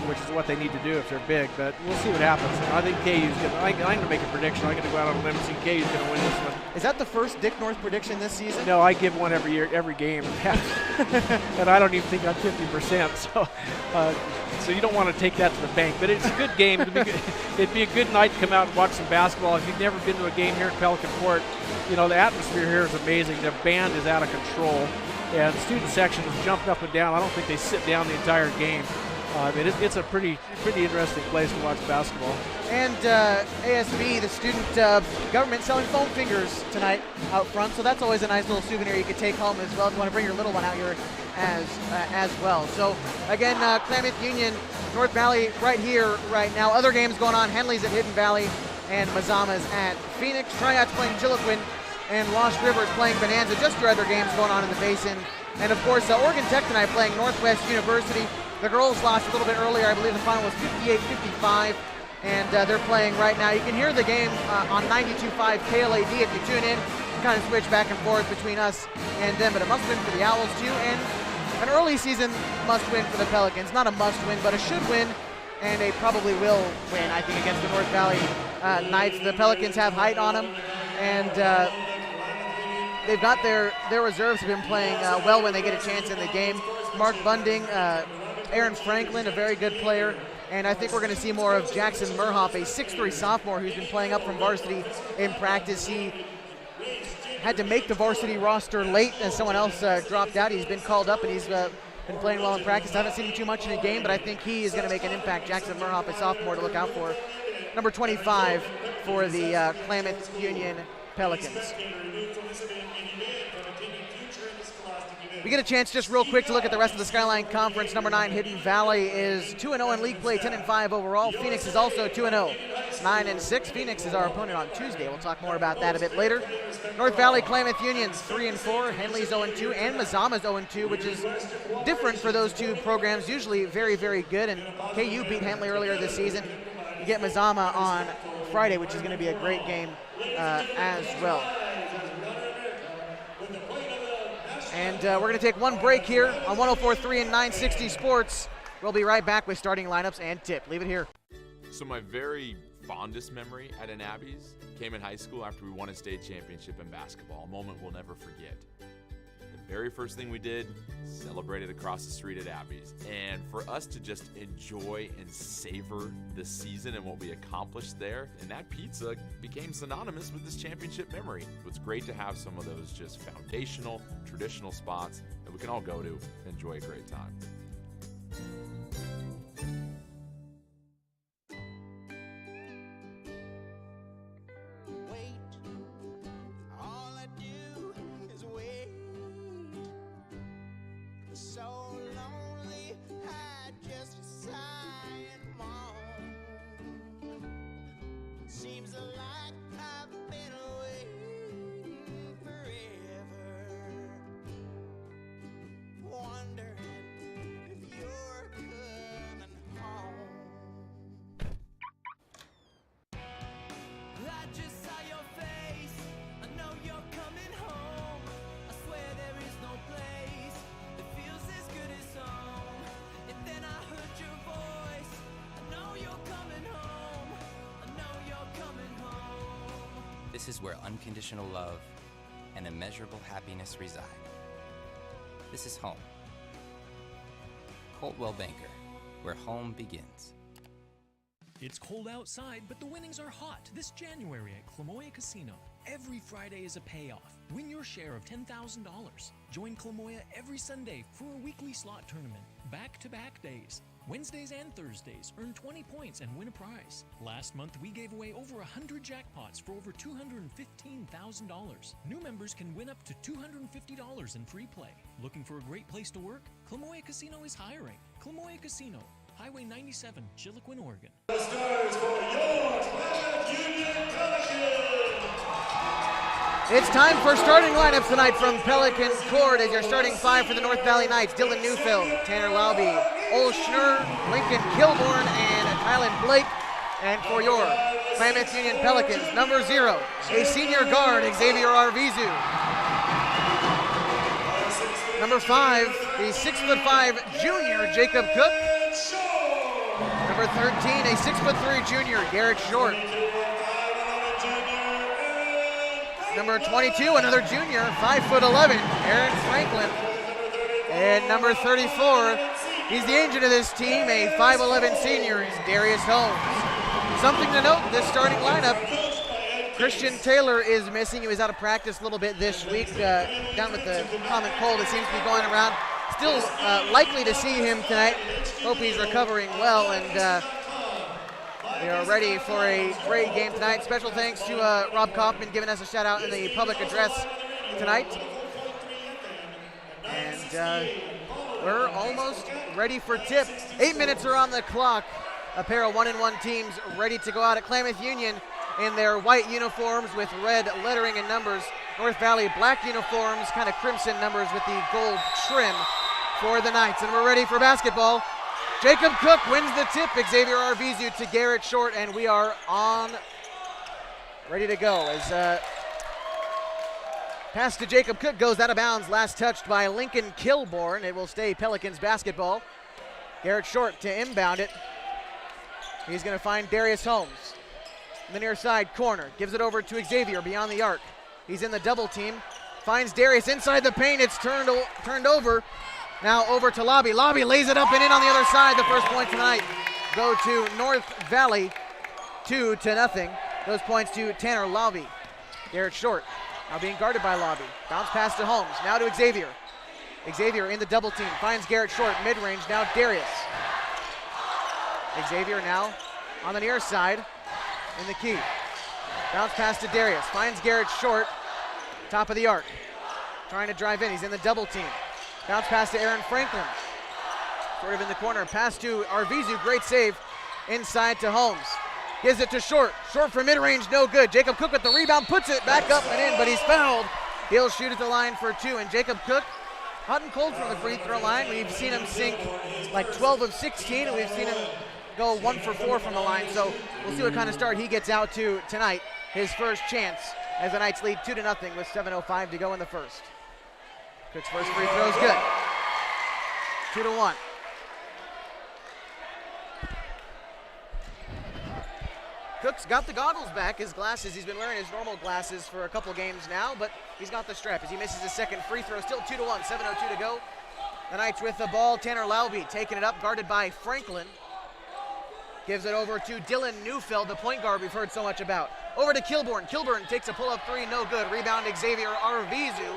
I: which is what they need to do if they're big. But we'll see what happens. I think KU's I'm going to make a prediction. I'm going to go out on a limb and see KU's going to win this one.
A: Is that the first Dick North prediction this season?
I: No, I give one every year, every game. And I don't even think I'm 50%. So you don't want to take that to the bank. But it's a good game. It'd be a good night to come out and watch some basketball. If you've never been to a game here at Pelican Court, the atmosphere here is amazing. The band is out of control. And the student section is jumping up and down. I don't think they sit down the entire game. It's a pretty interesting place to watch basketball. And
A: ASB, the student government, selling foam fingers tonight out front. So that's always a nice little souvenir you could take home as well if you want to bring your little one out here as well. So again, Klamath Union, North Valley right here, right now. Other games going on. Henley's at Hidden Valley and Mazama's at Phoenix. Triad's playing Chiloquin and Lost River is playing Bonanza. Just your other games going on in the Basin. And of course, Oregon Tech tonight playing Northwest University. The girls lost a little bit earlier. I believe the final was 58-55, and they're playing right now. You can hear the game on 92.5 KLAD if you tune in. You kind of switch back and forth between us and them, but a must-win for the Owls too, and an early season must-win for the Pelicans. Not a must-win, but a should-win, and they probably will win, I think, against the North Valley Knights. The Pelicans have height on them, and they've got their reserves have been playing well when they get a chance in the game. Mark Bunding, Aaron Franklin, a very good player, and I think we're going to see more of Jackson Murhoff, a 6'3 sophomore who's been playing up from varsity in practice. He had to make the varsity roster late as someone else dropped out. He's been called up and he's been playing well in practice. I haven't seen him too much in a game, but I think he is going to make an impact. Jackson Murhoff, a sophomore to look out for. Number 25 for the Klamath Union Pelicans. We get a chance just real quick to look at the rest of the Skyline Conference. Number 9, Hidden Valley is 2-0 in league play, 10-5 overall. Phoenix is also 2-0, 9-6. Phoenix is our opponent on Tuesday. We'll talk more about that a bit later. North Valley Klamath Union 3-4. Henley's 0-2, and Mazama's 0-2, which is different for those two programs. Usually very, very good, and KU beat Henley earlier this season. You get Mazama on Friday, which is going to be a great game as well. And we're going to take one break here on 104.3 and 960 Sports. We'll be right back with starting lineups and tip. Leave it here.
B: So my very fondest memory at an Abby's came in high school after we won a state championship in basketball, a moment we'll never forget. The very first thing we did, celebrated across the street at Abby's. And for us to just enjoy and savor the season and what we accomplished there, and that pizza became synonymous with this championship memory. It's great to have some of those just foundational, traditional spots that we can all go to and enjoy a great time.
C: This is where unconditional love and immeasurable happiness reside. This is home. Coltwell Banker, where home begins.
D: It's cold outside, but the winnings are hot this January at Klamoya Casino. Every Friday is a payoff. Win your share of $10,000. Join Klamoya every Sunday for a weekly slot tournament. Back-to-back days. Wednesdays and Thursdays, earn 20 points and win a prize. Last month, we gave away over 100 jackpots for over $215,000. New members can win up to $250 in free play. Looking for a great place to work? Klamoya Casino is hiring. Klamoya Casino, Highway 97, Chiloquin, Oregon.
H: The stars for your Klamath Union Pelicans.
A: It's time for starting lineups tonight from Pelican Court as your starting five for the North Valley Knights. Dylan Neufeld, Tanner Lauby, Ol Schnur, Lincoln Kilborn, and Kylan Blake. And for your Klamath Union Pelicans, number 0, a senior guard, Xavier Arvizu. Number 5, the 6'5" junior, Jacob Cook. Number 13, a 6'3" junior, Garrett Short. Number 22, another junior, 5'11", Aaron Franklin. And number 34, he's the engine of this team, a 5'11" senior, is Darius Holmes. Something to note, this starting lineup, Christian Taylor is missing. He was out of practice a little bit this week, down with the common cold that seems to be going around. Still likely to see him tonight. Hope he's recovering well, and we are ready for a great game tonight. Special thanks to Rob Kaufman giving us a shout out in the public address tonight. And we're almost ready for tip. 8 minutes are on the clock. A pair of 1-1 teams ready to go out at Klamath Union in their white uniforms with red lettering and numbers. North Valley black uniforms, kind of crimson numbers with the gold trim for the Knights. And we're ready for basketball. Jacob Cook wins the tip. Xavier Arvizu to Garrett Short, and we are on, ready to go. As pass to Jacob Cook goes out of bounds, last touched by Lincoln Kilborn. It will stay Pelicans basketball. Garrett Short to inbound it. He's going to find Darius Holmes. In the near side corner, gives it over to Xavier beyond the arc. He's in the double team, finds Darius inside the paint. It's turned over. Now over to Lobby. Lobby lays it up and in on the other side. The first points tonight go to North Valley, 2-0. Those points to Tanner Lobby. Garrett Short Now being guarded by Lobby. Bounce pass to Holmes. Now to Xavier. Xavier in the double team. Finds Garrett Short. Mid-range. Now Darius. Xavier now on the near side in the key. Bounce pass to Darius. Finds Garrett Short. Top of the arc. Trying to drive in. He's in the double team. Bounce pass to Aaron Franklin. Sort of in the corner. Pass to Arvizu. Great save. Inside to Holmes. Gives it to Short. Short for mid-range, no good. Jacob Cook with the rebound, puts it back up and in, but he's fouled. He'll shoot at the line for 2, and Jacob Cook, hot and cold from the free throw line. We've seen him sink like 12 of 16, and we've seen him go 1 for 4 from the line, so we'll see what kind of start he gets out to tonight. His first chance as the Knights lead 2-0 with 7:05 to go in the first. Cook's first free throw is good. 2-1. Cook's got the goggles back, his glasses. He's been wearing his normal glasses for a couple games now, but he's got the strap as he misses his second free throw. Still 2-1, 7:02 to go. The Knights with the ball. Tanner Laube taking it up, guarded by Franklin. Gives it over to Dylan Neufeld, the point guard we've heard so much about. Over to Kilborn. Kilborn takes a pull-up three, no good. Rebound Xavier Arvizu.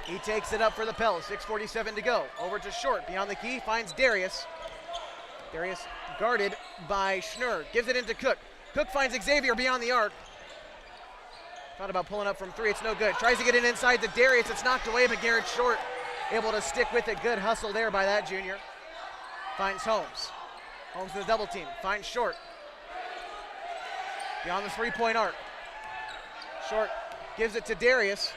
A: He takes it up for the Pels, 6:47 to go. Over to Short, beyond the key, finds Darius. Darius guarded by Schnurr, gives it into Cook. Cook finds Xavier beyond the arc. Thought about pulling up from 3, it's no good. Tries to get it inside to Darius, it's knocked away, but Garrett Short able to stick with it. Good hustle there by that junior. Finds Holmes. Holmes to the double team, finds Short. Beyond the 3-point arc. Short gives it to Darius.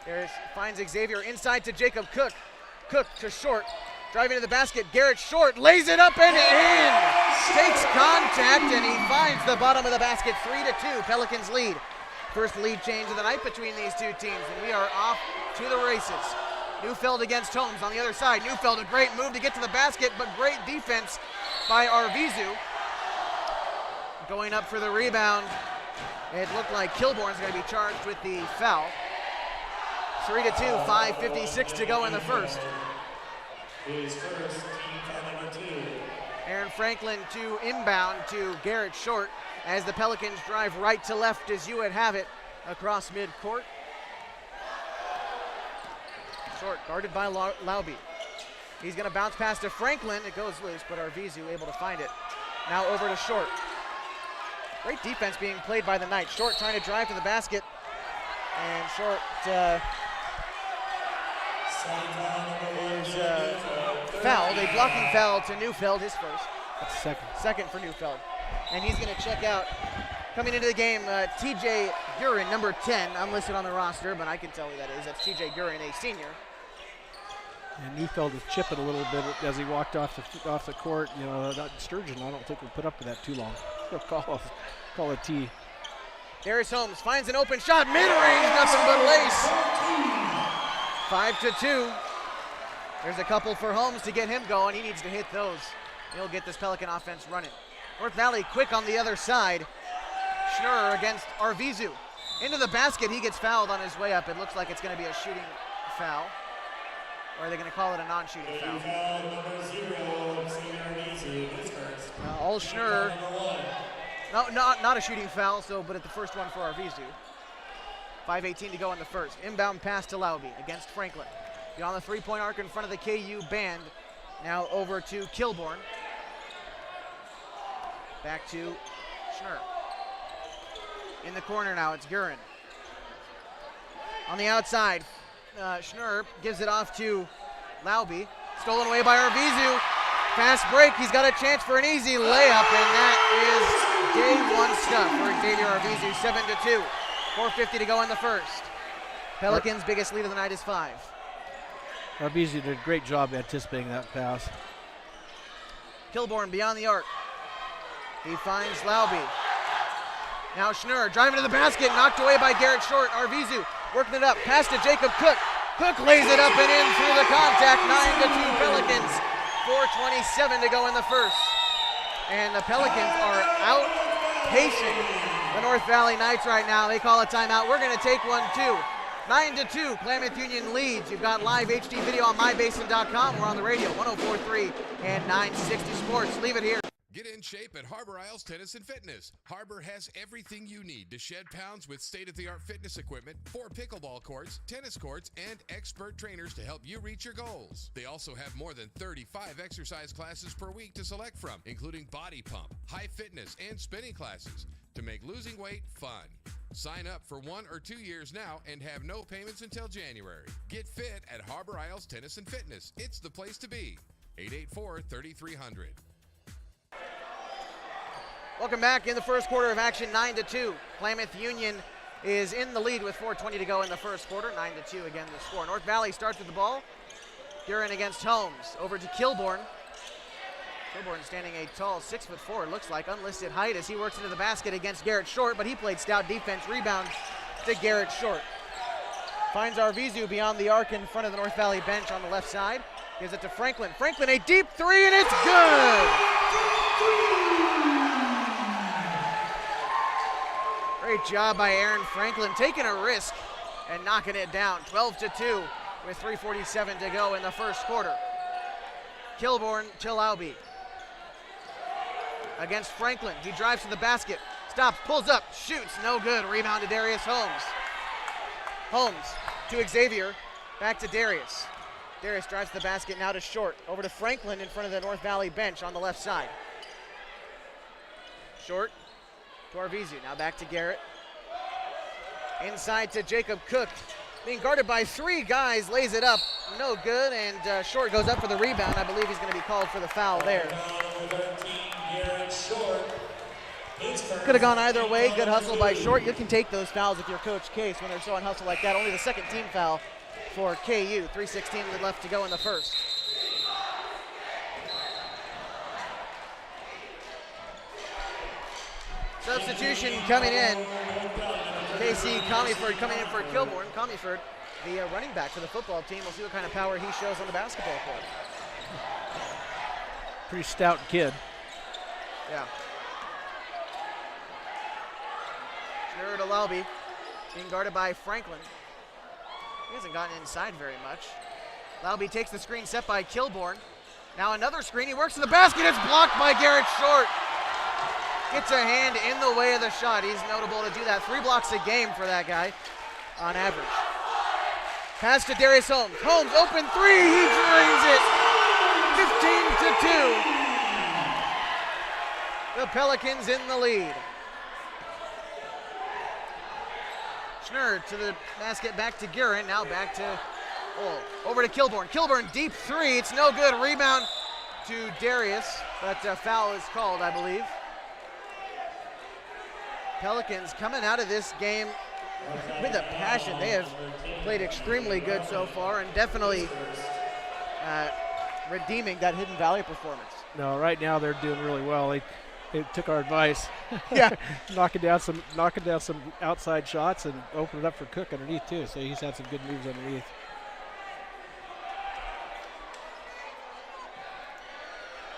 A: Darius finds Xavier inside to Jacob Cook. Cook to Short. Driving to the basket, Garrett Short lays it up and in! Takes contact and he finds the bottom of the basket, 3-2, Pelicans lead. First lead change of the night between these two teams, and we are off to the races. Neufeld against Holmes on the other side. Neufeld, a great move to get to the basket, but great defense by Arvizu. Going up for the rebound, it looked like Kilborn's going to be charged with the foul. 3-2, 5:56 to go in the first.
H: His first, team foul number 2.
A: Aaron Franklin to inbound to Garrett Short as the Pelicans drive right to left as you would have it across midcourt. Short guarded by Laube. He's going to bounce pass to Franklin. It goes loose, but Arvizu able to find it. Now over to Short. Great defense being played by the Knights. Short trying to drive to the basket. And Short is fouled. A blocking foul to Neufeld, his first.
I: That's second.
A: Second for Neufeld. And he's going to check out. Coming into the game, TJ Gurin, number 10. I'm listed on the roster, but I can tell who that is. That's TJ Gurin, a senior.
I: And Neufeld was chipping a little bit as he walked off the court. You know, that Sturgeon, I don't think we'll put up with that too long. He'll call a T.
A: Darius Holmes finds an open shot, mid-range, nothing but lace. 5-2. There's a couple for Holmes to get him going. He needs to hit those. He'll get this Pelican offense running. North Valley quick on the other side. Schnurr against Arvizu. Into the basket, he gets fouled on his way up. It looks like it's going to be a shooting foul. Or are they going to call it a non-shooting foul? All Schnurr. No, not a shooting foul, but at the first one for Arvizu. 5:18 to go in the first. Inbound pass to Laube against Franklin. Beyond the 3-point arc in front of the KU band. Now over to Kilborn. Back to Schnurr. In the corner now, it's Gurin. On the outside, Schnurr gives it off to Laube. Stolen away by Arvizu. Fast break, he's got a chance for an easy layup, and that is day one stuff for Xavier Arvizu, 7-2. 4:50 to go in the first. Pelicans' biggest lead of the night is 5.
I: Arvizu did a great job anticipating that pass.
A: Kilborn beyond the arc. He finds Laube. Now Schnurr driving to the basket, knocked away by Garrett Short. Arvizu working it up, pass to Jacob Cook. Cook lays it up and in through the contact, 9-2 Pelicans. 4:27 to go in the first. And the Pelicans are outpacing the North Valley Knights right now. They call a timeout. We're going to take one too. 9-2, Klamath Union leads. You've got live HD video on mybasin.com. We're on the radio, 104.3 and 960 Sports. Leave it here.
E: Get in shape at Harbor Isles Tennis and Fitness. Harbor has everything you need to shed pounds with state-of-the-art fitness equipment, 4 pickleball courts, tennis courts, and expert trainers to help you reach your goals. They also have more than 35 exercise classes per week to select from, including body pump, high fitness, and spinning classes to make losing weight fun. Sign up for 1 or 2 years now and have no payments until January. Get fit at Harbor Isles Tennis and Fitness. It's the place to be. 884-3300.
A: Welcome back in the first quarter of action, 9-2. Klamath Union is in the lead with 4:20 to go in the first quarter. 9-2 again the score. North Valley starts with the ball. Guerin against Holmes. Over to Kilborn. Kilborn standing a tall 6'4", looks like, unlisted height as he works into the basket against Garrett Short, but he played stout defense. Rebound to Garrett Short. Finds Arvizu beyond the arc in front of the North Valley bench on the left side. Gives it to Franklin. Franklin, a deep three, and it's good! Great job by Aaron Franklin, taking a risk and knocking it down. 12-2 with 3:47 to go in the first quarter. Kilborn to Lauby. Against Franklin, he drives to the basket, stops, pulls up, shoots, no good. Rebound to Darius Holmes. Holmes to Xavier, back to Darius. Darius drives to the basket, now to Short. Over to Franklin in front of the North Valley bench on the left side. Short to Arvizu, now back to Garrett. Inside to Jacob Cook. Being guarded by 3 guys, lays it up, no good, and Short goes up for the rebound. I believe he's going to be called for the foul there. Could have gone either way. Good hustle by Short. You can take those fouls if you're Coach Case when they're showing hustle like that. Only the second team foul for KU. 3:16 left to go in the first. Substitution coming in. Casey Comeyford coming in for Kilborn. Comeyford, the running back for the football team. We'll see what kind of power he shows on the basketball court.
I: Pretty stout kid.
A: Yeah. Schnurr to Lauby, being guarded by Franklin. He hasn't gotten inside very much. Lauby takes the screen set by Kilborn. Now another screen, he works to the basket, it's blocked by Garrett Short. Gets a hand in the way of the shot. He's notable to do that. 3 blocks a game for that guy on average. Pass to Darius Holmes. Holmes, open 3, he drains it. 15-2. The Pelicans in the lead. Schnurr to the basket, back to Guerin, now back to over to Kilborn. Kilborn, deep 3, it's no good. Rebound to Darius, but foul is called, I believe. Pelicans coming out of this game with a passion. They have played extremely good so far and definitely redeeming that Hidden Valley performance.
I: No, right now they're doing really well. They took our advice.
A: Yeah.
I: knocking down some outside shots and opening it up for Cook underneath too. So he's had some good moves underneath.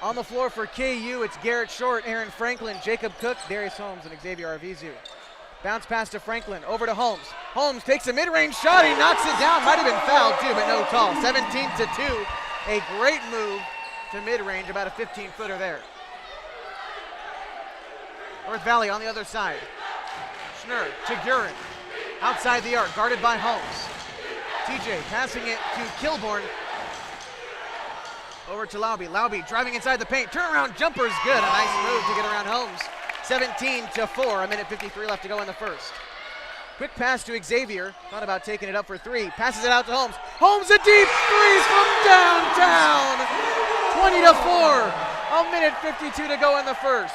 A: On the floor for KU, it's Garrett Short, Aaron Franklin, Jacob Cook, Darius Holmes, and Xavier Arvizu. Bounce pass to Franklin, over to Holmes. Holmes takes a mid-range shot, he knocks it down. Might have been fouled too, but no call. 17-2, a great move to mid-range, about a 15-footer there. North Valley on the other side. Schnurr to Guerin, outside the arc, guarded by Holmes. TJ passing it to Kilborn. Over to Lauby. Lauby driving inside the paint. Turnaround jumper's good. A nice move to get around Holmes. 17-4. A minute 53 left to go in the first. Quick pass to Xavier. Thought about taking it up for 3. Passes it out to Holmes. Holmes a deep 3 from downtown. 20-4. A minute 52 to go in the first.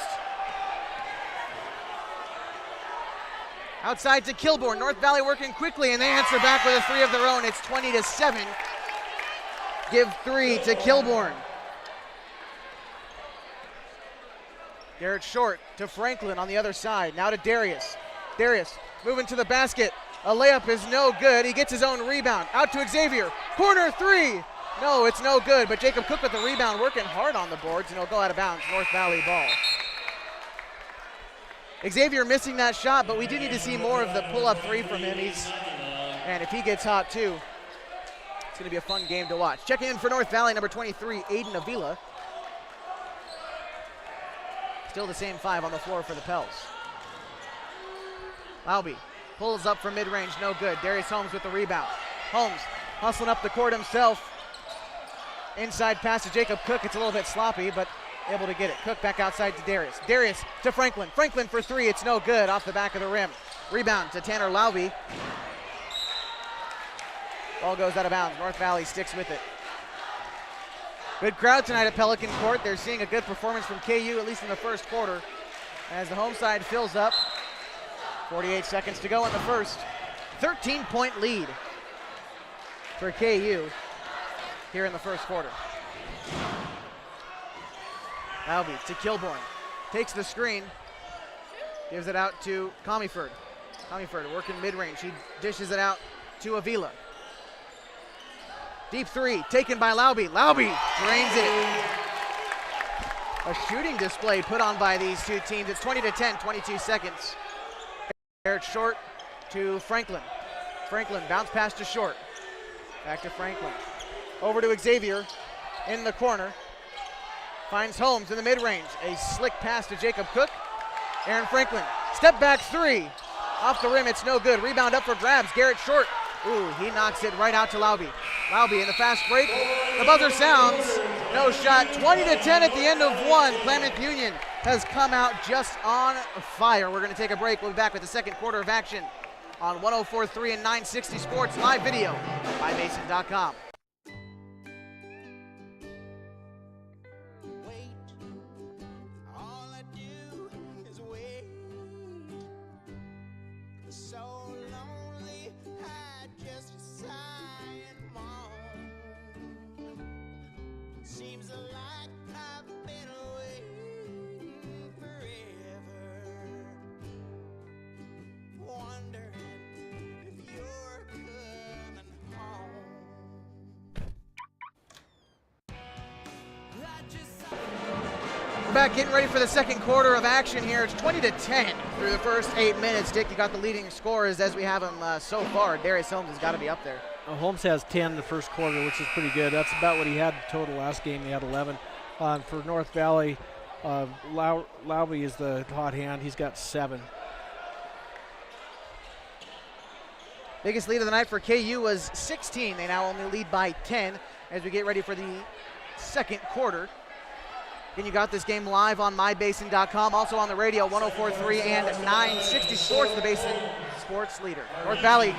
A: Outside to Kilborn. North Valley working quickly, and they answer back with a 3 of their own. It's 20-7. Give 3 to Kilborn. Garrett Short to Franklin on the other side. Now to Darius. Darius moving to the basket. A layup is no good. He gets his own rebound. Out to Xavier. Corner 3. No, it's no good, but Jacob Cook with the rebound, working hard on the boards, and he'll go out of bounds. North Valley ball. Xavier missing that shot, but we do need to see more of the pull-up 3 from him. And if he gets hot too, it's going to be a fun game to watch. Checking in for North Valley, number 23, Aiden Avila. Still the same 5 on the floor for the Pels. Laube pulls up from mid-range, no good. Darius Holmes with the rebound. Holmes hustling up the court himself. Inside pass to Jacob Cook. It's a little bit sloppy, but able to get it. Cook back outside to Darius. Darius to Franklin. Franklin for 3. It's no good. Off the back of the rim. Rebound to Tanner Laube. Ball goes out of bounds. North Valley sticks with it. Good crowd tonight at Pelican Court. They're seeing a good performance from KU, at least in the first quarter, as the home side fills up. 48 seconds to go in the first. 13-point lead for KU here in the first quarter. Laube to Kilborn. Takes the screen. Gives it out to Comiford. Comiford working mid-range. He dishes it out to Avila. Deep 3 taken by Laube. Laube drains it. A shooting display put on by these two teams. It's 20-10, 22 seconds. Garrett Short to Franklin. Franklin bounce pass to Short. Back to Franklin. Over to Xavier in the corner. Finds Holmes in the mid-range. A slick pass to Jacob Cook. Aaron Franklin. Step back 3. Off the rim, it's no good. Rebound up for grabs. Garrett Short. Ooh, he knocks it right out to Laube. Laube in the fast break. The buzzer sounds. No shot. 20-10 at the end of 1. Klamath Union has come out just on fire. We're going to take a break. We'll be back with the second quarter of action on 104.3 and 960 Sports live video by Basin.com. We're back getting ready for the second quarter of action here. It's 20-10 through the first 8 minutes. Dick, you got the leading scorers as we have them so far. Darius Holmes has got to be up there.
I: Holmes has 10 in the first quarter, which is pretty good. That's about what he had total last game. He had 11. For North Valley, Laube is the hot hand. He's got 7.
A: Biggest lead of the night for KU was 16. They now only lead by 10 as we get ready for the second quarter. And you got this game live on mybasin.com, also on the radio, 104.3 and 960 Sports, the Basin Sports leader. North Valley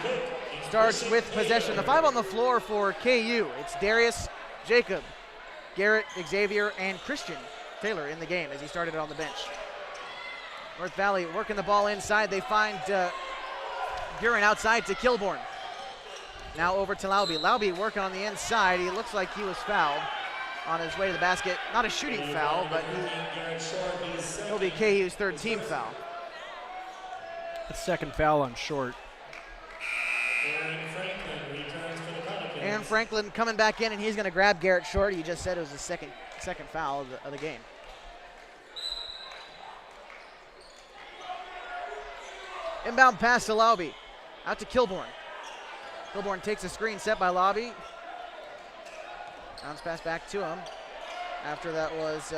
A: starts with possession. The 5 on the floor for KU. It's Darius, Jacob, Garrett, Xavier, and Christian Taylor in the game as he started on the bench. North Valley working the ball inside. They find Guerin outside to Kilborn. Now over to Laube. Laube working on the inside. He looks like he was fouled on his way to the basket. Not a shooting foul, but he'll be KU's third team foul.
I: The second foul on Short.
A: Aaron Franklin coming back in, and he's going to grab Garrett Short. He just said it was his second foul of the game. Inbound pass to Laube. Out to Kilborn. Kilborn takes a screen set by Laube. Bounce pass back to him. After that was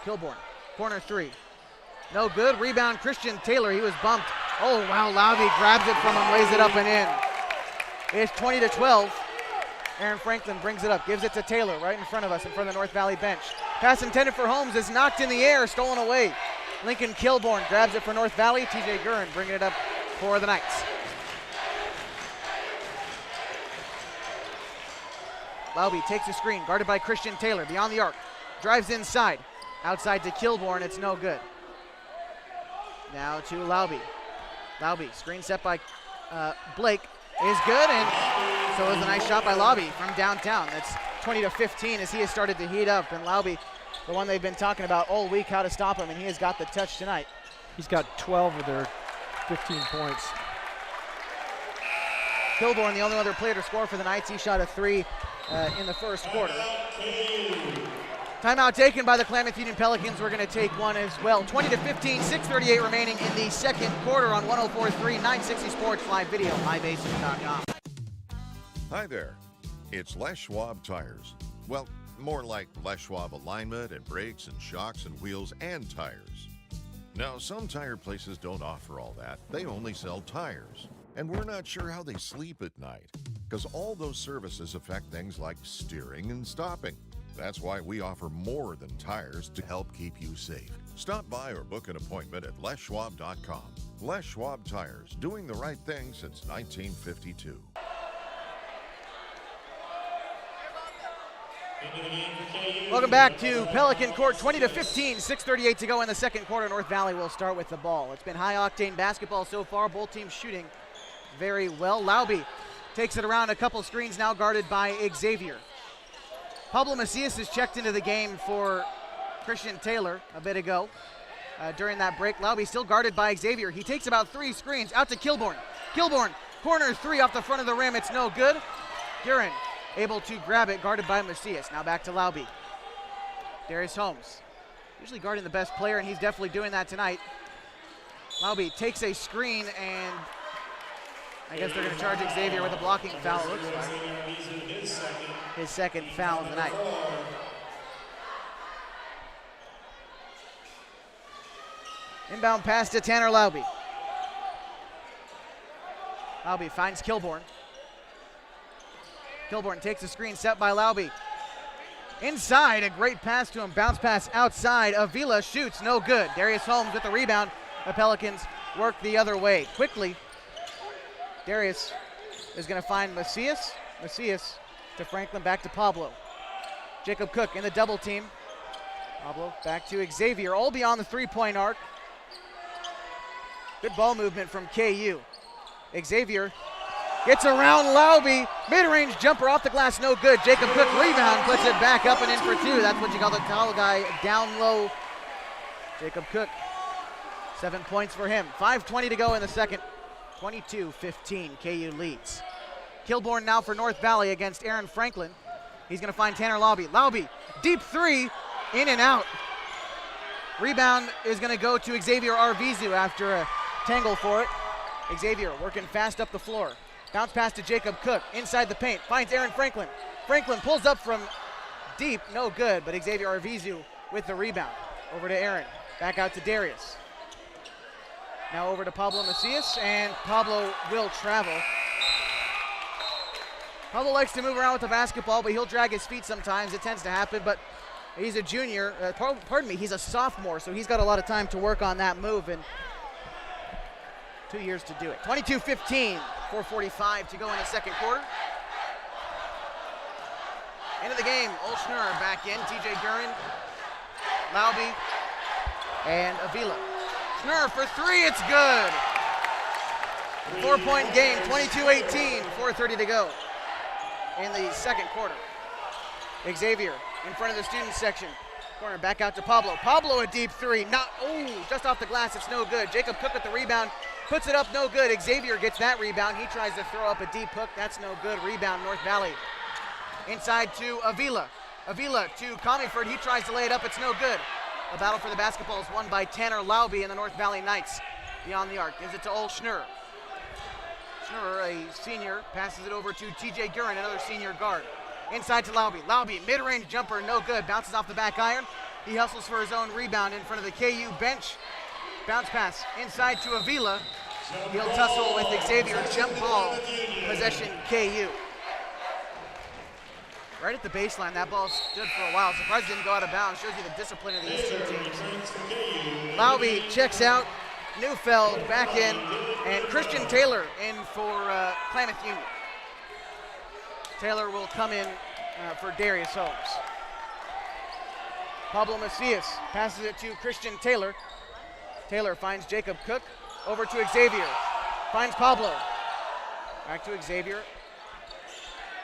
A: Kilborn. Corner 3. No good. Rebound Christian Taylor. He was bumped. Oh, wow. Laube grabs it from him, lays it up and in. It's 20-12. Aaron Franklin brings it up, gives it to Taylor right in front of us, in front of the North Valley bench. Pass intended for Holmes is knocked in the air, stolen away. Lincoln Kilborn grabs it for North Valley. TJ Guerin bringing it up for the Knights. Laube takes a screen, guarded by Christian Taylor, beyond the arc. Drives inside. Outside to Kilborn, it's no good. Now to Laube. Laube, screen set by Blake, is good, and so is a nice shot by Laube from downtown. That's 20-15 as he has started to heat up, and Laube, the one they've been talking about all week, how to stop him, and he has got the touch tonight.
I: He's got 12 of their 15 points.
A: Kilborn, the only other player to score for the Knights. He shot a 3 in the first quarter. Timeout taken by the Klamath Union Pelicans. We're going to take one as well. 20-15, 6:38 remaining in the second quarter on 104.3, 960 Sports live video, mybasin.com.
G: Hi there. It's Les Schwab Tires. Well, more like Les Schwab alignment and brakes and shocks and wheels and tires. Now, some tire places don't offer all that. They only sell tires. And we're not sure how they sleep at night, because all those services affect things like steering and stopping. That's why we offer more than tires to help keep you safe. Stop by or book an appointment at leschwab.com. Les Schwab Tires, doing the right thing since 1952.
A: Welcome back to Pelican Court, 20-15, 6:38 to go in the second quarter. North Valley will start with the ball. It's been high-octane basketball so far, both teams shooting very well. Lauby takes it around a couple screens, now guarded by Xavier. Pablo Macias has checked into the game for Christian Taylor a bit ago during that break. Lauby still guarded by Xavier. He takes about 3 screens out to Kilborn. Kilborn, corner 3 off the front of the rim. It's no good. Guerin able to grab it, guarded by Macias. Now back to Lauby. Darius Holmes, usually guarding the best player, and he's definitely doing that tonight. Lauby takes a screen, and I guess they're going to charge Xavier with a blocking foul, it looks like. His second foul of the night. Inbound pass to Tanner Lauby. Lauby finds Kilborn. Kilborn takes a screen set by Lauby. Inside, a great pass to him. Bounce pass outside. Avila shoots, no good. Darius Holmes with the rebound. The Pelicans work the other way. Quickly, Darius is going to find Macias. Macias to Franklin, back to Pablo. Jacob Cook in the double team. Pablo back to Xavier, all beyond the three-point arc. Good ball movement from KU. Xavier gets around Lauby. Mid-range jumper off the glass, no good. Jacob Cook rebound, puts it back up and in for 2. That's what you call the tall guy down low. Jacob Cook, 7 points for him. 5:20 to go in the second. 22-15, KU leads. Kilborn now for North Valley against Aaron Franklin. He's going to find Tanner Lauby. Lauby, deep 3, in and out. Rebound is going to go to Xavier Arvizu after a tangle for it. Xavier working fast up the floor. Bounce pass to Jacob Cook inside the paint. Finds Aaron Franklin. Franklin pulls up from deep, no good, but Xavier Arvizu with the rebound. Over to Aaron. Back out to Darius. Now over to Pablo Macias, and Pablo will travel. Pablo likes to move around with the basketball, but he'll drag his feet sometimes. It tends to happen, but he's a junior. He's a sophomore, so he's got a lot of time to work on that move, and 2 years to do it. 22-15, 4:45 to go in the second quarter. Into the game, Olschner back in, TJ Guerin, Lauby, and Avila. Schnurr for 3, it's good. 4-point game, 22-18, 4:30 to go in the second quarter. Xavier in front of the student section. Corner back out to Pablo. Pablo a deep 3, just off the glass, it's no good. Jacob Cook with the rebound, puts it up, no good. Xavier gets that rebound. He tries to throw up a deep hook, that's no good. Rebound, North Valley. Inside to Avila. Avila to Comingford, he tries to lay it up, it's no good. The battle for the basketball is won by Tanner Lauby and the North Valley Knights. Beyond the arc, gives it to Ol Schnurr. Schnurr, a senior, passes it over to TJ Guerin, another senior guard. Inside to Lauby. Lauby, mid-range jumper, no good. Bounces off the back iron. He hustles for his own rebound in front of the KU bench. Bounce pass inside to Avila. He'll tussle with Xavier. Jump ball. Possession KU. Right at the baseline, that ball stood for a while. Surprised it didn't go out of bounds. Shows you the discipline of these two teams. Lauby checks out. Neufeld back in. And Christian Taylor in for Klamath Union. Taylor will come in for Darius Holmes. Pablo Macias passes it to Christian Taylor. Taylor finds Jacob Cook. Over to Xavier. Finds Pablo. Back to Xavier.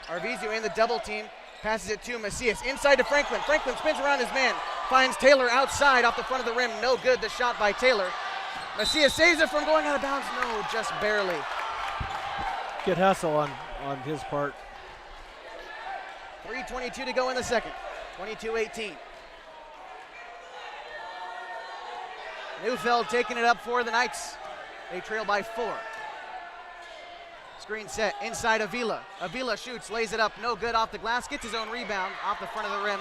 A: Arvizu in the double team. Passes it to Macias. Inside to Franklin. Franklin spins around his man. Finds Taylor outside off the front of the rim. No good, the shot by Taylor. Macias saves it from going out of bounds. No, just barely.
I: Good hustle on his part.
A: 3:22 to go in the second. 22-18. Neufeld taking it up for the Knights. They trail by 4. Screen set inside Avila. Avila shoots, lays it up, no good off the glass, gets his own rebound off the front of the rim,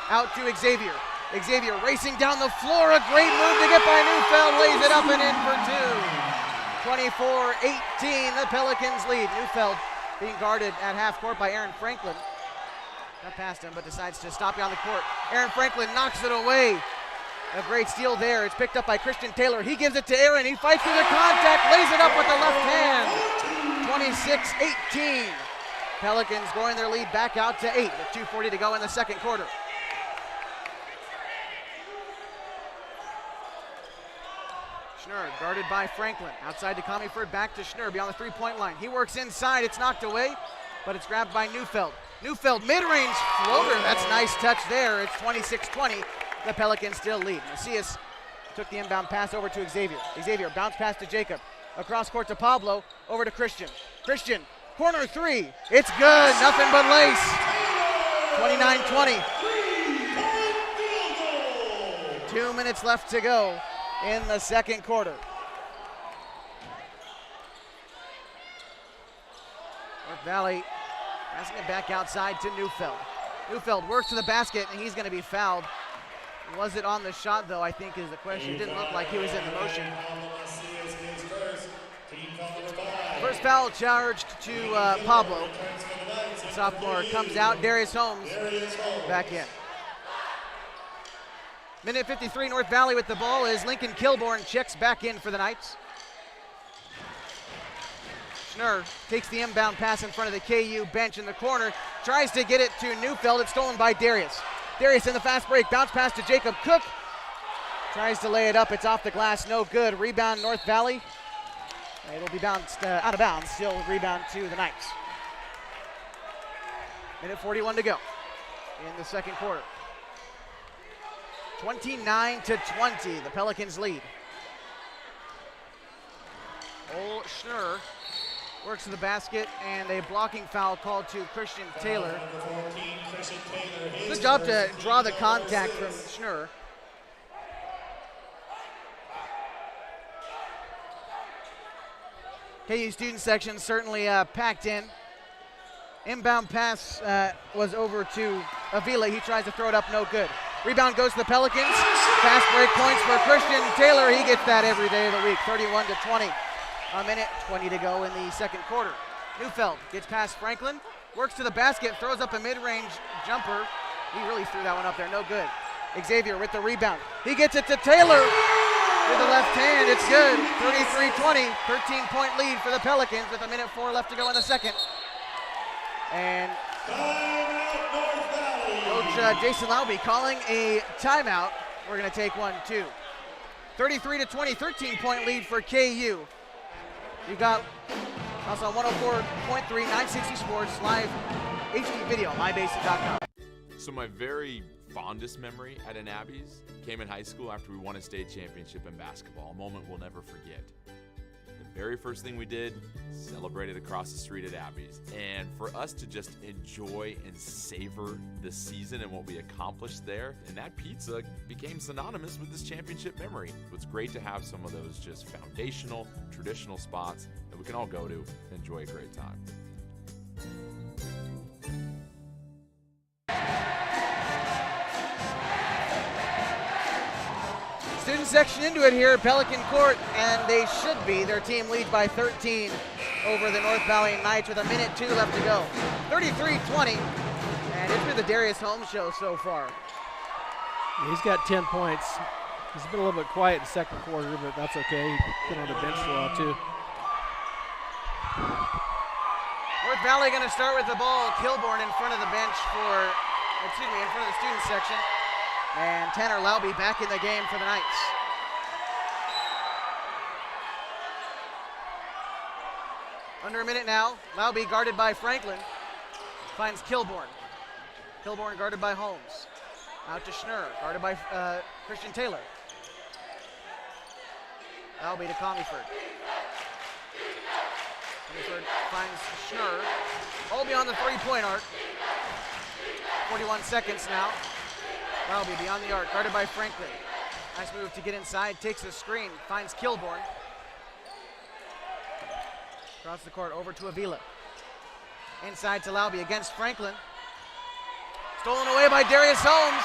A: out to Xavier. Xavier racing down the floor, a great move to get by Neufeld, lays it up and in for two. 24-18, the Pelicans lead. Neufeld being guarded at half court by Aaron Franklin. Not past him, but decides to stop beyond the court. Aaron Franklin knocks it away. A great steal there. It's picked up by Christian Taylor. He gives it to Aaron. He fights through the contact, lays it up with the left hand. 26-18. Pelicans growing their lead back out to 8 with 2:40 to go in the second quarter. Schnurr guarded by Franklin. Outside to Comeyford, back to Schnurr beyond the three-point line. He works inside. It's knocked away, but it's grabbed by Neufeld. Neufeld mid-range floater. That's a nice touch there. It's 26-20. The Pelicans still lead. Macias took the inbound pass over to Xavier. Xavier bounce pass to Jacob. Across court to Pablo. Over to Christian. Christian, corner three. It's good. Nothing but lace. 29-20. 2 minutes left to go in the second quarter. North Valley passing it back outside to Neufeld. Neufeld works to the basket, and he's going to be fouled. Was it on the shot, though, I think is the question. It didn't look like he was in the motion. First foul charged to Pablo. The sophomore comes out. Darius Holmes back in. Minute 53, North Valley with the ball as Lincoln Kilborn checks back in for the Knights. Schnurr takes the inbound pass in front of the KU bench in the corner. Tries to get it to Neufeld. It's stolen by Darius. Darius in the fast break. Bounce pass to Jacob Cook. Tries to lay it up. It's off the glass. No good. Rebound North Valley. It'll be bounced out of bounds. Still rebound to the Knights. Minute 41 to go in the second quarter. 29-20. The Pelicans lead. Ole Schnurr works to the basket, and a blocking foul called to Christian Taylor. Good job to draw the contact from Schnurr. KU student section certainly packed in. Inbound pass was over to Avila. He tries to throw it up, no good. Rebound goes to the Pelicans. Fast break points for Christian Taylor. He gets that every day of the week, 31-20. A minute 20 to go in the second quarter. Neufeld gets past Franklin, works to the basket, throws up a mid-range jumper. He really threw that one up there, no good. Xavier with the rebound. He gets it to Taylor with the left hand. It's good. 33-20, 13-point lead for the Pelicans with a minute 4 left to go in the second. And Coach Jason Laube calling a timeout. We're going to take one, too. 33-20, 13-point lead for KU. You got us on 104.3, 960 Sports, live HD video, mybasin.com.
B: So my very fondest memory at an Abby's came in high school after we won a state championship in basketball, a moment we'll never forget. The very first thing we did, celebrated across the street at Abby's. And for us to just enjoy and savor the season and what we accomplished there, and that pizza became synonymous with this championship memory. It's great to have some of those just foundational, traditional spots that we can all go to and enjoy a great time.
A: Student section into it here at Pelican Court, and they should be. Their team leads by 13 over the North Valley Knights with a minute 2 left to go. 33-20, and it's been the Darius Holmes show so far.
I: He's got 10 points. He's been a little bit quiet in the second quarter, but that's okay. He's been on the bench for a while, too.
A: North Valley going to start with the ball. Kilborn in front of the bench in front of the student section. And Tanner Laube back in the game for the Knights. Under a minute now. Laube guarded by Franklin. Finds Kilborn. Kilborn guarded by Holmes. Out to Schnurr, guarded by Christian Taylor. Laube to Comeyford. Comeyford finds Schnurr. All beyond the three-point arc. 41 seconds now. Laube beyond the arc, guarded by Franklin. Nice move to get inside, takes a screen, finds Kilborn. Across the court, over to Avila. Inside to Laube against Franklin. Stolen away by Darius Holmes.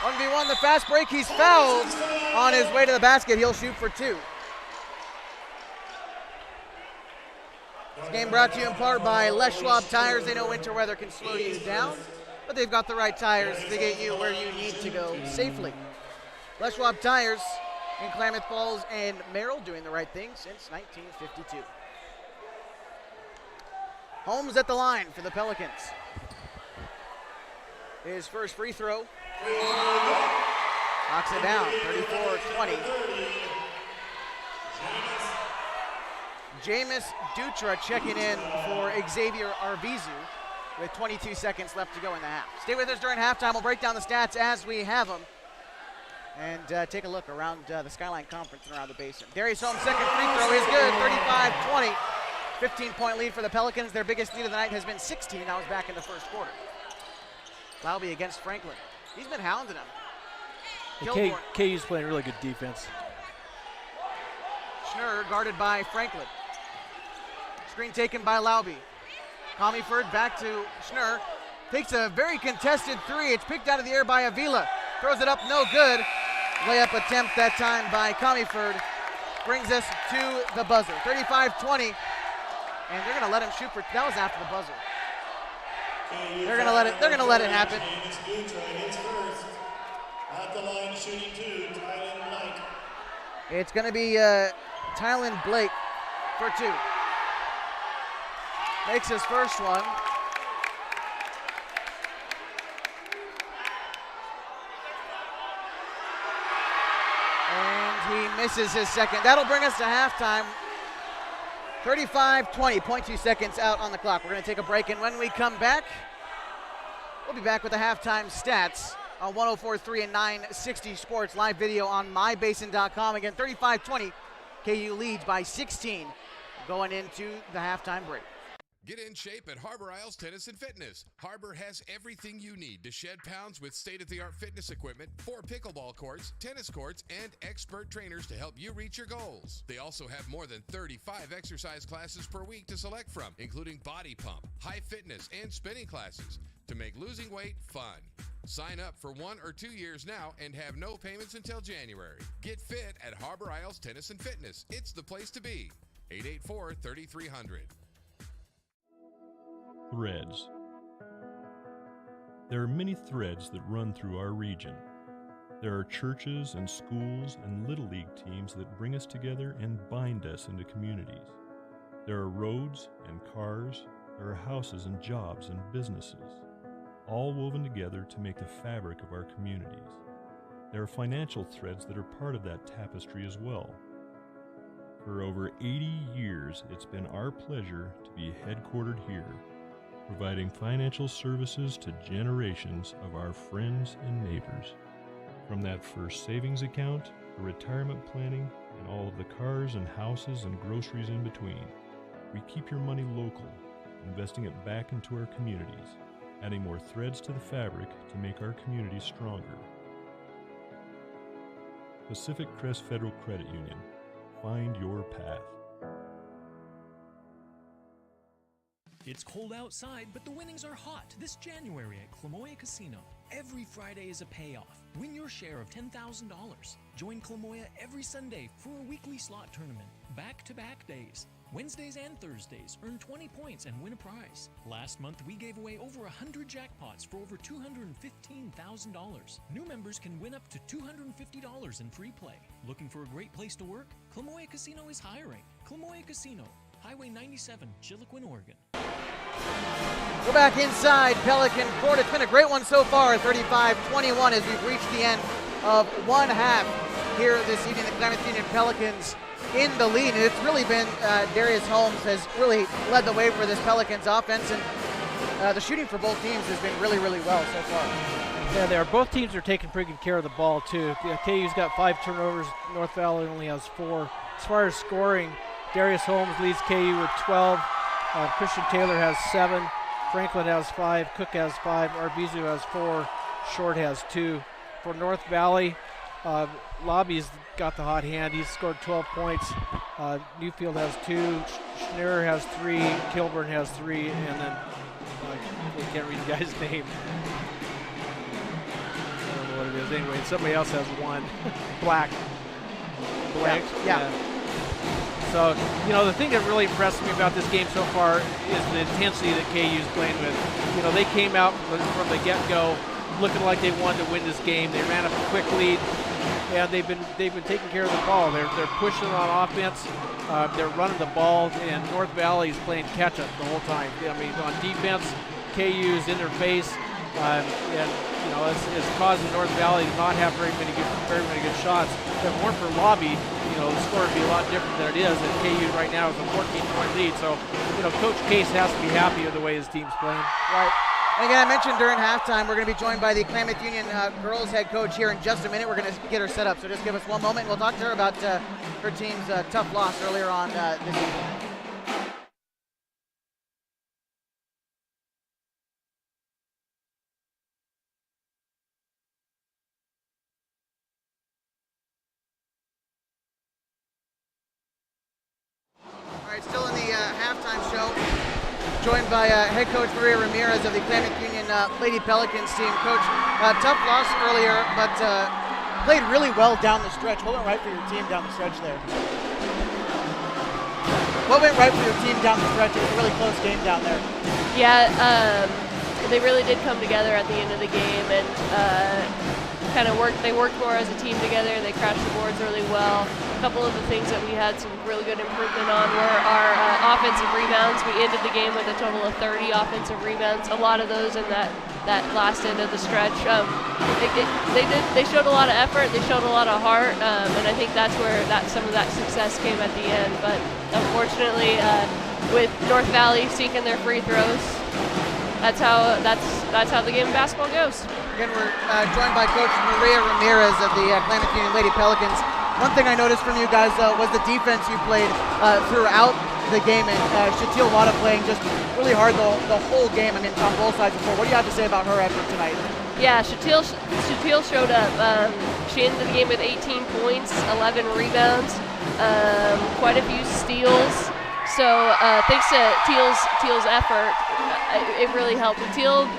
A: 1v1, the fast break. He's fouled on his way to the basket. He'll shoot for 2. This game brought to you in part by Les Schwab Tires. They know winter weather can slow you down, but they've got the right tires to get you where you need to go safely. Les Schwab Tires in Klamath Falls and Merrill, doing the right thing since 1952. Holmes at the line for the Pelicans. His first free throw. Knocks it down, 34-20. Jameis Dutra checking in for Xavier Arvizu with 22 seconds left to go in the half. Stay with us during halftime. We'll break down the stats as we have them and take a look around the Skyline Conference and around the Basin. Darius Holmes' second free throw is good, 35-20. 15-point lead for the Pelicans. Their biggest lead of the night has been 16. That was back in the first quarter. Laube against Franklin. He's been hounding him.
I: KU's playing really good defense.
A: Schnurr guarded by Franklin. Screen taken by Laube. Comeyford back to Schnurr. Takes a very contested 3. It's picked out of the air by Avila. Throws it up, no good. Layup attempt that time by Comeyford. Brings us to the buzzer. 35-20. And they're gonna let him shoot for, that was after the buzzer. They're gonna let it happen.
H: At the line shooting 2, Tylen Blake.
A: It's gonna be Tylen Blake for 2. Makes his first one. And he misses his second. That'll bring us to halftime. 35-20, 0.2 seconds out on the clock. We're going to take a break, and when we come back, we'll be back with the halftime stats on 104.3 and 960 Sports, live video on mybasin.com. Again, 35-20, KU leads by 16 going into the halftime break.
E: Get in shape at Harbor Isles Tennis and Fitness. Harbor has everything you need to shed pounds with state-of-the-art fitness equipment, 4 pickleball courts, tennis courts, and expert trainers to help you reach your goals. They also have more than 35 exercise classes per week to select from, including body pump, high fitness, and spinning classes to make losing weight fun. Sign up for 1 or 2 years now and have no payments until January. Get fit at Harbor Isles Tennis and Fitness. It's the place to be. 884-3300.
F: Threads. There are many threads that run through our region. There are churches and schools and Little League teams that bring us together and bind us into communities. There are roads and cars, there are houses and jobs and businesses, all woven together to make the fabric of our communities. There are financial threads that are part of that tapestry as well. For over 80 years, it's been our pleasure to be headquartered here, providing financial services to generations of our friends and neighbors. From that first savings account to retirement planning and all of the cars and houses and groceries in between, we keep your money local, investing it back into our communities, adding more threads to the fabric to make our communities stronger. Pacific Crest Federal Credit Union. Find your path.
D: It's cold outside, but the winnings are hot this January at Klamoya Casino. Every Friday is a payoff. Win your share of $10,000. Join Klamoya every Sunday for a weekly slot tournament. Back-to-back days. Wednesdays and Thursdays, earn 20 points and win a prize. Last month, we gave away over 100 jackpots for over $215,000. New members can win up to $250 in free play. Looking for a great place to work? Klamoya Casino is hiring. Klamoya Casino, Highway 97, Chiloquin, Oregon.
A: We're back inside Pelican Court. It's been a great one so far, 35-21, as we've reached the end of one half here this evening. The Klamath Union Pelicans in the lead, and it's really been Darius Holmes has really led the way for this Pelicans offense, and the shooting for both teams has been really, really well so far.
I: Yeah, both teams are taking pretty good care of the ball too. KU's got 5 turnovers, North Valley only has 4. As far as scoring, Darius Holmes leads KU with 12. Christian Taylor has 7. Franklin has 5. Cook has 5. Arvizu has 4. Short has 2. For North Valley, Lobby's got the hot hand. He's scored 12 points. Newfield has 2. Schneider has 3. Kilburn has 3. And then I can't read the guy's name. I don't know what it is. Anyway, somebody else has 1. Black.
A: Yeah.
I: So, the thing that really impressed me about this game so far is the intensity that KU's playing with. They came out from the get-go looking like they wanted to win this game. They ran up a quick lead, and they've been taking care of the ball. They're pushing on offense. They're running the ball, and North Valley is playing catch-up the whole time. I mean, on defense, KU's in their face, and it's causing North Valley to not have very many good shots. If it weren't for Lobby, the score would be a lot different than it is, and KU right now is a 14-point lead. So, Coach Case has to be happy with the way his team's playing.
A: Right. And again, I mentioned during halftime, we're going to be joined by the Klamath Union girls head coach here in just a minute. We're going to get her set up, so just give us one moment. We'll talk to her about her team's tough loss earlier on this evening. All right, still in the halftime show. Joined by head coach Maria Ramirez of the Klamath Union Lady Pelicans team. Coach, tough loss earlier, but played really well down the stretch. What went right for your team down the stretch there? What went right for your team down the stretch? It was a really close game down there.
M: Yeah, they really did come together at the end of the game and they worked more as a team together. They crashed the boards really well. A couple of the things that we had some really good improvement on were our offensive rebounds. We ended the game with a total of 30 offensive rebounds. A lot of those in that last end of the stretch. They showed a lot of effort. They showed a lot of heart, and I think that's where some of that success came at the end. But unfortunately, with North Valley sinking their free throws, that's how the game of basketball goes.
A: Again, we're joined by Coach Maria Ramirez of the Klamath Union Lady Pelicans. One thing I noticed from you guys was the defense you played throughout the game, and Shatil Wada playing just really hard the whole game. I mean, on both sides of the floor. What do you have to say about her effort tonight?
M: Yeah, Shatil showed up. She ended the game with 18 points, 11 rebounds, quite a few steals. So thanks to Teal's effort, it really helped. Teal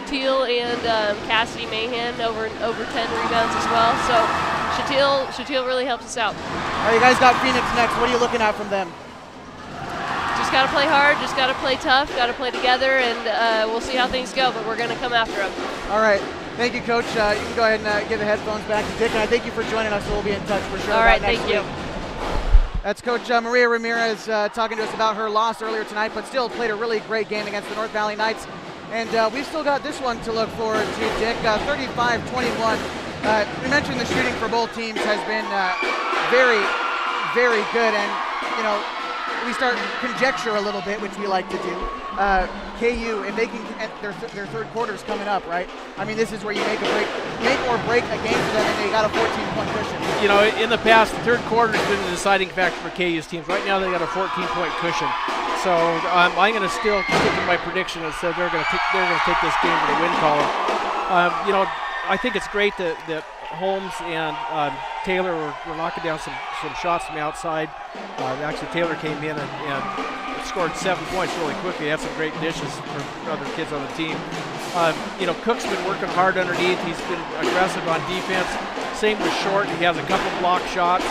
M: and Cassidy Mahan over 10 rebounds as well. So Shatil really helps us out.
A: All right, you guys got Phoenix next. What are you looking at from them?
M: Just got to play hard, just got to play tough, got to play together, and we'll see how things go, but we're going to come after them.
A: All right. Thank you, Coach. You can go ahead and give the headphones back to Dick, and I thank you for joining us. We'll be in touch for sure.
M: All right,
A: next
M: thank you.
A: week. That's Coach Maria Ramirez talking to us about her loss earlier tonight, but still played a really great game against the North Valley Knights. And we've still got this one to look forward to, Dick. 35-21. We mentioned the shooting for both teams has been very, very good. And, we start conjecture a little bit, which we like to do. KU, if they can, their third quarter's coming up, right? I mean, this is where you make or break a game for them, and they got a 14-point cushion. In the past, the third quarter has been the deciding factor for KU's teams. Right now, they got a 14-point cushion. So I'm going to still stick with my prediction and say they're going to take this game to the win column. I think it's great that Holmes and Taylor were knocking down some shots from the outside. Actually, Taylor came in and scored 7 points really quickly. They had some great dishes for other kids on the team. Cook's been working hard underneath. He's been aggressive on defense. Same with Short. He has a couple block shots.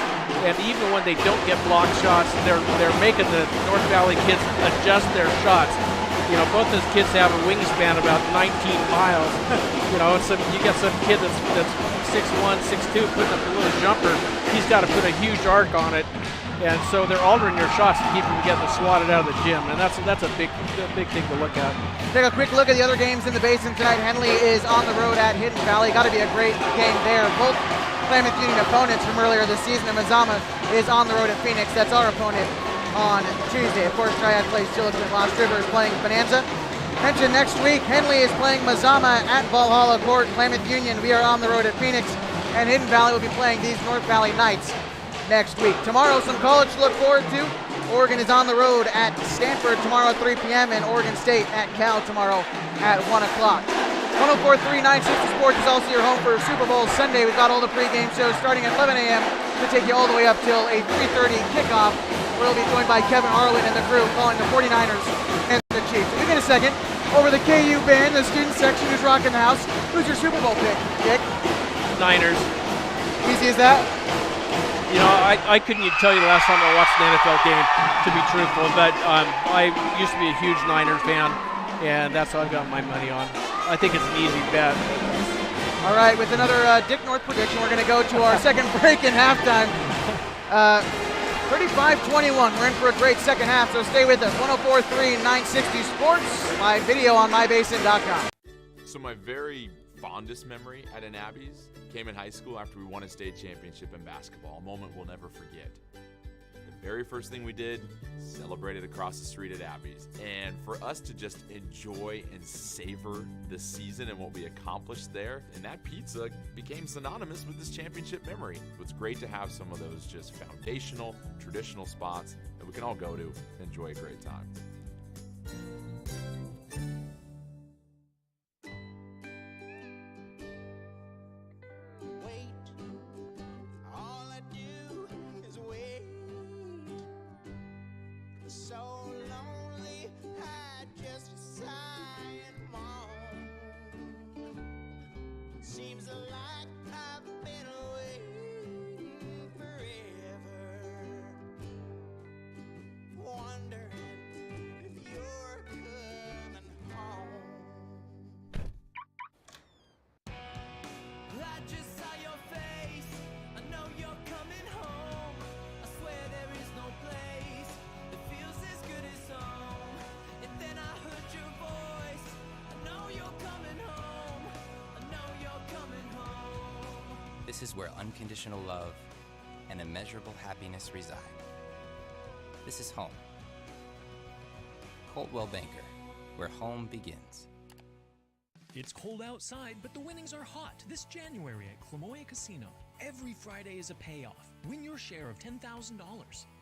A: And even when they don't get block shots, they're making the North Valley kids adjust their shots. Both those kids have a wingspan about 19 miles. You got some kid that's 6'1", 6'2", putting up a little jumper. He's got to put a huge arc on it, and so they're altering their shots to keep them getting swatted out of the gym, and that's a big thing to look at. Take a quick look at the other games in the Basin tonight. Henley is on the road at Hidden Valley. Got to be a great game there. Both Klamath Union opponents from earlier this season, and Mazama is on the road at Phoenix. That's our opponent on Tuesday. Of course, Triad plays Gilligan. Lost River is playing Bonanza. Mentioned next week, Henley is playing Mazama at Valhalla Court. Klamath Union, we are on the road at Phoenix, and Hidden Valley will be playing these North Valley Knights next week. Tomorrow, some college to look forward to. Oregon is on the road at Stanford tomorrow at 3 p.m. and Oregon State at Cal tomorrow at 1 o'clock. 104.3 960 Sports is also your home for Super Bowl Sunday. We've got all the pregame shows starting at 11 a.m. to take you all the way up till a 3:30 kickoff. We'll be joined by Kevin Harlan and the crew calling the 49ers and the Chiefs. We'll get a second. Over the KU band, the student section who's rocking the house. Who's your Super Bowl pick, Dick?
I: Niners.
A: Easy as that?
I: You know, I couldn't tell you the last time I watched an NFL game, to be truthful, but I used to be a huge Niners fan, and that's what I've got my money on. I think it's an easy bet.
A: All right, with another Dick North prediction, we're going to go to our second break in halftime. 35-21. We're in for a great second half, so stay with us. 104.3 960 Sports, live video on mybasin.com.
B: So my very fondest memory at an Abby's came in high school after we won a state championship in basketball, a moment we'll never forget. The very first thing we did, celebrated across the street at Abby's. And for us to just enjoy and savor the season and what we accomplished there, and that pizza became synonymous with this championship memory. It's great to have some of those just foundational, traditional spots that we can all go to and enjoy a great time.
C: This is where unconditional love and immeasurable happiness reside. This is home. Coldwell Banker, where home begins.
D: It's cold outside, but the winnings are hot this January at Klamoya Casino. Every Friday is a payoff. Win your share of $10,000.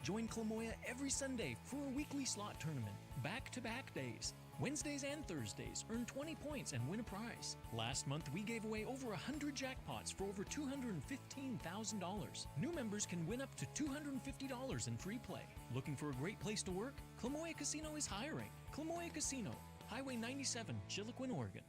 D: Join Klamoya every Sunday for a weekly slot tournament. Back-to-back days. Wednesdays and Thursdays, earn 20 points and win a prize. Last month, we gave away over 100 jackpots for over $215,000. New members can win up to $250 in free play. Looking for a great place to work? Klamoya Casino is hiring. Klamoya Casino, Highway 97, Chiloquin, Oregon.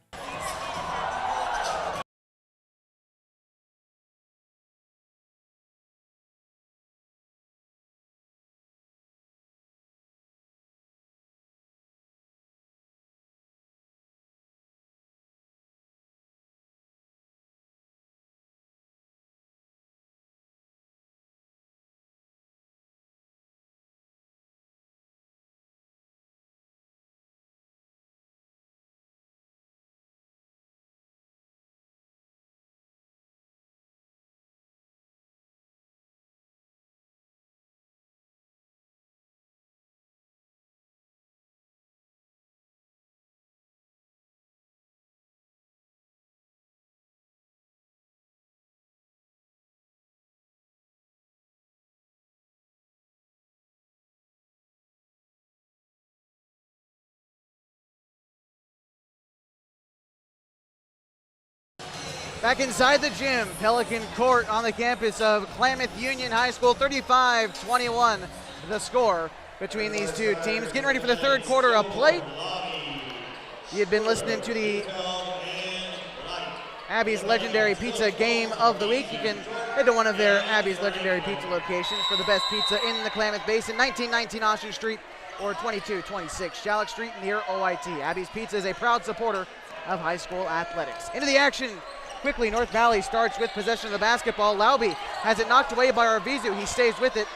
A: Back inside the gym, Pelican Court on the campus of Klamath Union High School, 35-21 the score between these two teams. Getting ready for the third quarter of play. You had been listening to the Abby's Legendary Pizza Game of the Week. You can head to one of their Abby's Legendary Pizza locations for the best pizza in the Klamath Basin, 1919 Austin Street or 2226 Shallock Street near OIT. Abby's Pizza is a proud supporter of high school athletics. Into the action quickly, North Valley starts with possession of the basketball. Laube has it knocked away by Arvizu. He stays with it,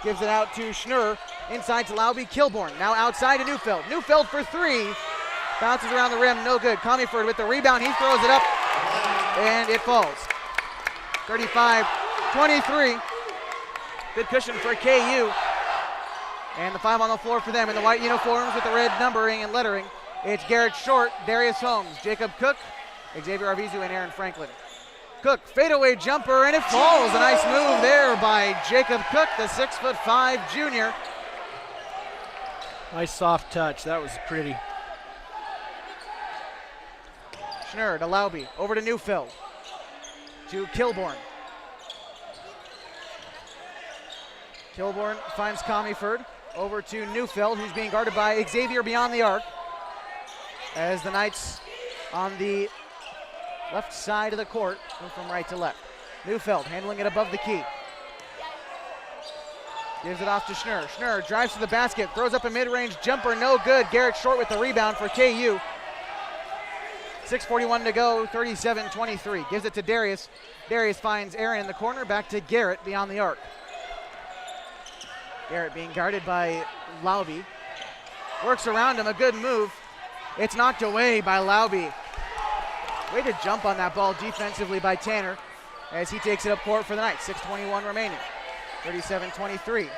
A: gives it out to Schnurr. Inside to Laube, Kilborn. Now outside to Neufeld. Neufeld for three. Bounces around the rim, no good. Comeyford with the rebound. He throws it up, and it falls. 35-23. Good cushion for KU. And the five on the floor for them in the white uniforms with the red numbering and lettering. It's Garrett Short, Darius Holmes, Jacob Cook, Xavier Arvizu, and Aaron Franklin. Cook, fadeaway jumper, and it falls. A nice move there by Jacob Cook, the 6'5" junior.
I: Nice soft touch. That was pretty.
A: Schnurr to Lauby, over to Neufeld, to Kilborn. Kilborn finds Comeyford, over to Neufeld, who's being guarded by Xavier beyond the arc. As the Knights on the left side of the court move from right to left. Neufeld handling it above the key. Gives it off to Schnurr. Schnurr drives to the basket, throws up a mid-range jumper, no good. Garrett Short with the rebound for KU. 6:41 to go, 37-23. Gives it to Darius. Darius finds Aaron in the corner, back to Garrett beyond the arc. Garrett being guarded by Lauby. Works around him, a good move. It's knocked away by Lauby. Way to jump on that ball defensively by Tanner as he takes it up court for the Knights. 6:21 remaining, 37-23.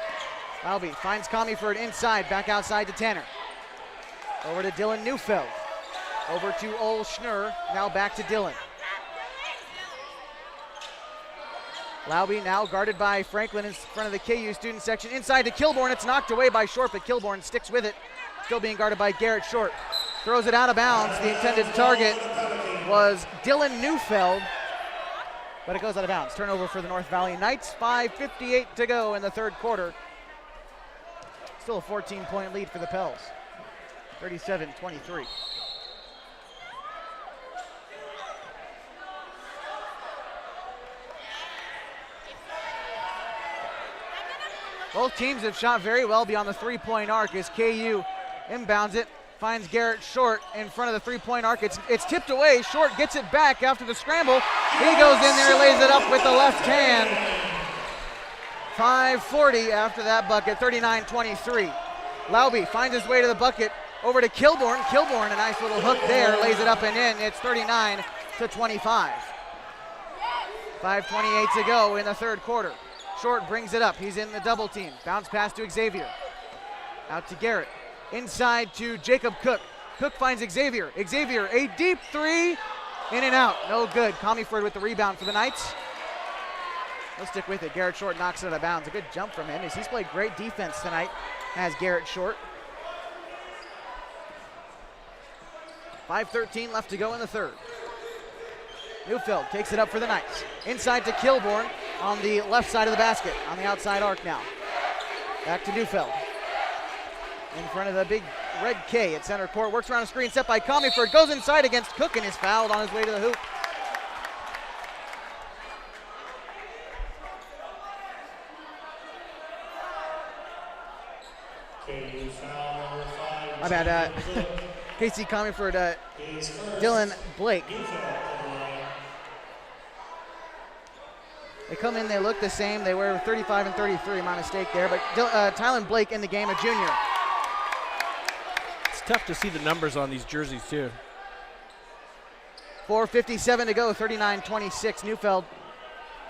A: Lauby finds Comeyford inside, back outside to Tanner. Over to Dylan Neufeld. Over to Ole Schnurr, now back to Dylan. Lauby now guarded by Franklin in front of the KU student section. Inside to Kilborn, it's knocked away by Short, but Kilborn sticks with it. Still being guarded by Garrett Short. Throws it out of bounds. The intended target was Dylan Neufeld, but it goes out of bounds. Turnover for the North Valley Knights. 5:58 to go in the third quarter. Still a 14-point lead for the Pels. 37-23. Both teams have shot very well beyond the three-point arc as KU inbounds it, finds Garrett Short in front of the three-point arc. It's tipped away. Short gets it back after the scramble. He goes in there, lays it up with the left hand. 5:40 after that bucket, 39-23. Lauby finds his way to the bucket, over to Kilborn. Kilborn, a nice little hook there, lays it up and in. It's 39-25. 5:28 to go in the third quarter. Short brings it up. He's in the double team. Bounce pass to Xavier. Out to Garrett. Inside to Jacob Cook. Cook finds Xavier. Xavier, a deep three. In and out. No good. Comeyford with the rebound for the Knights. He'll stick with it. Garrett Short knocks it out of bounds. A good jump from him as he's played great defense tonight, has Garrett Short. 5:13 left to go in the third. Neufeld takes it up for the Knights. Inside to Kilborn on the left side of the basket, on the outside arc now. Back to Neufeld. In front of the big red K at center court. Works around a screen set by Comeyford. Goes inside against Cook and is fouled on his way to the hoop. My bad. Casey Comeyford, Dylan Blake. They come in, they look the same. They wear 35 and 33, my mistake there. But Tylen Blake in the game, a junior.
I: It's tough to see the numbers on these jerseys, too.
A: 4:57 to go, 39-26. Neufeld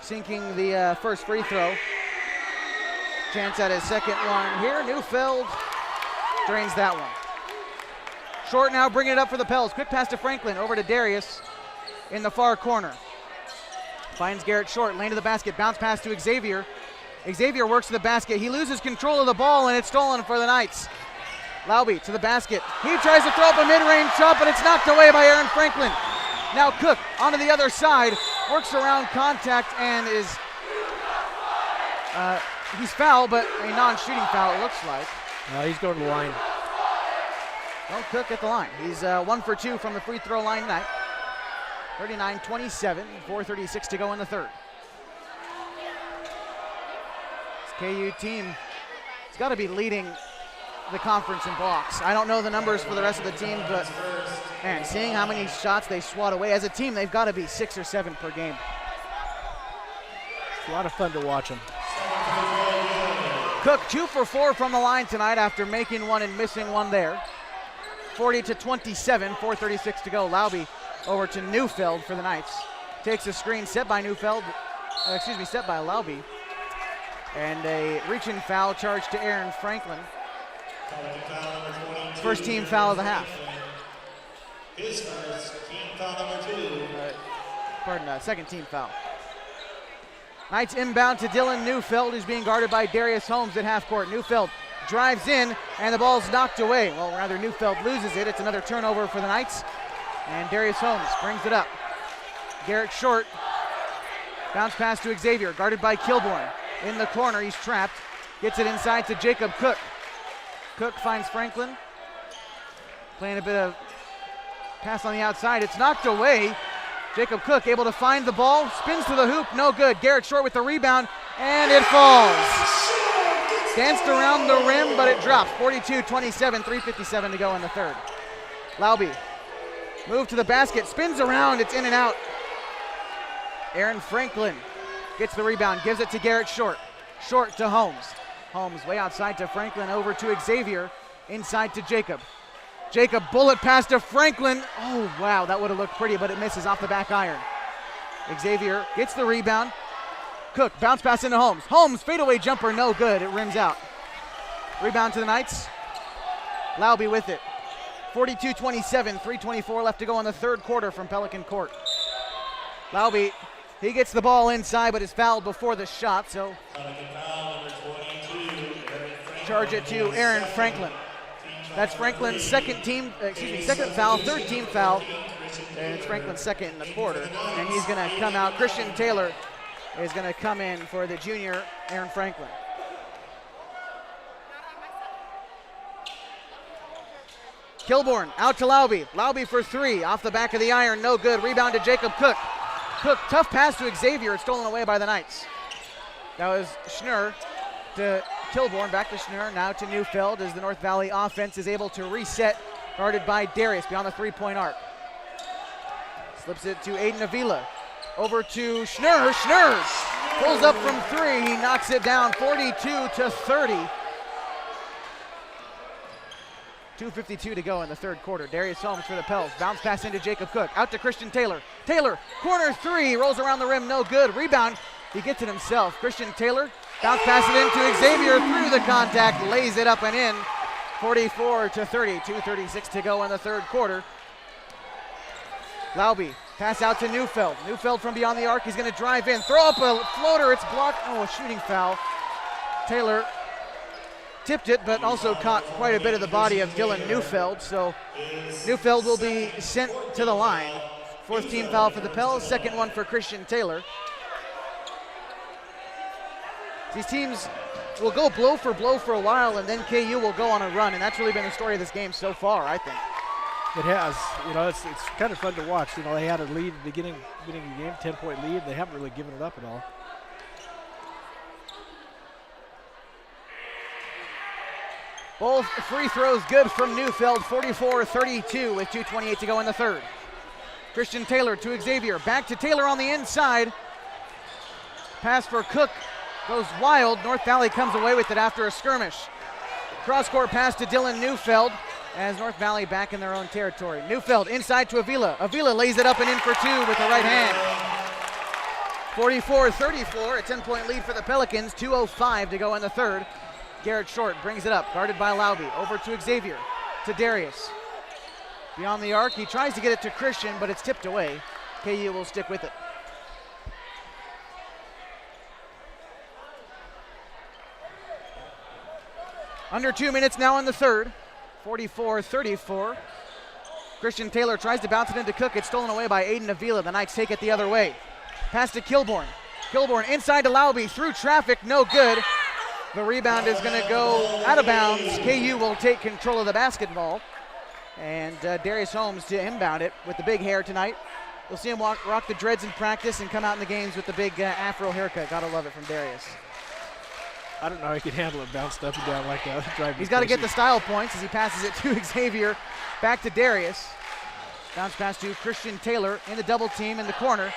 A: sinking the first free throw. Chance at his second one here. Neufeld drains that one. Short now bringing it up for the Pels. Quick pass to Franklin, over to Darius in the far corner. Finds Garrett Short, lane to the basket, bounce pass to Xavier. Xavier works to the basket. He loses control of the ball, and it's stolen for the Knights. Lauby to the basket. He tries to throw up a mid-range shot, but it's knocked away by Aaron Franklin. Now Cook onto the other side, works around contact, and is he's fouled, but a non-shooting foul it looks like.
I: He's going to the line.
A: Well, Cook at the line. He's 1 for 2 from the free throw line tonight. 39-27, 4:36 to go in the third. This KU team has got to be leading the conference in blocks. I don't know the numbers for the rest of the team, but man, seeing how many shots they swat away, as a team, they've got to be 6 or 7 per game.
I: It's a lot of fun to watch them.
A: Cook 2 for 4 from the line tonight after making one and missing one there. 40-27, 4:36 to go. Lauby over to Neufeld for the Knights. Takes a screen set by set by Lauby. And a reach-in foul charge to Aaron Franklin. First team foul of the half.
H: His first team foul number 2.
A: Second team foul. Knights inbound to Dylan Neufeld, who's being guarded by Darius Holmes at half court. Neufeld drives in, and the ball's knocked away. Well, rather, Neufeld loses it. It's another turnover for the Knights. And Darius Holmes brings it up. Garrett Short. Bounce pass to Xavier, guarded by Kilborn. In the corner, he's trapped. Gets it inside to Jacob Cook. Cook finds Franklin. Playing a bit of pass on the outside. It's knocked away. Jacob Cook able to find the ball. Spins to the hoop, no good. Garrett Short with the rebound, and it falls. Danced around the rim, but it drops. 42-27, 3:57 to go in the third. Laube, move to the basket, spins around, it's in and out. Aaron Franklin gets the rebound, gives it to Garrett Short. Short to Holmes. Holmes way outside to Franklin, over to Xavier, inside to Jacob. Jacob bullet pass to Franklin. Oh, wow, that would have looked pretty, but it misses off the back iron. Xavier gets the rebound. Cook, bounce pass into Holmes. Holmes, fadeaway jumper, no good. It rims out. Rebound to the Knights. Laube with it. 42-27, 3:24 left to go in the third quarter from Pelican Court. Laube, he gets the ball inside, but is fouled before the shot, so charge it to Aaron Franklin. That's Franklin's second foul, third team foul, and it's Franklin's second in the quarter. And he's going to come out. Christian Taylor is going to come in for the junior, Aaron Franklin. Kilborn out to Laube. Laube for three, off the back of the iron, no good. Rebound to Jacob Cook. Cook, tough pass to Xavier, it's stolen away by the Knights. That was Schnurr to Kilborn, back to Schnurr, now to Neufeld as the North Valley offense is able to reset, guarded by Darius beyond the three-point arc. Slips it to Aiden Avila. Over to Schnurr. Schnurr pulls up from three. He knocks it down, 42-30. 2:52 to go in the third quarter. Darius Holmes for the Pels. Bounce pass into Jacob Cook. Out to Christian Taylor. Taylor, corner three. Rolls around the rim, no good. Rebound. He gets it himself. Christian Taylor. Bounce pass it into Xavier through the contact. Lays it up and in. 44-30. 2:36 to go in the third quarter. Laube. Pass out to Neufeld. Neufeld from beyond the arc. He's going to drive in. Throw up a floater. It's blocked. Oh, a shooting foul. Taylor tipped it, but also caught quite a bit of the body of Dylan Neufeld. So Neufeld will be sent to the line. Fourth team foul for the Pels. Second one for Christian Taylor. These teams will go blow for a while, and then KU will go on a run, and that's really been the story of this game so far, I think.
I: It has. You know, it's kind of fun to watch. You know, they had a lead at the beginning of the game, 10-point lead. They haven't really given it up at all.
A: Both free throws good from Neufeld, 44-32 with 2:28 to go in the third. Christian Taylor to Xavier, back to Taylor on the inside. Pass for Cook goes wild. North Valley comes away with it after a skirmish. Cross-court pass to Dylan Neufeld as North Valley back in their own territory. Neufeld inside to Avila. Avila lays it up and in for two with the right hand. 44-34, a 10-point lead for the Pelicans, 2:05 to go in the third. Garrett Short brings it up, guarded by Laube. Over to Xavier, to Darius. Beyond the arc, he tries to get it to Christian, but it's tipped away. KU will stick with it. Under 2 minutes now in the third, 44-34. Christian Taylor tries to bounce it into Cook. It's stolen away by Aiden Avila. The Knights take it the other way. Pass to Kilborn. Kilborn inside to Laube, through traffic, no good. The rebound is going to go out of bounds. KU will take control of the basketball. And Darius Holmes to inbound it with the big hair tonight. You'll see him rock the dreads in practice and come out in the games with the big afro haircut. Gotta love it from Darius.
I: I don't know how he can handle it bounced up and down like that.
A: He's got to get the style points as he passes it to Xavier. Back to Darius. Bounce pass to Christian Taylor in the double team in the corner.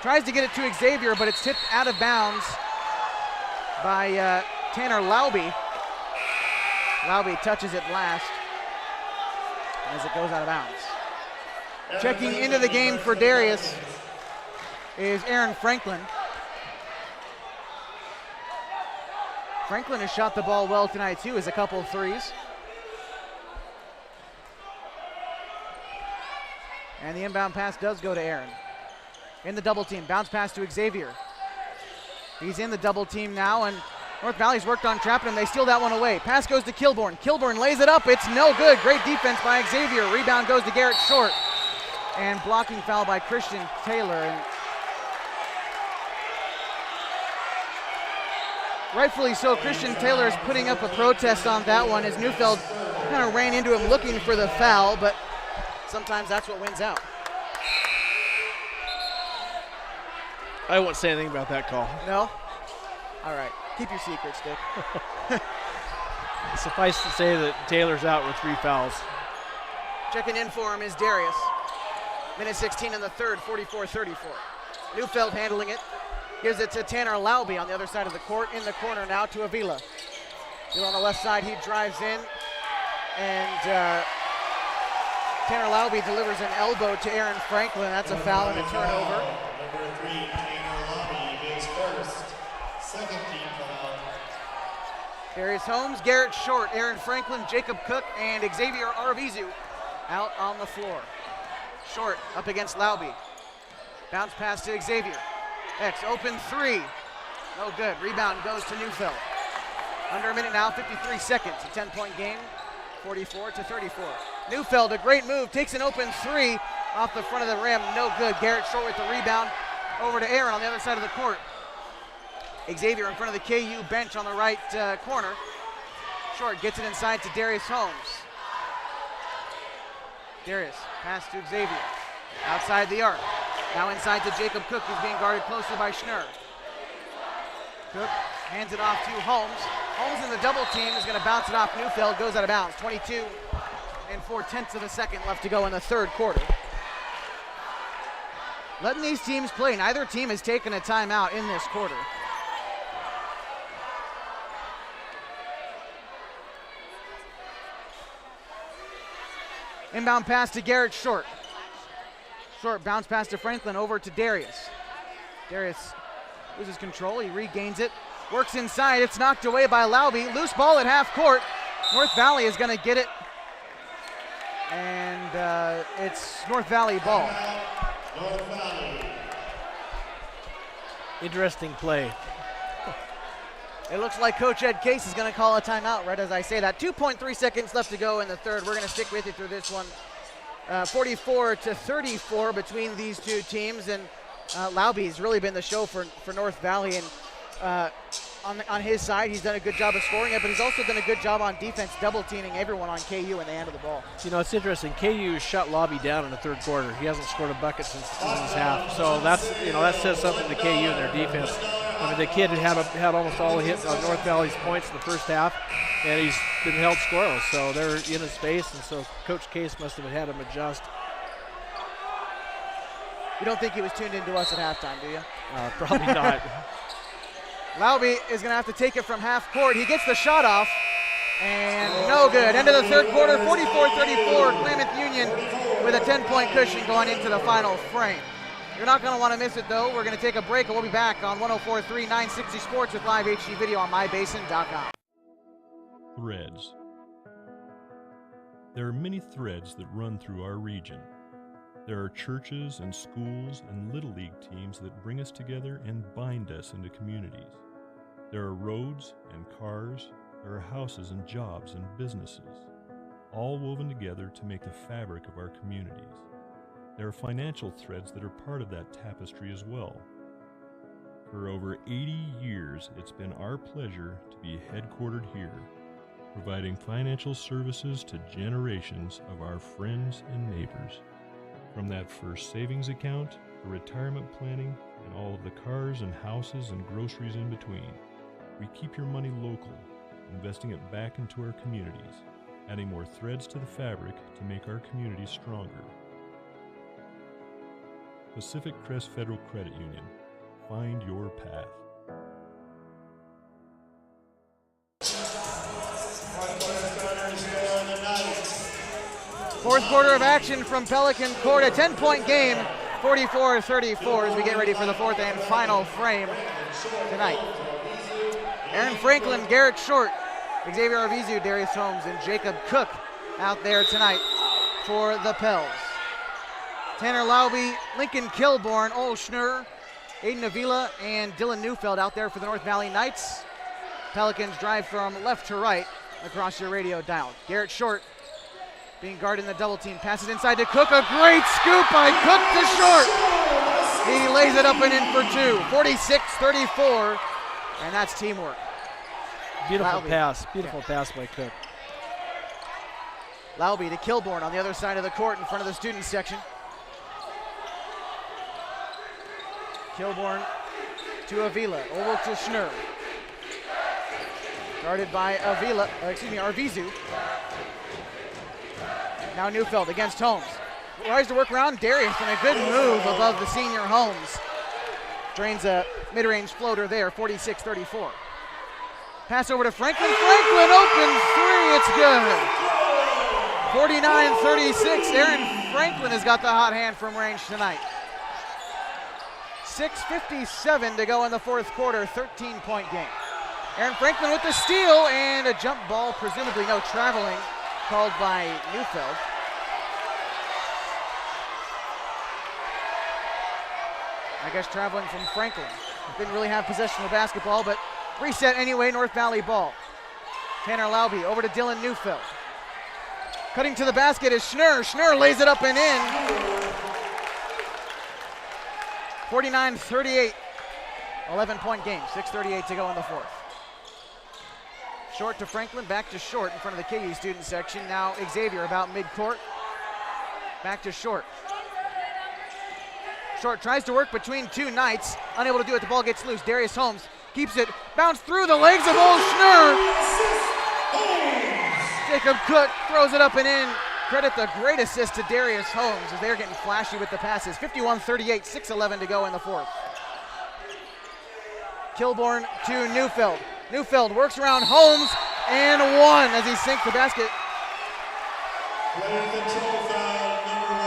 A: Tries to get it to Xavier, but it's tipped out of bounds by Tanner Laube. Laube touches it last as it goes out of bounds. Checking into the game for Darius is Aaron Franklin. Franklin has shot the ball well tonight too, as a couple of threes. And the inbound pass does go to Aaron. In the double team, bounce pass to Xavier. He's in the double team now, and North Valley's worked on trapping him. They steal that one away. Pass goes to Kilborn. Kilborn lays it up. It's no good. Great defense by Xavier. Rebound goes to Garrett Short. and blocking foul by Christian Taylor. And rightfully so, Christian Taylor is putting up a protest on that one as Neufeld kind of ran into him looking for the foul, but sometimes that's what wins out.
I: I won't say anything about that call.
A: No? All right. Keep your secrets, Dick.
I: Suffice to say that Taylor's out with 3 fouls.
A: Checking in for him is Darius. Minute 16 in the third, 44-34. Neufeld handling it. Gives it to Tanner Lauby on the other side of the court. In the corner now to Avila. Avila on the left side, he drives in. And Tanner Lauby delivers an elbow to Aaron Franklin. That's a foul and a turnover.
H: Number 3, Tanner Lauby, his first, second team foul.
A: Darius Holmes, Garrett Short, Aaron Franklin, Jacob Cook, and Xavier Arvizu out on the floor. Short up against Lauby. Bounce pass to Xavier. X open 3. No good. Rebound goes to Neufeld. Under a minute now, 53 seconds. A 10-point game, 44-34. Neufeld, a great move, takes an open 3 off the front of the rim. No good. Garrett Short with the rebound. Over to Aaron on the other side of the court. Xavier in front of the KU bench on the right corner. Short gets it inside to Darius Holmes. Darius, pass to Xavier. Outside the arc. Now inside to Jacob Cook, who's being guarded closely by Schnurr. Cook hands it off to Holmes. Holmes in the double team is going to bounce it off Neufeld, goes out of bounds. 22 and 4/10 of a second left to go in the third quarter. Letting these teams play. Neither team has taken a timeout in this quarter. Inbound pass to Garrett Short. Short bounce pass to Franklin, over to Darius. Darius loses control, he regains it. Works inside, it's knocked away by Lauby. Loose ball at half court. North Valley is going to get it. And it's North Valley ball.
H: North Valley.
I: Interesting play.
A: It looks like Coach Ed Case is going to call a timeout right as I say that. 2.3 seconds left to go in the third. We're going to stick with you through this one. 44-34 between these two teams, and Lauby's really been the show for North Valley, and on his side he's done a good job of scoring it, but he's also done a good job on defense, double teaming everyone on KU in the end of the ball.
I: You know, it's interesting. KU shut Lauby down in the third quarter. He hasn't scored a bucket since the season's half, so that's, you know, that says something to KU and their defense. I mean, the kid had almost all the hits on North Valley's points in the first half, and he's been held scoreless, so they're in his space, and so Coach Case must have had him adjust.
A: You don't think he was tuned into us at halftime, do you?
I: Probably not.
A: Lauby is going to have to take it from half court. He gets the shot off, and no good. End of the third quarter, 44-34, Klamath Union with a 10-point cushion going into the final frame. You're not going to want to miss it, though. We're going to take a break, and we'll be back on 104.3 960 Sports with live HD video on mybasin.com.
F: Threads. There are many threads that run through our region. There are churches and schools and Little League teams that bring us together and bind us into communities. There are roads and cars. There are houses and jobs and businesses, all woven together to make the fabric of our communities. There are financial threads that are part of that tapestry as well. For over 80 years, it's been our pleasure to be headquartered here, providing financial services to generations of our friends and neighbors. From that first savings account to retirement planning and all of the cars and houses and groceries in between, we keep your money local, investing it back into our communities, adding more threads to the fabric to make our communities stronger. Pacific Crest Federal Credit Union. Find your path.
A: Fourth quarter of action from Pelican Court, a 10-point game, 44-34 as we get ready for the fourth and final frame tonight. Aaron Franklin, Garrett Short, Xavier Arvizu, Darius Holmes, and Jacob Cook out there tonight for the Pels. Tanner Lauby, Lincoln Kilborn, Ol Schnurr, Aiden Avila, and Dylan Neufeld out there for the North Valley Knights. Pelicans drive from left to right across your radio dial. Garrett Short being guarded in the double team. Passes inside to Cook. A great scoop by Cook to short. He lays it up and in for two. 46-34, and that's teamwork.
I: Beautiful
A: Laube.
I: pass. Beautiful pass by Cook.
A: Laube to Kilborn on the other side of the court in front of the student section. Kilborn to Avila, over to Schnur. Guarded by Arvizu. Now Neufeld against Holmes. Tries to work around Darius, and a good move above the senior Holmes. Drains a mid-range floater there, 46-34. Pass over to Franklin. Franklin open three, it's good. 49-36, Aaron Franklin has got the hot hand from range tonight. 6:57 to go in the fourth quarter, 13-point game. Aaron Franklin with the steal and a jump ball, presumably no traveling, called by Neufeld. I guess traveling from Franklin. Didn't really have possession of the basketball, but reset anyway, North Valley ball. Tanner Laube over to Dylan Neufeld. Cutting to the basket is Schnur. Schnur lays it up and in. 49-38, 11-point game, 6:38 to go in the fourth. Short to Franklin, back to Short in front of the KU student section. Now Xavier about midcourt. Back to Short. Short tries to work between two Knights. Unable to do it, the ball gets loose. Darius Holmes keeps it, bounced through the legs of Old Schnur. Jacob Cook throws it up and in. Credit the great assist to Darius Holmes as they're getting flashy with the passes. 51-38, 6:11 to go in the fourth. Kilborn to Neufeld. Neufeld works around Holmes and one as he sinks the basket.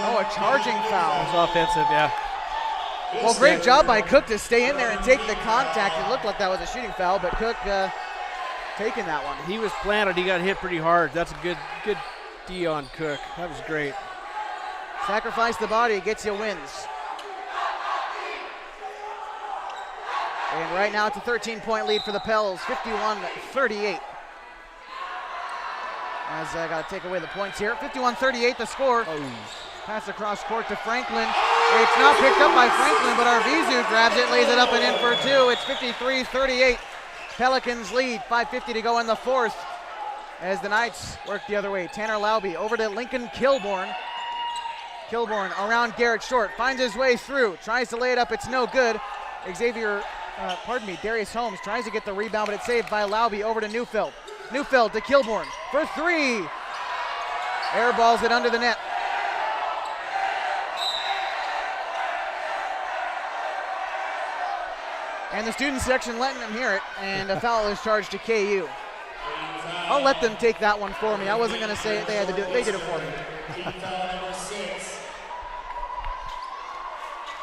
A: Oh, a charging foul.
I: It was offensive, yeah.
A: Well, great job by Cook to stay in there and take the contact. It looked like that was a shooting foul, but Cook taking that one.
I: He was planted. He got hit pretty hard. That's a good D on Cook. That was great.
A: Sacrifice the body, gets you wins. And right now it's a 13-point lead for the Pels, 51-38. As I got to take away the points here. 51-38 the score.
I: Oh.
A: Pass across court to Franklin. It's not picked up by Franklin, but Arvizu grabs it, lays it up and in for two. It's 53-38. Pelicans lead, 5:50 to go in the fourth. As the Knights work the other way. Tanner Laube over to Lincoln Kilborn. Kilborn around Garrett Short, finds his way through, tries to lay it up, it's no good. Darius Holmes tries to get the rebound, but it's saved by Laube over to Neufeld. Neufeld to Kilborn for three. Airballs it under the net. And the student section letting them hear it, and a foul is charged to KU. I'll let them take that one for me. I wasn't going to say it. They had to do it. They did it for me.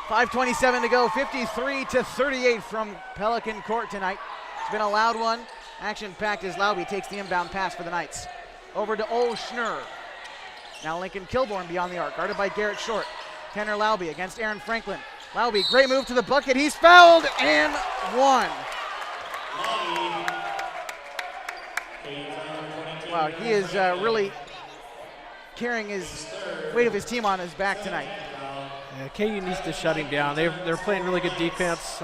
A: 5:27 to go. 53-38 from Pelican court tonight. It's been a loud one. Action-packed as Laube takes the inbound pass for the Knights. Over to Ole Schnur. Now Lincoln Kilborn beyond the arc, guarded by Garrett Short. Tanner Laube against Aaron Franklin. Laube, great move to the bucket. He's fouled and one. Wow, he is really carrying his weight of his team on his back tonight.
I: Yeah, KU needs to shut him down. They're playing really good defense.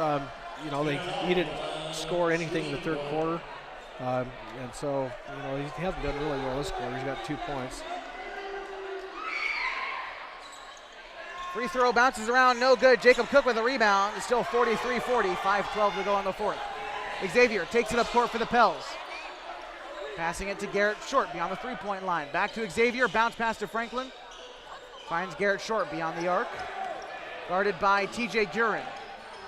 I: He didn't score anything in the third quarter. And so, he hasn't done really well this quarter. He's got 2 points.
A: Free throw bounces around, no good. Jacob Cook with a rebound. It's still 43-40, 5:12 to go in the fourth. Xavier takes it up court for the Pels. Passing it to Garrett Short beyond the three-point line. Back to Xavier, bounce pass to Franklin. Finds Garrett Short beyond the arc. Guarded by TJ Gurin.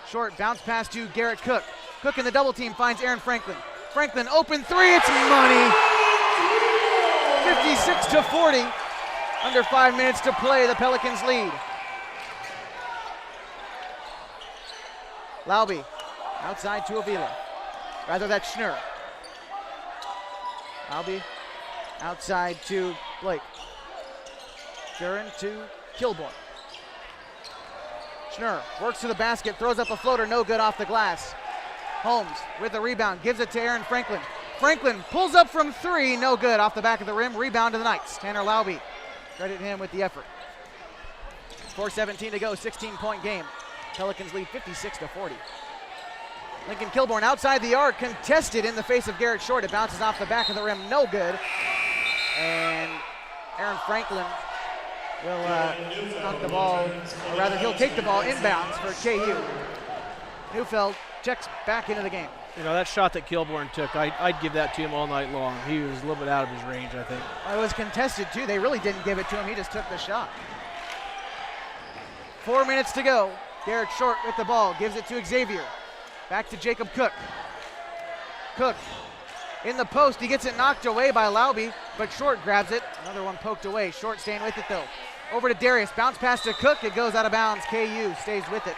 A: Short bounce pass to Garrett Cook. Cook in the double team finds Aaron Franklin. Franklin open three, it's money. 56-40. Under 5 minutes to play, the Pelicans lead. Laube outside to Avila. Rather, that's Schnur. Laube outside to Blake. Gurin to Kilborn. Schnur works to the basket, throws up a floater, no good off the glass. Holmes with the rebound, gives it to Aaron Franklin. Franklin pulls up from three, no good off the back of the rim. Rebound to the Knights. Tanner Laube Credit him with the effort. 4:17 to go, 16-point game. Pelicans lead 56-40. Lincoln Kilbourne outside the arc, contested in the face of Garrett Short. It bounces off the back of the rim, no good. And Aaron Franklin will knock the ball, or rather he'll take the ball inbounds for KU. Neufeld checks back into the game.
I: You know, that shot that Kilbourne took, I'd give that to him all night long. He was a little bit out of his range, I think.
A: It was contested too. They really didn't give it to him. He just took the shot. 4 minutes to go. Garrett Short with the ball, gives it to Xavier. Back to Jacob Cook. Cook in the post. He gets it knocked away by Lauby, but Short grabs it. Another one poked away. Short staying with it though. Over to Darius. Bounce pass to Cook. It goes out of bounds. KU stays with it.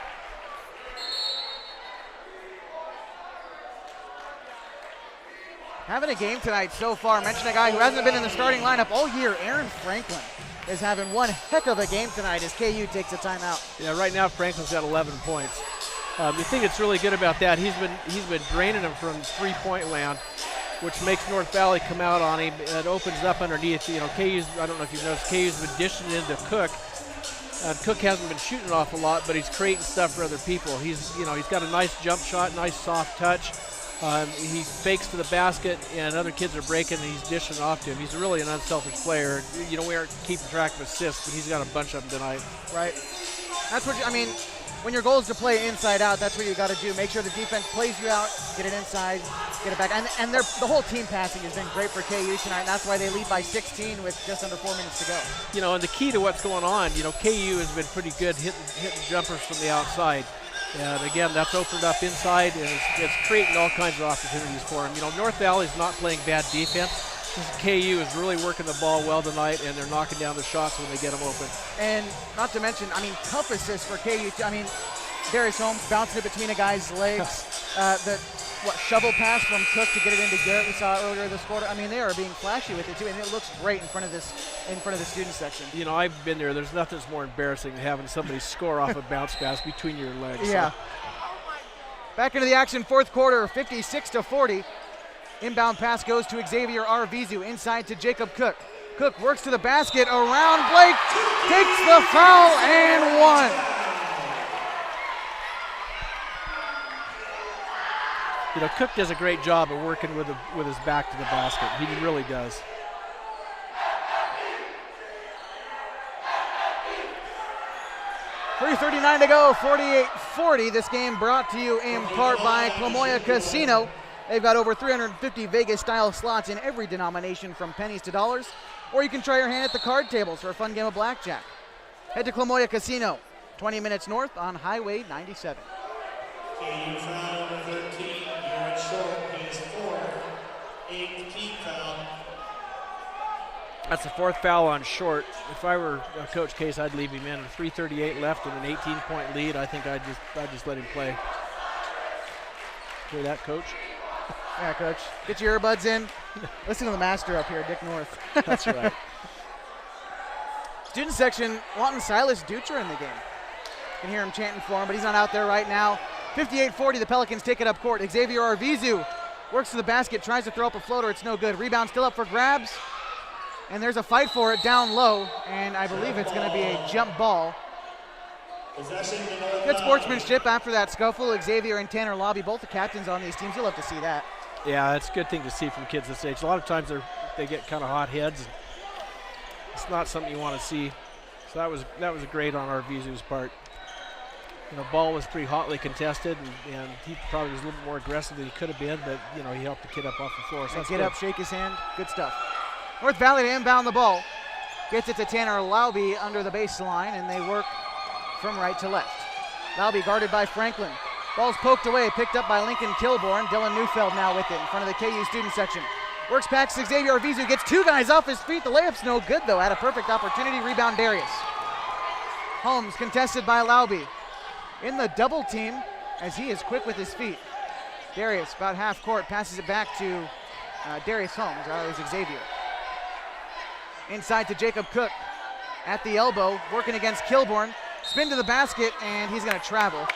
A: Having a game tonight so far. Mention a guy who hasn't been in the starting lineup all year. Aaron Franklin is having one heck of a game tonight as KU takes a timeout.
I: Yeah, right now Franklin's got 11 points. You think it's really good about that. He's been draining them from three-point land, which makes North Valley come out on him. It opens up underneath. You know, KU's, I don't know if you've noticed, KU's been dishing into Cook. Cook hasn't been shooting an awful lot, but he's creating stuff for other people. He's got a nice jump shot, nice soft touch. He fakes to the basket, and other kids are breaking, and he's dishing off to him. He's really an unselfish player. You know, we aren't keeping track of assists, but he's got a bunch of them tonight.
A: Right. That's what when your goal is to play inside out, that's what you got to do. Make sure the defense plays you out, get it inside, get it back. And the whole team passing has been great for KU tonight, and that's why they lead by 16 with just under 4 minutes to go. You
I: know, and the key to what's going on, you know, KU has been pretty good hitting jumpers from the outside. And again, that's opened up inside, and it's creating all kinds of opportunities for them. You know, North Valley's not playing bad defense. KU is really working the ball well tonight, and they're knocking down the shots when they get them open.
A: And not to mention, tough assists for KU. Darius Holmes bouncing it between a guy's legs. Shovel pass from Cook to get it into Garrett. We saw earlier this quarter. They are being flashy with it too, and it looks great in front of the student section.
I: You know, I've been there. There's nothing that's more embarrassing than having somebody score off a bounce pass between your legs.
A: Yeah. So. Back into the action, fourth quarter, 56-40. Inbound pass goes to Xavier Arvizu, inside to Jacob Cook. Cook works to the basket, around Blake, takes the foul, and one.
I: You know, Cook does a great job of working with his back to the basket. He really does.
A: .339 to go, 48-40. This game brought to you in part by Klamoya Casino. They've got over 350 Vegas-style slots in every denomination from pennies to dollars. Or you can try your hand at the card tables for a fun game of blackjack. Head to Klamoya Casino, 20 minutes north on Highway 97.
H: KU foul number 13, Garrett Short, his fourth, 8th team foul.
I: That's the fourth foul on Short. If I were Coach Case, I'd leave him in. 3:38 left and an 18-point lead. I think I'd just let him play. Hear that, Coach?
A: Yeah, Coach. Get your earbuds in. Listen to the master up here, Dick North.
I: That's right.
A: Student section wanting Silas Dutra in the game. You can hear him chanting for him, but he's not out there right now. 58-40, the Pelicans take it up court. Xavier Arvizu works to the basket, tries to throw up a floater. It's no good. Rebound still up for grabs. And there's a fight for it down low, and I believe it's going to be a jump ball. Good sportsmanship after that scuffle. Xavier and Tanner Lobby, both the captains on these teams. You'll have to see that.
I: Yeah, it's a good thing to see from kids this age. A lot of times they get kind of hot heads. It's not something you want to see. So that was great on Arvizu's part. You know, ball was pretty hotly contested, and he probably was a little more aggressive than he could have been, but, you know, he helped the kid up off the floor. So
A: get up, shake his hand. Good stuff. North Valley to inbound the ball. Gets it to Tanner Lauby under the baseline, and they work from right to left. Lauby guarded by Franklin. Ball's poked away, picked up by Lincoln Kilbourne. Dylan Neufeld now with it in front of the KU student section. Works past Xavier Arvizu, gets two guys off his feet. The layup's no good, though. Had a perfect opportunity. Rebound Darius. Holmes contested by Lauby. In the double team, as he is quick with his feet. Darius, about half court, passes it back to Darius Holmes. It was Xavier. Inside to Jacob Cook. At the elbow, working against Kilbourne. Spin to the basket, and he's going to travel.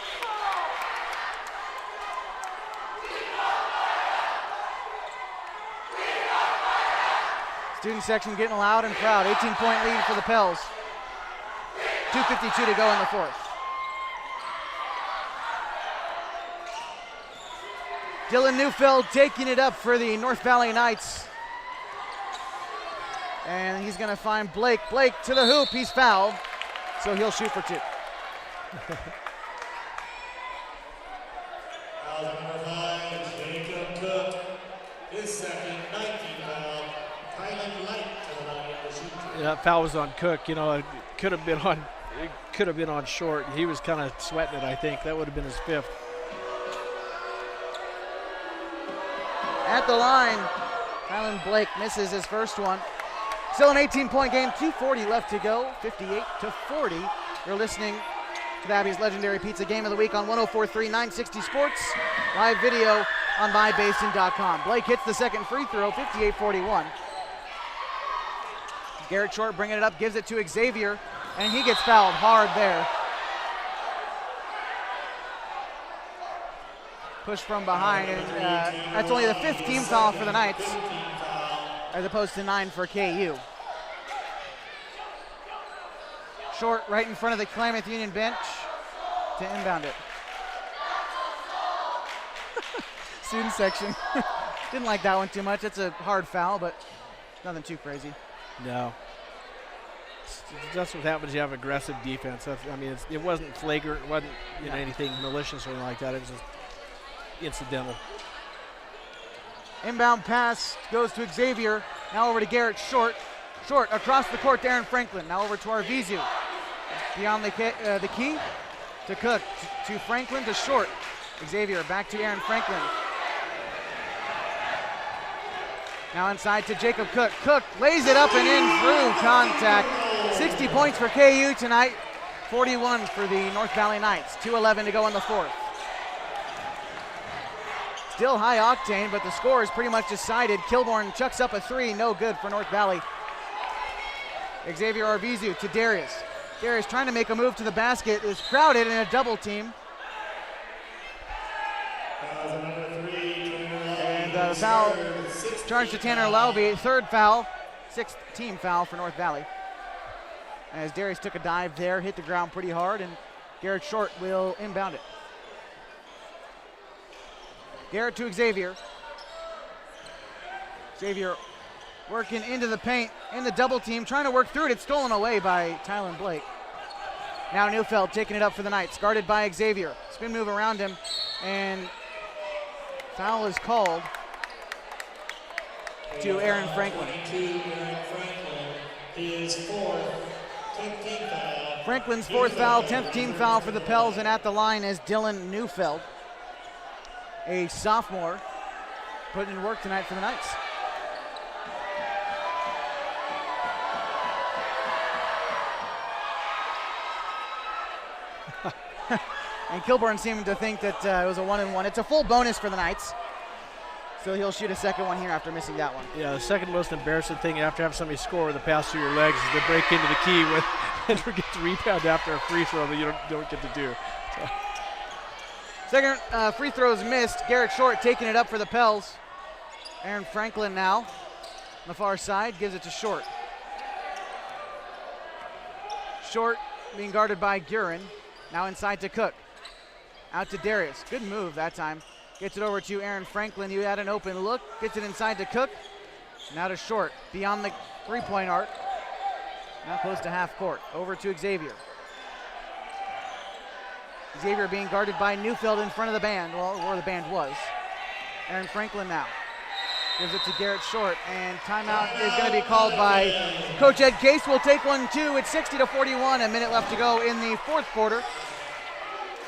A: Student section getting loud and proud. 18-point lead for the Pels. 2:52 to go in the fourth. Dylan Neufeld taking it up for the North Valley Knights. And he's going to find Blake. Blake to the hoop. He's fouled, so he'll shoot for 2.
H: Number 5, Jacob Cook. His second, 19 foul. Kylan Light to the line to shoot 2.
I: Yeah, that foul was on Cook. You know, it could have been on Short. He was kind of sweating it, I think. That would have been his 5th.
A: At the line, Kylan Blake misses his first one. Still an 18-point game, 2:40 left to go, 58-40. You're listening to the Abbey's legendary pizza game of the week on 104.3 960 Sports. Live video on mybasin.com. Blake hits the second free throw, 58-41. Garrett Short bringing it up, gives it to Xavier, and he gets fouled hard there. Push from behind, and that's only the 5th team foul for the Knights, as opposed to 9 for KU. Short right in front of the Klamath Union bench to inbound it. Student section. Didn't like that one too much. It's a hard foul, but nothing too crazy.
I: No. That's what happens. You have aggressive defense. It wasn't flagrant. It wasn't anything malicious or anything like that. It was just incidental.
A: Inbound pass goes to Xavier. Now over to Garrett Short. Short across the court to Aaron Franklin. Now over to Arvizu. Beyond the key to Cook. To Franklin to Short. Xavier back to Aaron Franklin. Now inside to Jacob Cook. Cook lays it up and in through contact. 60 points for KU tonight. 41 for the North Valley Knights. 2:11 to go in the fourth. Still high octane, but the score is pretty much decided. Kilborn chucks up a 3, no good for North Valley. Xavier Arvizu to Darius. Darius trying to make a move to the basket, is crowded in a double team. And the foul charged to Tanner Laube, 3rd foul, 6th team foul for North Valley. As Darius took a dive there, hit the ground pretty hard, and Garrett Short will inbound it. Garrett to Xavier. Xavier working into the paint in the double team, trying to work through it. It's stolen away by Tylen Blake. Now Neufeld taking it up for the Knights, guarded by Xavier. Spin move around him, and foul is called to Aaron Franklin. Franklin's 4th foul, 10th team foul for the Pels, and at the line is Dylan Neufeld, a sophomore, putting in work tonight for the Knights. And Kilborn seemed to think that it was a 1-and-1. It's a full bonus for the Knights. So he'll shoot a second one here after missing that one.
I: Yeah, the second most embarrassing thing after having somebody score with a pass through your legs is to break into the key with and get the rebound after a free throw that you don't get to do. So.
A: Second free throws missed. Garrett Short taking it up for the Pels. Aaron Franklin now on the far side gives it to Short. Short being guarded by Gurin. Now inside to Cook. Out to Darius. Good move that time. Gets it over to Aaron Franklin. You had an open look. Gets it inside to Cook. Now to Short. Beyond the three-point arc. Now close to half court. Over to Xavier. Xavier being guarded by Neufeld in front of the band. Well, where the band was. Aaron Franklin now. Gives it to Garrett Short. And timeout is going to be called by Coach Ed Case. We'll take one, too. It's 60-41. A minute left to go in the fourth quarter.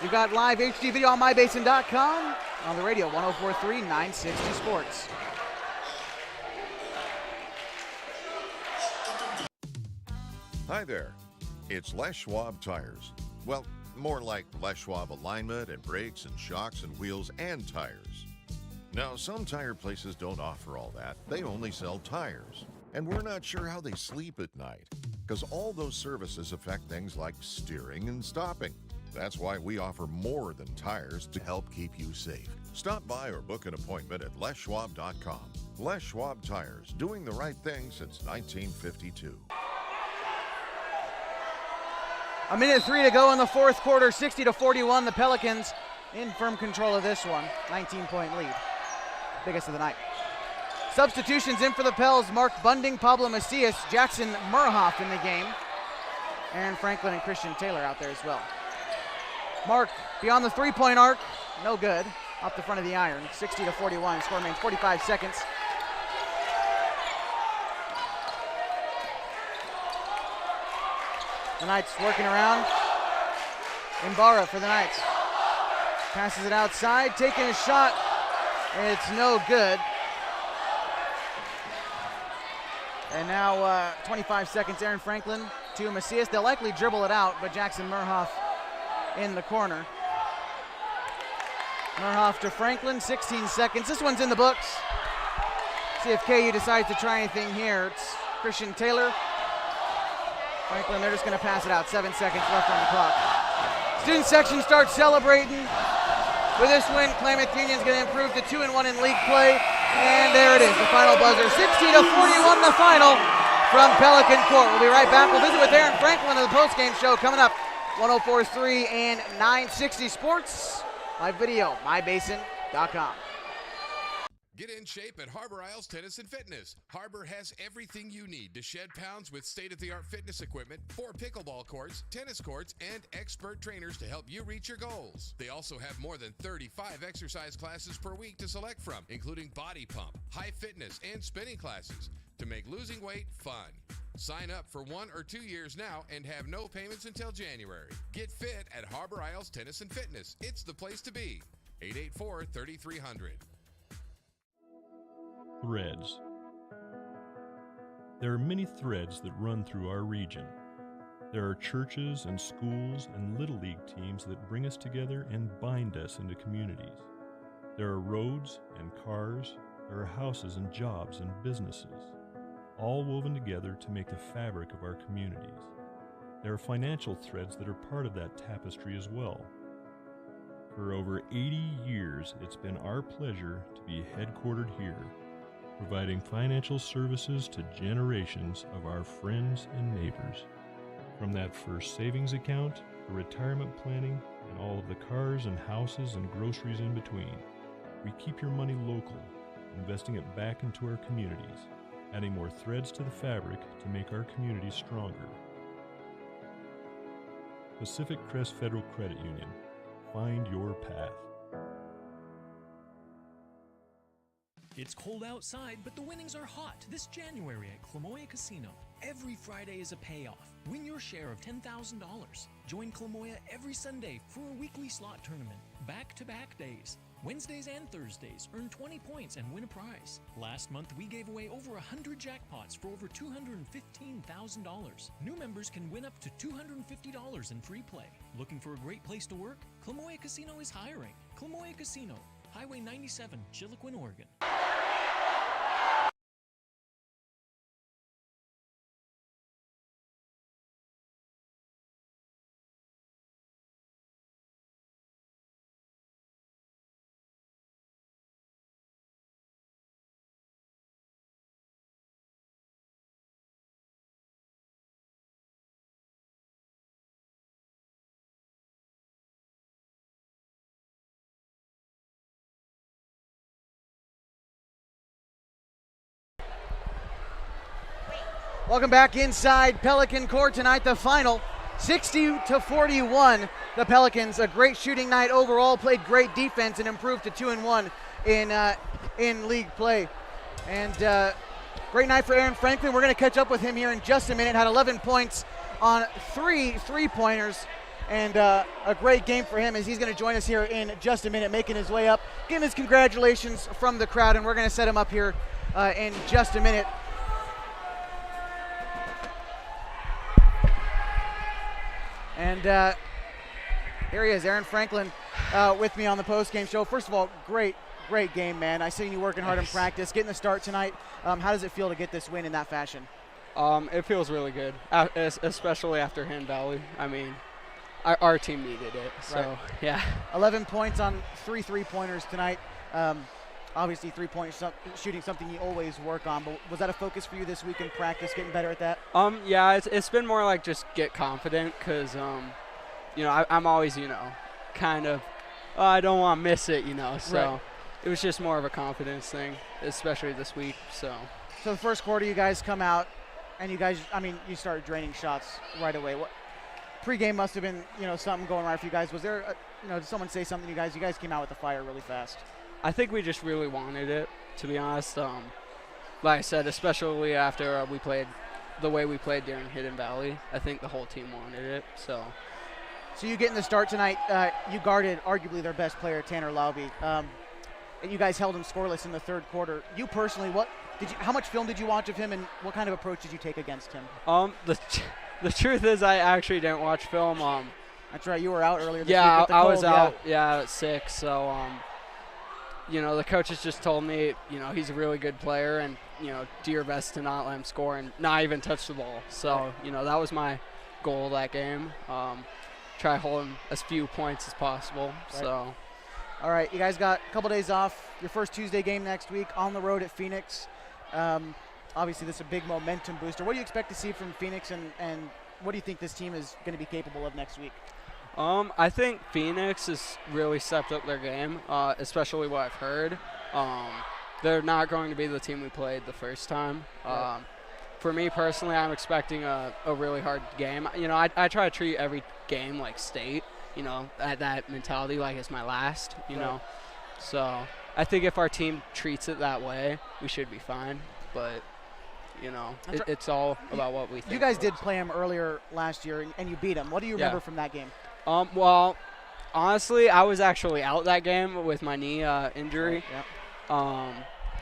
A: You've got live HD video on mybasin.com. On the radio, 104.3 960 Sports.
G: Hi there. It's Les Schwab Tires. Well, more like Les Schwab alignment and brakes and shocks and wheels and tires. Now, some tire places don't offer all that. They only sell tires. And we're not sure how they sleep at night, because all those services affect things like steering and stopping. That's why we offer more than tires to help keep you safe. Stop by or book an appointment at leschwab.com. Les Schwab Tires, doing the right thing since 1952.
A: A minute 3 to go in the fourth quarter, 60-41. The Pelicans in firm control of this one. 19-point lead. Biggest of the night. Substitutions in for the Pels. Mark Bunding, Pablo Macias, Jackson Murhoff in the game. Aaron Franklin and Christian Taylor out there as well. Mark beyond the three-point arc. No good. Off the front of the iron. 60-41. Score remains 45 seconds. The Knights working around. Ibarra for the Knights. Passes it outside, taking a shot. It's no good. And now 25 seconds, Aaron Franklin to Macias. They'll likely dribble it out, but Jackson Murhoff in the corner. Murhoff to Franklin, 16 seconds. This one's in the books. See if KU decides to try anything here. It's Christian Taylor. Franklin, they're just going to pass it out. 7 seconds left on the clock. Student section starts celebrating. With this win, Klamath Union's going to improve to 2-1 in league play. And there it is, the final buzzer. 60-41 the final from Pelican Court. We'll be right back. We'll visit with Aaron Franklin of the postgame show coming up. 104.3 and 960 Sports. Live video, mybasin.com.
E: Get in shape at Harbor Isles Tennis and Fitness. Harbor has everything you need to shed pounds with state-of-the-art fitness equipment, 4 pickleball courts, tennis courts, and expert trainers to help you reach your goals. They also have more than 35 exercise classes per week to select from, including body pump, high fitness, and spinning classes to make losing weight fun. Sign up for 1 or 2 years now and have no payments until January. Get fit at Harbor Isles Tennis and Fitness. It's the place to be. 884-3300.
F: Threads. There are many threads that run through our region. There are churches and schools and Little League teams that bring us together and bind us into communities. There are roads and cars, there are houses and jobs and businesses, all woven together to make the fabric of our communities. There are financial threads that are part of that tapestry as well. For over 80 years, it's been our pleasure to be headquartered here, providing financial services to generations of our friends and neighbors. From that first savings account to retirement planning and all of the cars and houses and groceries in between, we keep your money local, investing it back into our communities, adding more threads to the fabric to make our communities stronger. Pacific Crest Federal Credit Union. Find your path.
D: It's cold outside, but the winnings are hot this January at Klamoya Casino. Every Friday is a payoff. Win your share of $10,000. Join Klamoya every Sunday for a weekly slot tournament. Back-to-back days. Wednesdays and Thursdays, earn 20 points and win a prize. Last month, we gave away over 100 jackpots for over $215,000. New members can win up to $250 in free play. Looking for a great place to work? Klamoya Casino is hiring. Klamoya Casino, Highway 97, Chiloquin, Oregon.
A: Welcome back inside Pelican Court tonight, the final 60-41. The Pelicans, a great shooting night overall, played great defense and improved to 2-1 in league play. And great night for Aaron Franklin. We're going to catch up with him here in just a minute. Had 11 points on 3 three-pointers. And a great game for him as he's going to join us here in just a minute, making his way up. Give him his congratulations from the crowd, and we're going to set him up here in just a minute. And here he is, Aaron Franklin, with me on the post-game show. First of all, great game, man. I seen you working hard in practice, getting the start tonight. How does it feel to get this win in that fashion?
N: It feels really good, especially after Hand Valley. I mean, our team needed it. So,
A: Right.
N: yeah.
A: 11 points on 3 3-pointers tonight. Obviously, three-point shooting something you always work on, but was that a focus for you this week in practice, getting better at that?
N: Yeah, it's been more like just get confident because, I'm always, kind of, I don't want to miss it, So
A: Right.
N: it was just more of a confidence thing, especially this week. So
A: the first quarter, you guys come out, and you started draining shots right away. What pregame must have been, something going right for you guys. Was there, did someone say something to you guys? You guys came out with the fire really fast.
N: I think we just really wanted it, to be honest. Like I said, especially after we played the way we played during Hidden Valley, I think the whole team wanted it. So
A: you getting the start tonight. You guarded arguably their best player, Tanner Lauby. And you guys held him scoreless in the third quarter. You personally, how much film did you watch of him, and what kind of approach did you take against him?
N: The truth is, I actually didn't watch film.
A: That's right. You were out earlier this
N: yeah,
A: week with the
N: I
A: cold,
N: was out. Yeah, at 6. So the coaches just told me, he's a really good player, and do your best to not let him score and not even touch the ball. So that was my goal that game. Try to hold him as few points as possible.
A: Right.
N: So.
A: All right, you guys got a couple days off. Your first Tuesday game next week on the road at Phoenix. Obviously, this is a big momentum booster. What do you expect to see from Phoenix, and what do you think this team is going to be capable of next week?
N: I think Phoenix has really stepped up their game, especially what I've heard. They're not going to be the team we played the first time.
A: Right.
N: For me personally, I'm expecting a really hard game. I try to treat every game like state, at that mentality like it's my last,
A: Right.
N: So I think if our team treats it that way, we should be fine. But, it's all about what we think.
A: You guys did play him earlier last year, and you beat him. What do you remember from that game?
N: Well, honestly, I was actually out that game with my knee injury.
A: Right,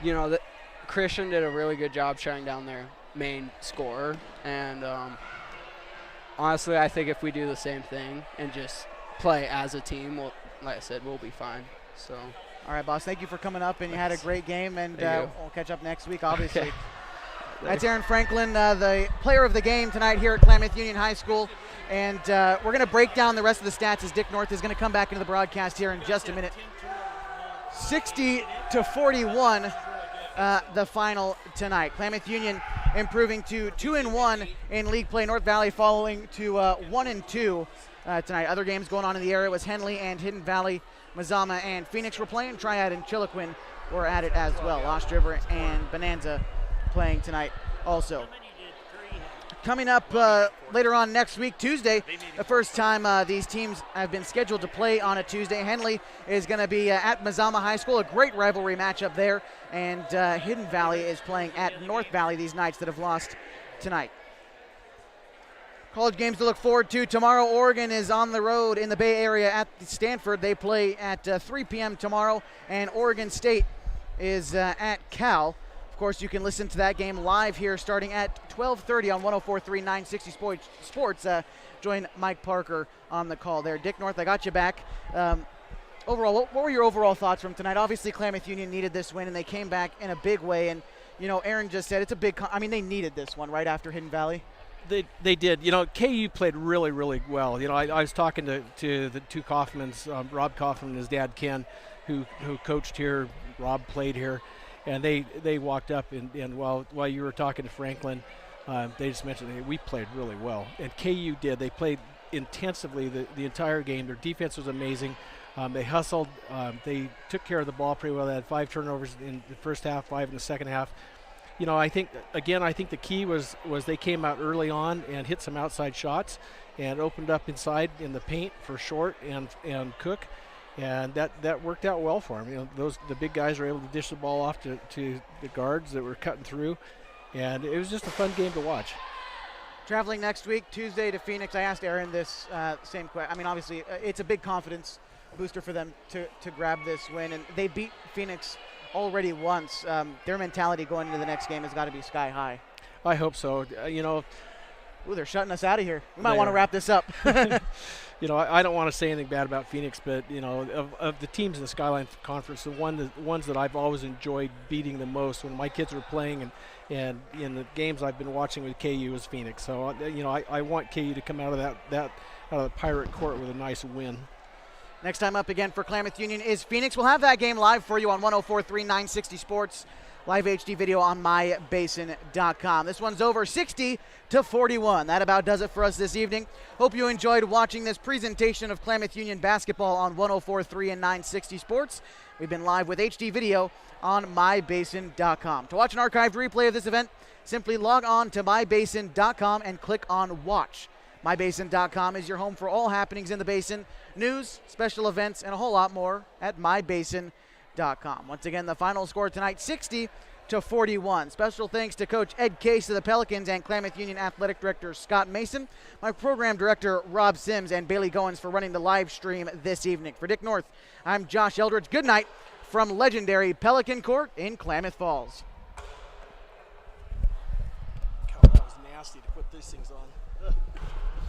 N: yep. Christian did a really good job shutting down their main scorer, and honestly, I think if we do the same thing and just play as a team, like I said, we'll be fine. So.
A: All right, boss. Thank you for coming up, and you had a great game, and we'll catch up next week, obviously.
N: Okay.
A: That's Aaron Franklin, the player of the game tonight here at Klamath Union High School. And we're going to break down the rest of the stats as Dick North is going to come back into the broadcast here in just a minute. 60-41, the final tonight. Klamath Union improving to 2-1 in league play. North Valley following to 1-2 tonight. Other games going on in the area was Henley and Hidden Valley. Mazama and Phoenix were playing. Triad and Chiloquin were at it as well. Lost River and Bonanza playing tonight also. Coming up later on next week, Tuesday, the first time these teams have been scheduled to play on a Tuesday. Henley is going to be at Mazama High School, a great rivalry matchup there, and Hidden Valley is playing at North Valley these nights that have lost tonight. College games to look forward to. Tomorrow, Oregon is on the road in the Bay Area at Stanford. They play at 3 p.m. tomorrow, and Oregon State is at Cal. Of course, you can listen to that game live here starting at 12:30 on 104.3 960 Sports. Join Mike Parker on the call there. Dick North, I got you back. Overall, what were your overall thoughts from tonight? Obviously, Klamath Union needed this win, and they came back in a big way. And, Aaron just said it's a big they needed this one right after Hidden Valley.
I: They did. KU played really, really well. I was talking to the two Kaufmans, Rob Kaufman and his dad Ken, who coached here. Rob played here. And they walked up, and while you were talking to Franklin, they just mentioned we played really well. And KU did. They played intensively the entire game. Their defense was amazing. They hustled. They took care of the ball pretty well. They had 5 turnovers in the first half, 5 in the second half. I think the key was they came out early on and hit some outside shots and opened up inside in the paint for Short and Cook. And that worked out well for him. The big guys were able to dish the ball off to the guards that were cutting through, and it was just a fun game to watch.
A: Traveling next week, Tuesday to Phoenix. I asked Aaron this same question. Obviously, it's a big confidence booster for them to grab this win, and they beat Phoenix already once. Their mentality going into the next game has got to be sky high.
I: I hope so.
A: Ooh, they're shutting us out of here. We might want to wrap this up.
I: I don't want to say anything bad about Phoenix, but of the teams in the Skyline Conference, the ones that I've always enjoyed beating the most when my kids were playing and in the games I've been watching with KU is Phoenix. So I want KU to come out of out of the Pirate Court with a nice win.
A: Next time up again for Klamath Union is Phoenix. We'll have that game live for you on 104.3 960 Sports. Live HD video on mybasin.com. This one's over 60-41. That about does it for us this evening. Hope you enjoyed watching this presentation of Klamath Union basketball on 104.3 and 960 Sports. We've been live with HD video on mybasin.com. To watch an archived replay of this event, simply log on to mybasin.com and click on Watch. MyBasin.com is your home for all happenings in the Basin, news, special events, and a whole lot more at mybasin.com. Once again, the final score tonight, 60-41. Special thanks to Coach Ed Case of the Pelicans and Klamath Union Athletic Director Scott Mason, my program director Rob Sims, and Bailey Goins for running the live stream this evening. For Dick North, I'm Josh Eldridge. Good night from legendary Pelican Court in Klamath Falls.
I: God, that was nasty to put these things on.